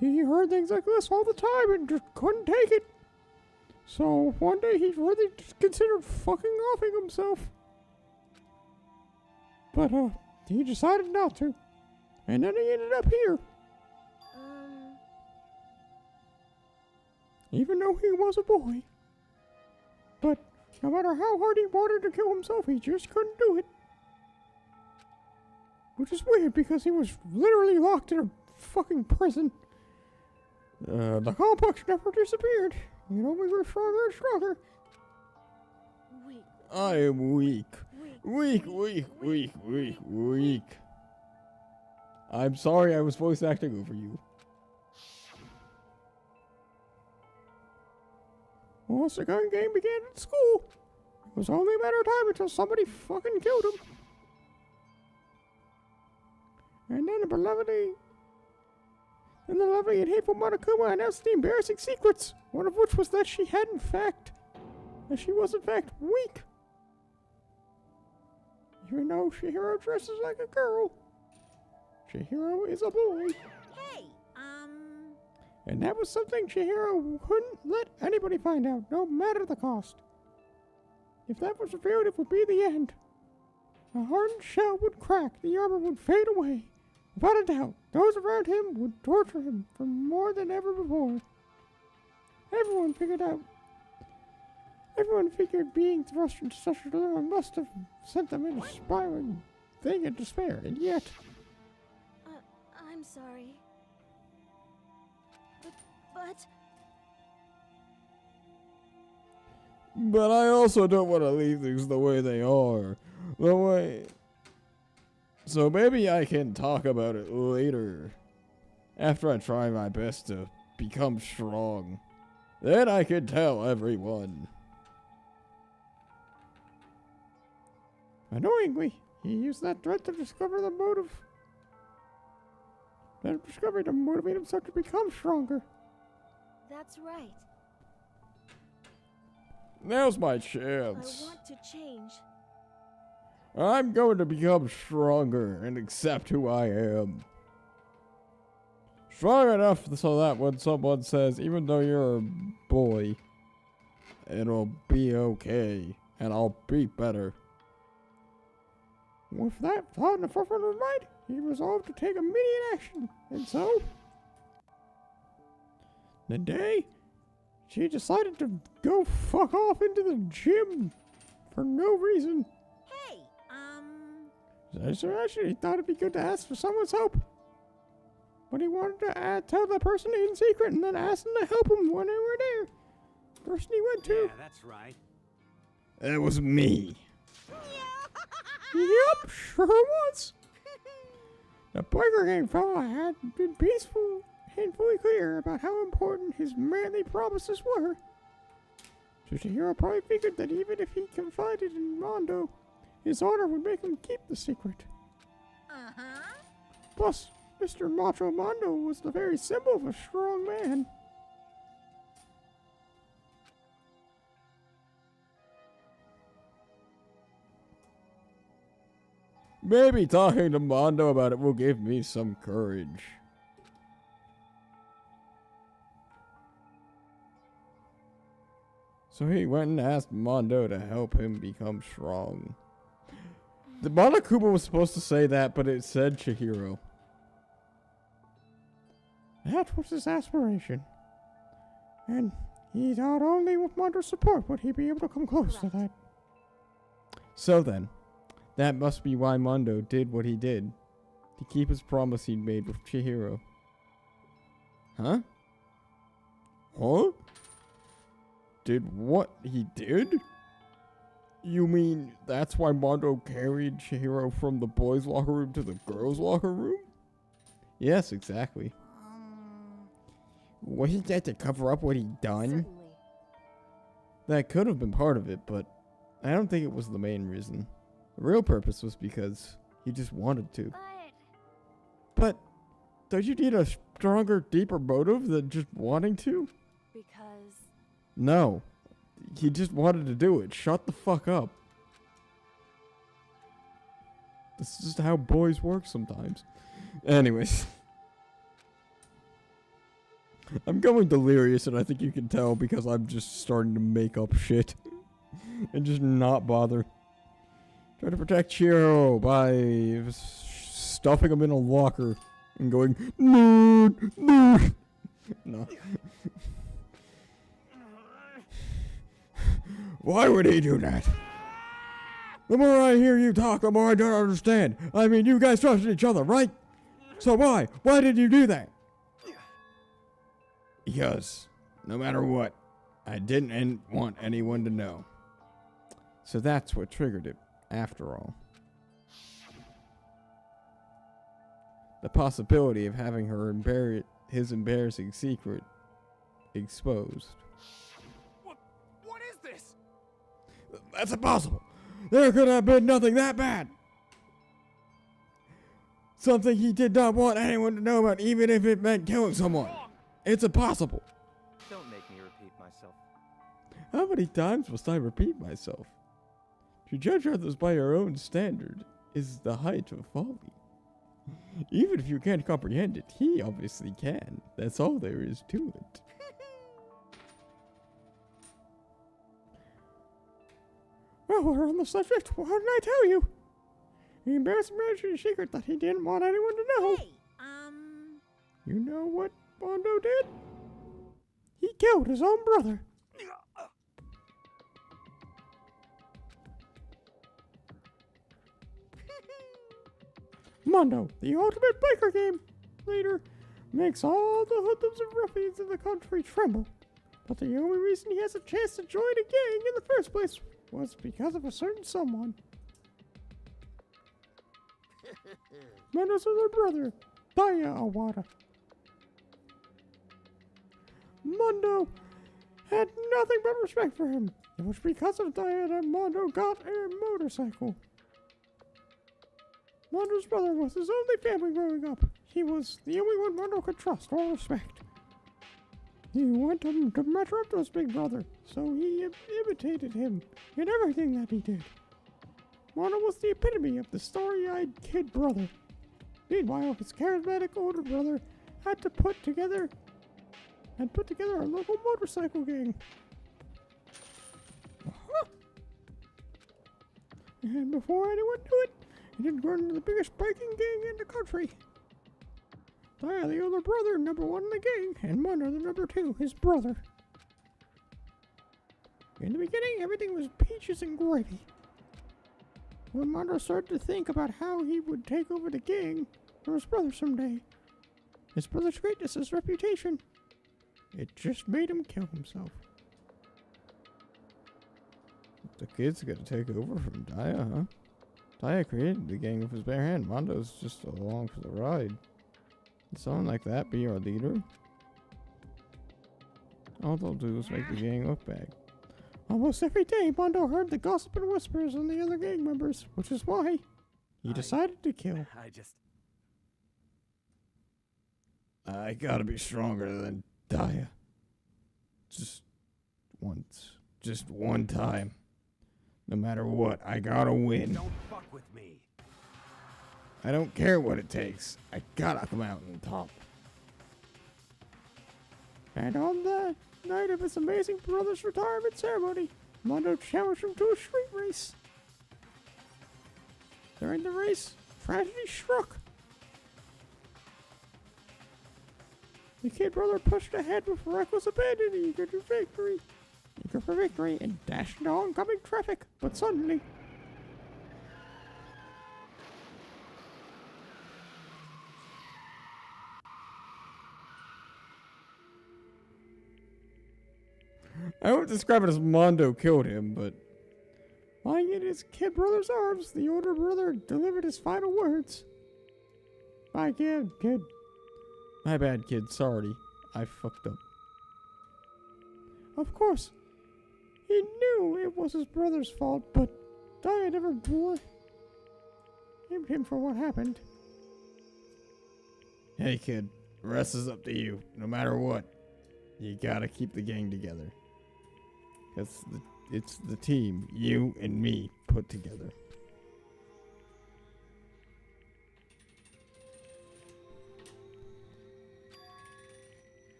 He heard things like this all the time and just couldn't take it. So one day he really just considered fucking offing himself. But he decided not to. And then he ended up here. Even though he was a boy. But no matter how hard he wanted to kill himself, he just couldn't do it. Which is weird because he was literally locked in a fucking prison. The complex never disappeared. It only grew stronger and stronger. Weak. I am weak. Weak. I'm sorry I was voice acting over you. Once the gun game began at school, it was only a matter of time until somebody fucking killed him. And then and the lovely and hateful Monokuma announced the embarrassing secrets, one of which was that she was in fact weak. Even though Chihiro dresses like a girl, Chihiro is a boy. Hey, And that was something Chihiro couldn't let anybody find out, no matter the cost. If that was revealed, it would be the end. The hardened shell would crack, the armor would fade away. Without a doubt, those around him would torture him for more than ever before. Everyone figured being thrust into such a dilemma must have sent them in a spiraling thing of despair, and yet... I'm sorry. But... But I also don't want to leave things the way they are. So maybe I can talk about it later. After I try my best to become strong. Then I can tell everyone. Annoyingly, he used that dread to discover the motive. That discovery to motivate himself to become stronger. That's right. Now's my chance. I want to change. I'm going to become stronger and accept who I am. Strong enough so that when someone says, even though you're a boy, it'll be okay, and I'll be better. With that thought in the forefront of his mind, he resolved to take immediate action, and so... the day, she decided to go fuck off into the gym for no reason. hey, So actually, he thought it'd be good to ask for someone's help. But he wanted to tell the person in secret and then ask them to help him when they were there. Person he went to. Yeah, that's right. That was me. Yep, sure was. The biker gang fella had been peaceful and fully clear about how important his manly promises were. So Chihiro probably figured that even if he confided in Mondo, his honor would make him keep the secret. uh-huh. Plus, Mr. Macho Mondo was the very symbol of a strong man. Maybe talking to Mondo about it will give me some courage. So he went and asked Mondo to help him become strong. The Monokuma was supposed to say that, but it said Chihiro. That was his aspiration. And he thought only with Mondo's support would he be able to come close to that. So then, that must be why Mondo did what he did. To keep his promise he'd made with Chihiro. Huh? Huh? Did what he did? You mean that's why Mondo carried Chihiro from the boys' locker room to the girls' locker room? Yes, exactly. Wasn't that to cover up what he'd done? Certainly. That could have been part of it, but I don't think it was the main reason. The real purpose was because he just wanted to. But don't you need a stronger, deeper motive than just wanting to? Because... No. He just wanted to do it. Shut the fuck up. This is just how boys work sometimes. Anyways. I'm going delirious, and I think you can tell because I'm just starting to make up shit. And just not bother. Try to protect Chihiro by stuffing him in a locker and going, no, no. No. Why would he do that? The more I hear you talk, the more I don't understand. I mean, you guys trusted each other, right? So why? Why did you do that? Because, no matter what, I didn't want anyone to know. So that's what triggered it, after all. The possibility of having his embarrassing secret exposed. What is this? That's impossible. There could have been nothing that bad. Something he did not want anyone to know about, even if it meant killing someone. It's impossible. Don't make me repeat myself. How many times must I repeat myself? To judge others by your own standard is the height of folly. Even if you can't comprehend it, he obviously can. That's all there is to it. Well, we're on the subject. Why didn't I tell you? He embarrassed me to a secret that he didn't want anyone to know. Hey, You know what Mondo did? He killed his own brother. Mondo, the ultimate biker game leader, makes all the hoodlums and ruffians in the country tremble. But the only reason he has a chance to join a gang in the first place was because of a certain someone. Mondo's other brother, Daya Awada. Mondo had nothing but respect for him. It was because of Daya that Mondo got a motorcycle. Mondo's brother was his only family growing up. He was the only one Mondo could trust or respect. He wanted to measure up to his big brother, so he imitated him in everything that he did. Mondo was the epitome of the starry-eyed kid brother. Meanwhile, his charismatic older brother had put together a local motorcycle gang. And before anyone knew it, he had grown into the biggest biking gang in the country. Daya, the older brother, number one in the gang, and Mondo, the number two, his brother. In the beginning, everything was peaches and gravy. When Mondo started to think about how he would take over the gang for his brother someday, his brother's greatness, his reputation, it just made him kill himself. The kid's gonna take over from Daya, huh? Daya created the gang with his bare hand. Mondo's just along for the ride. Would someone like that be our leader? All they'll do is make the gang look bad. Almost every day, Mondo heard the gossip and whispers on the other gang members, which is why he decided to kill. I gotta be stronger than Daya. Just once. Just one time. No matter what, I gotta win. Don't fuck with me. I don't care what it takes. I gotta come out on top. And on the night of his amazing brother's retirement ceremony, Mondo challenged him to a street race. During the race, tragedy struck. The kid brother pushed ahead with reckless abandon, eager for victory, and dashed into oncoming traffic. But suddenly, I won't describe it as Mondo killed him, but lying in his kid brother's arms, the older brother delivered his final words. Bye, kid. My bad, kid. Sorry. I fucked up. Of course, he knew it was his brother's fault, but Daya never blamed him for what happened. Hey, kid. The rest is up to you. No matter what, you gotta keep the gang together. It's the team, you and me, put together.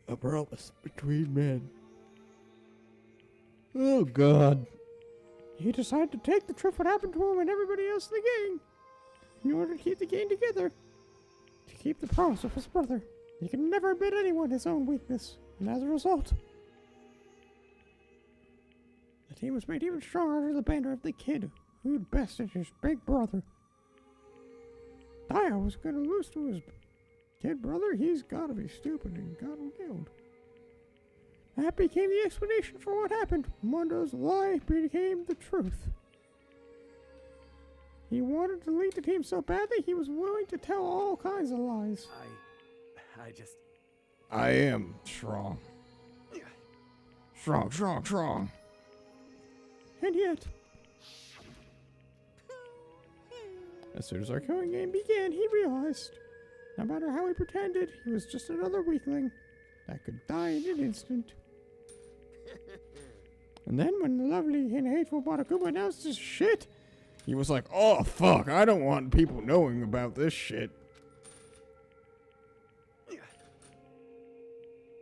A promise between men. Oh, God. He decided to take the truth what happened to him and everybody else in the gang in order to keep the gang together. To keep the promise of his brother. He can never admit anyone his own weakness, and as a result, the team was made even stronger under the banner of the kid who'd bested his big brother. Daya was gonna lose to his kid brother. He's gotta be stupid and got him killed. That became the explanation for what happened. Mondo's lie became the truth. He wanted to lead the team so badly he was willing to tell all kinds of lies. I am strong. Strong. And yet, As soon as our killing game began, he realized, no matter how he pretended, he was just another weakling that could die in an instant. And then when the lovely and hateful Monokuma announced his shit, he was like, oh fuck, I don't want people knowing about this shit.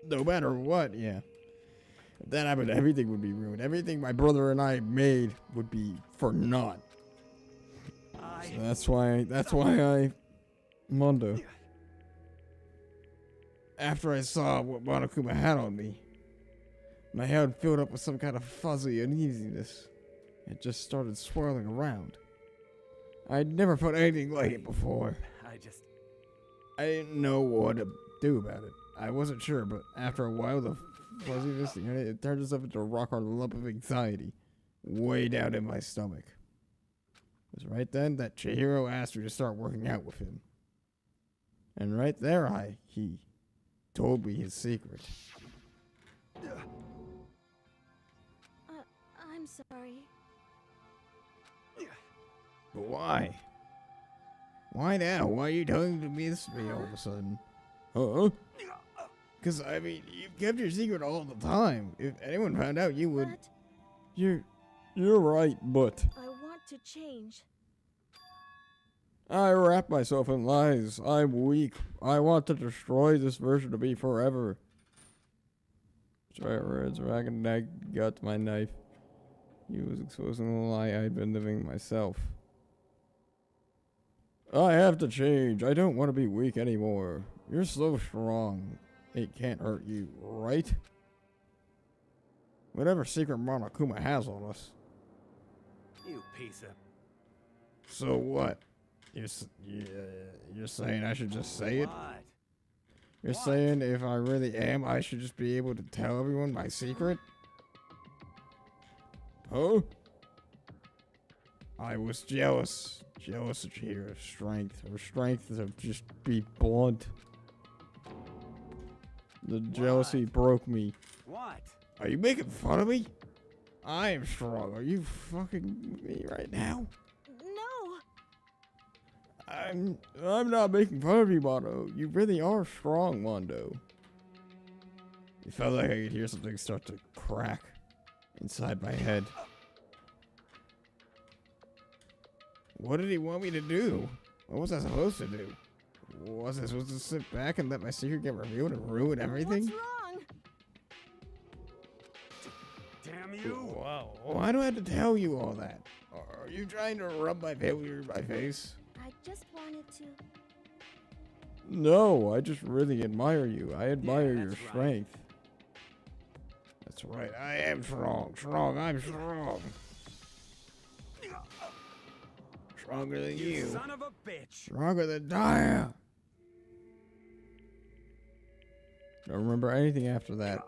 No matter what, yeah. If that happened, everything would be ruined. Everything my brother and I made would be for naught. So that's why I Mondo. After I saw what Monokuma had on me, my head filled up with some kind of fuzzy uneasiness. It just started swirling around. I'd never felt anything like it before. I didn't know what to do about it. I wasn't sure, but after a while, the fuzziness, it turned itself into a rock-hard lump of anxiety way down in my stomach. It was right then that Chihiro asked me to start working out with him. And right there, he told me his secret. I'm sorry. But why? Why now? Why are you telling me this to me all of a sudden? Huh? Because, I mean, you've kept your secret all the time. If anyone found out, you would... But You're right, but... I want to change. I wrap myself in lies. I'm weak. I want to destroy this version of me forever. Dragon got my knife. He was exposing the lie I'd been living myself. I have to change. I don't want to be weak anymore. You're so strong. It can't hurt you, right? Whatever secret Monokuma has on us. You piece of... So what? You're saying I should just say it? What? You're saying if I really am, I should just be able to tell everyone my secret? Huh? I was jealous. Jealous of Chihiro's strength. Her strength to just be blunt. The jealousy broke me. What? Are you making fun of me? I am strong. Are you fucking me right now? No. I'm not making fun of you, Mondo. You really are strong, Mondo. It felt like I could hear something start to crack inside my head. What did he want me to do? What was I supposed to do? Was I supposed to sit back and let my secret get revealed and ruin everything? What's wrong? Damn you! Wow. Why do I have to tell you all that? Are you trying to rub my failure in my face? I just wanted to. No, I just really admire you. I admire your that's right. strength. That's right. I am strong. I'm strong. Stronger than you. Son of a bitch! Stronger than Daya. Don't remember anything after that.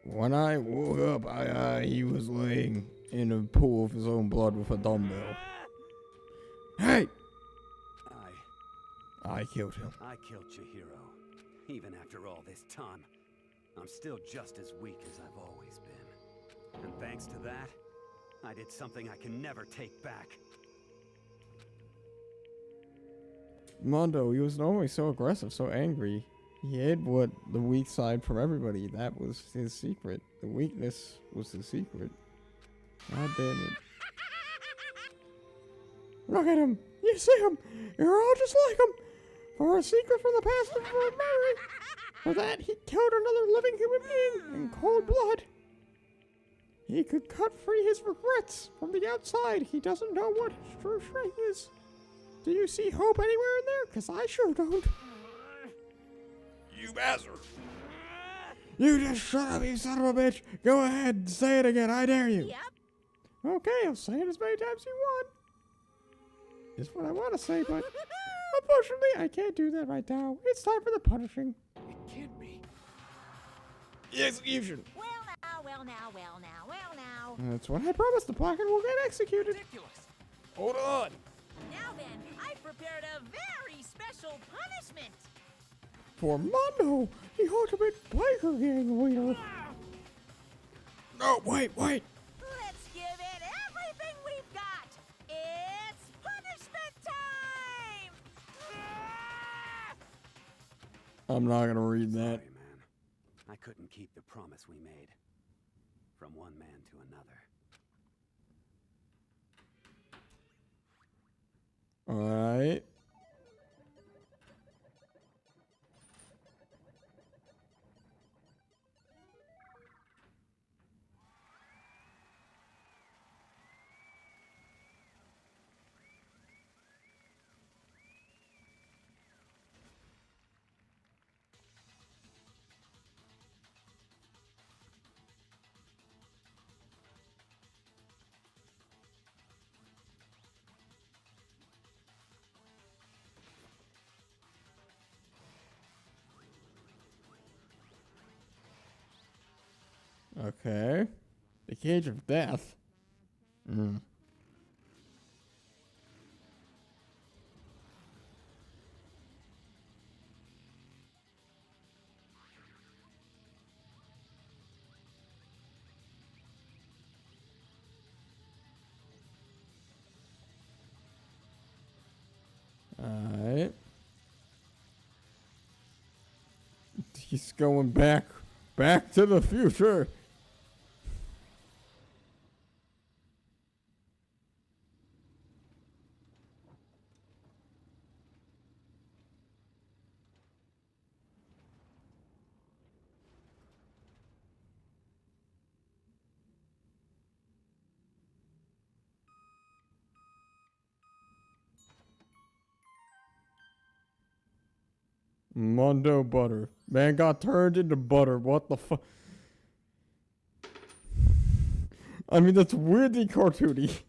When I woke up, he was laying in a pool of his own blood with a dumbbell. Hey! I killed him. I killed Chihiro. Even after all this time, I'm still just as weak as I've always been. And thanks to that, I did something I can never take back. Mondo, he was normally so aggressive, so angry. He hid the weak side from everybody. That was his secret. The weakness was his secret. God damn it. Look at him! You see him! You're all just like him! For a secret from the past and for a memory! For that, he killed another living human being in cold blood. He could cut free his regrets. From the outside, he doesn't know what his true strength is. Do you see hope anywhere in there? Because I sure don't. You bastard. You just shut up, you son of a bitch. Go ahead and say it again. I dare you. Yep. Okay, I'll say it as many times as you want. Is what I want to say, but unfortunately, I can't do that right now. It's time for the punishing. It can't be. The execution. Well now. That's what I promised. The placard will get executed. Ridiculous. Hold on. Now then, I've prepared a very special punishment. For Mondo, the ultimate biker gang leader. No, wait. Let's give it everything we've got. It's I'm not gonna read that. Sorry, man. I couldn't keep the promise we made. From one man to another. Alright. Okay. The Cage of Death. Alright. He's going back to the future. Mondo butter. Man got turned into butter. What the fuck? I mean, that's weirdly cartoony.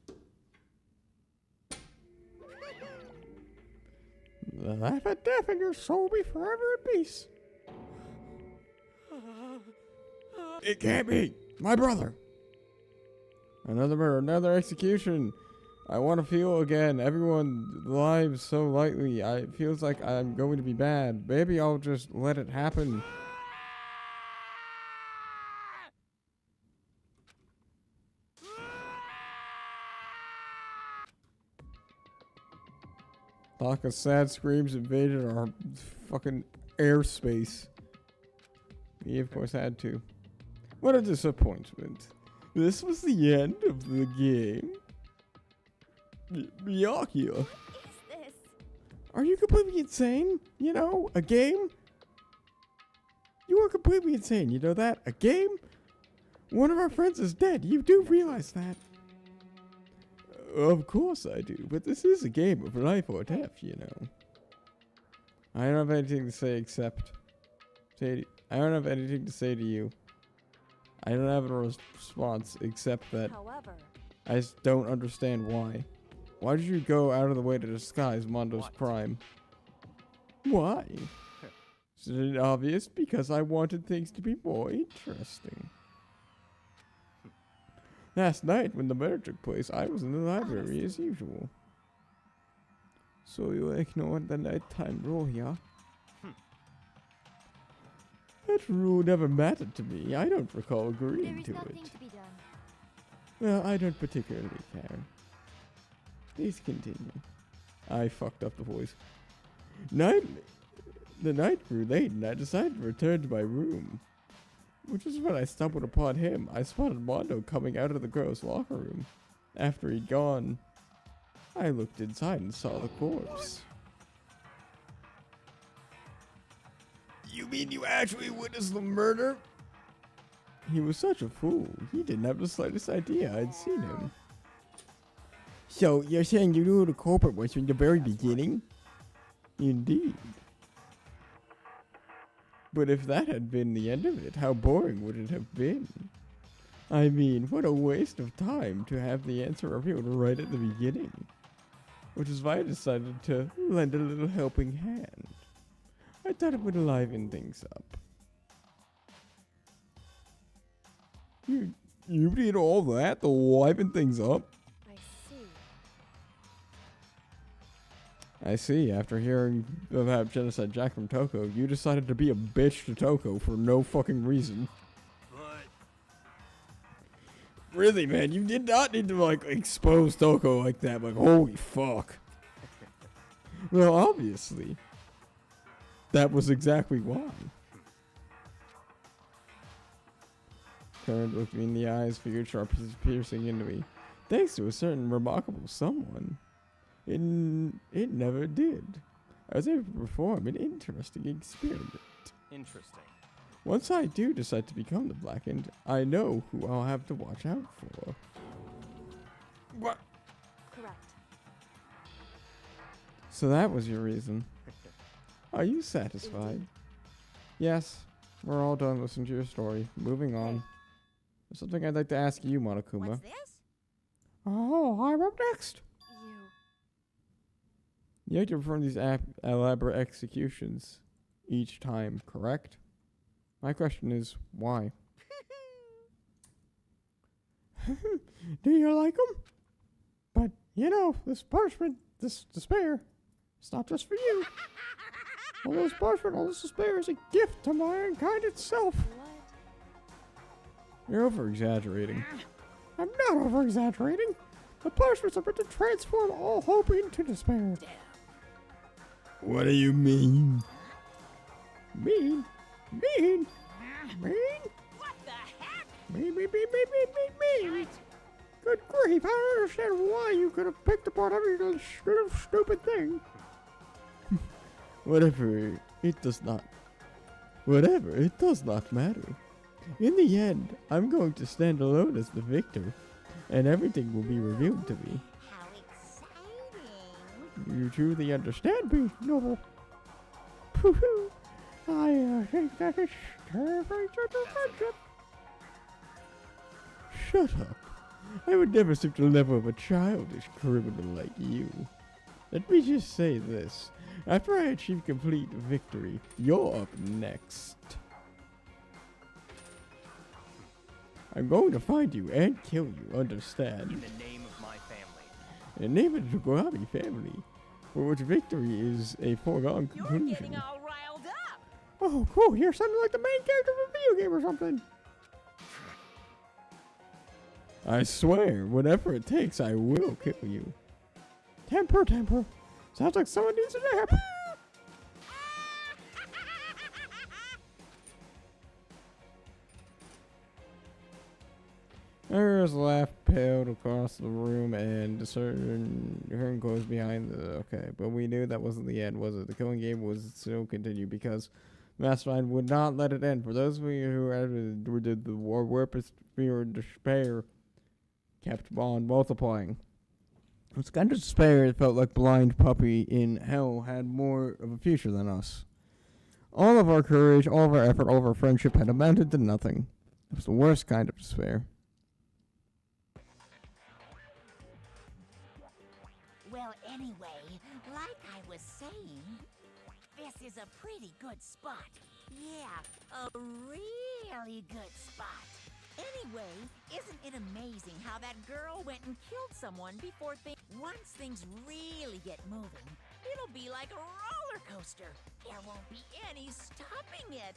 The life and death in your soul be forever in peace. It can't be. My brother. Another murder, another execution. I want to feel again. Everyone lives so lightly. It feels like I'm going to be bad. Maybe I'll just let it happen. Taka's sad screams invaded our fucking airspace. We of course had to. What a disappointment. This was the end of the game. Byakuya. What is this? Are you completely insane? You know, a game? You are completely insane, you know that? A game? One of our friends is dead. You do realize that. Of course I do, but this is a game of life or death, you know. I don't have anything to say except... I don't have anything to say to you. I don't have a response except that... However, I just don't understand why. Why did you go out of the way to disguise Mondo's crime? Why? Isn't it obvious? Because I wanted things to be more interesting. Last night, when the murder took place, I was in the library as usual. So you ignored the nighttime rule, yeah? That rule never mattered to me. I don't recall agreeing to There is it. nothing to be done. Well, I don't particularly care. Please continue. I fucked up the voice. The night grew late and I decided to return to my room. Which is when I stumbled upon him. I spotted Mondo coming out of the girls' locker room. After he'd gone, I looked inside and saw the corpse. You mean you actually witnessed the murder? He was such a fool. He didn't have the slightest idea I'd seen him. So, you're saying you knew who the culprit was from the very beginning? Indeed. But if that had been the end of it, how boring would it have been? I mean, what a waste of time to have the answer revealed right at the beginning. Which is why I decided to lend a little helping hand. I thought it would liven things up. You did all that to liven things up? I see. After hearing about Genocide Jack from Toko, you decided to be a bitch to Toko for no fucking reason. But... Really, man, you did not need to, like, expose Toko like that. Like, holy fuck. Well, obviously. that was exactly why. Current looked me in the eyes, figured sharp piercing into me. Thanks to a certain remarkable someone. It never did. I was able to perform an interesting experiment. Interesting. Once I do decide to become the Blackened, I know who I'll have to watch out for. What? Correct. So that was your reason. Are you satisfied? Indeed. Yes. We're all done listening to your story. Moving on. There's something I'd like to ask you, Monokuma. What's this? Oh, I'm up next. You. You have to perform these elaborate executions each time, correct? My question is, why? Do you like them? But, you know, this punishment, this despair, it's not just for you. All this punishment, all this despair is a gift to mankind itself. What? You're over-exaggerating. I'm not over-exaggerating. The punishments are meant to transform all hope into despair. What do you mean? Mean? Mean? Mean? What the heck? Mean. Good grief, I don't understand why you could have picked apart every stupid thing. Whatever, it does not matter. In the end, I'm going to stand alone as the victor, and everything will be revealed to me. How exciting. You truly understand me, noble. Pooh-hoo. I think that is terrifying sort of friendship. Shut up. I would never stoop to the level of a childish criminal like you. Let me just say this. After I achieve complete victory, you're up next. I'm going to find you and kill you, understand? In the name of my family. In the name of the Togami family, for which victory is a foregone conclusion. You're getting all riled up. Oh, cool. You're sounding like the main character of a video game or something. I swear, whatever it takes, I will kill you. Temper. Sounds like someone needs a nap. Iris laughed, paled across the room, and discerned her goes behind the... Okay, but we knew that wasn't the end, was it? The killing game was still continue because Mastermind would not let it end. For those of you who did the war, warpest fear and despair kept on multiplying. It's kind of despair. It felt like blind puppy in hell had more of a future than us. All of our courage, all of our effort, all of our friendship had amounted to nothing. It was the worst kind of despair. Well, anyway, like I was saying, this is a pretty good spot. Yeah, a really good spot. Anyway, isn't it amazing how that girl went and killed someone before once things really get moving, it'll be like a roller coaster. There won't be any stopping it.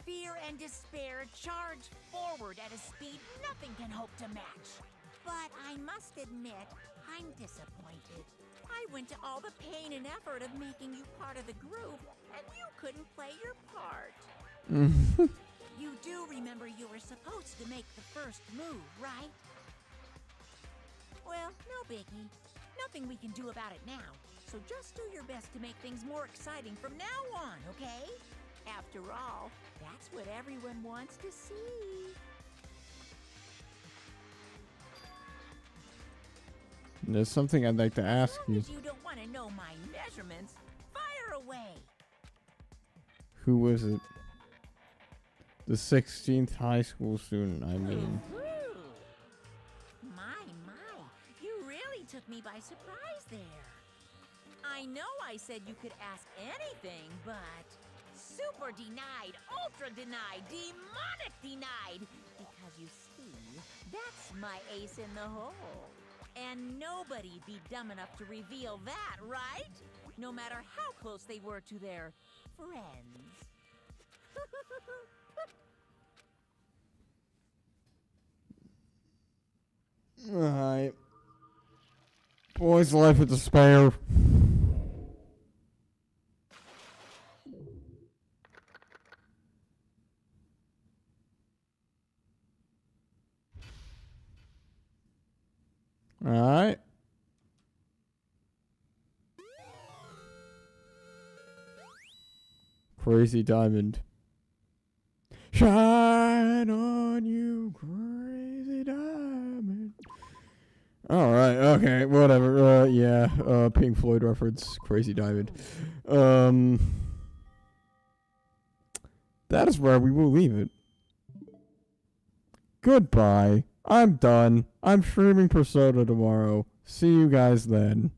Fear and despair charge forward at a speed nothing can hope to match. But I must admit, I'm disappointed. I went to all the pain and effort of making you part of the group, and you couldn't play your part. You do remember you were supposed to make the first move, right? Well, no biggie. Nothing we can do about it now. So just do your best to make things more exciting from now on, okay? After all, that's what everyone wants to see. There's something I'd like to ask you. As long as you don't want to know my measurements, fire away. Who was it? The 16th high school student, I mean. My, you really took me by surprise there. I know I said you could ask anything, but super denied, ultra denied, demonic denied. Because you see, that's my ace in the hole. And nobody'd be dumb enough to reveal that, right? No matter how close they were to their friends. Alright. Boy's life with despair. Crazy Diamond. Shine on you, crazy diamond. Alright, okay, whatever. Yeah, Pink Floyd reference, Crazy Diamond. That is where we will leave it. Goodbye. I'm done. I'm streaming Persona tomorrow. See you guys then.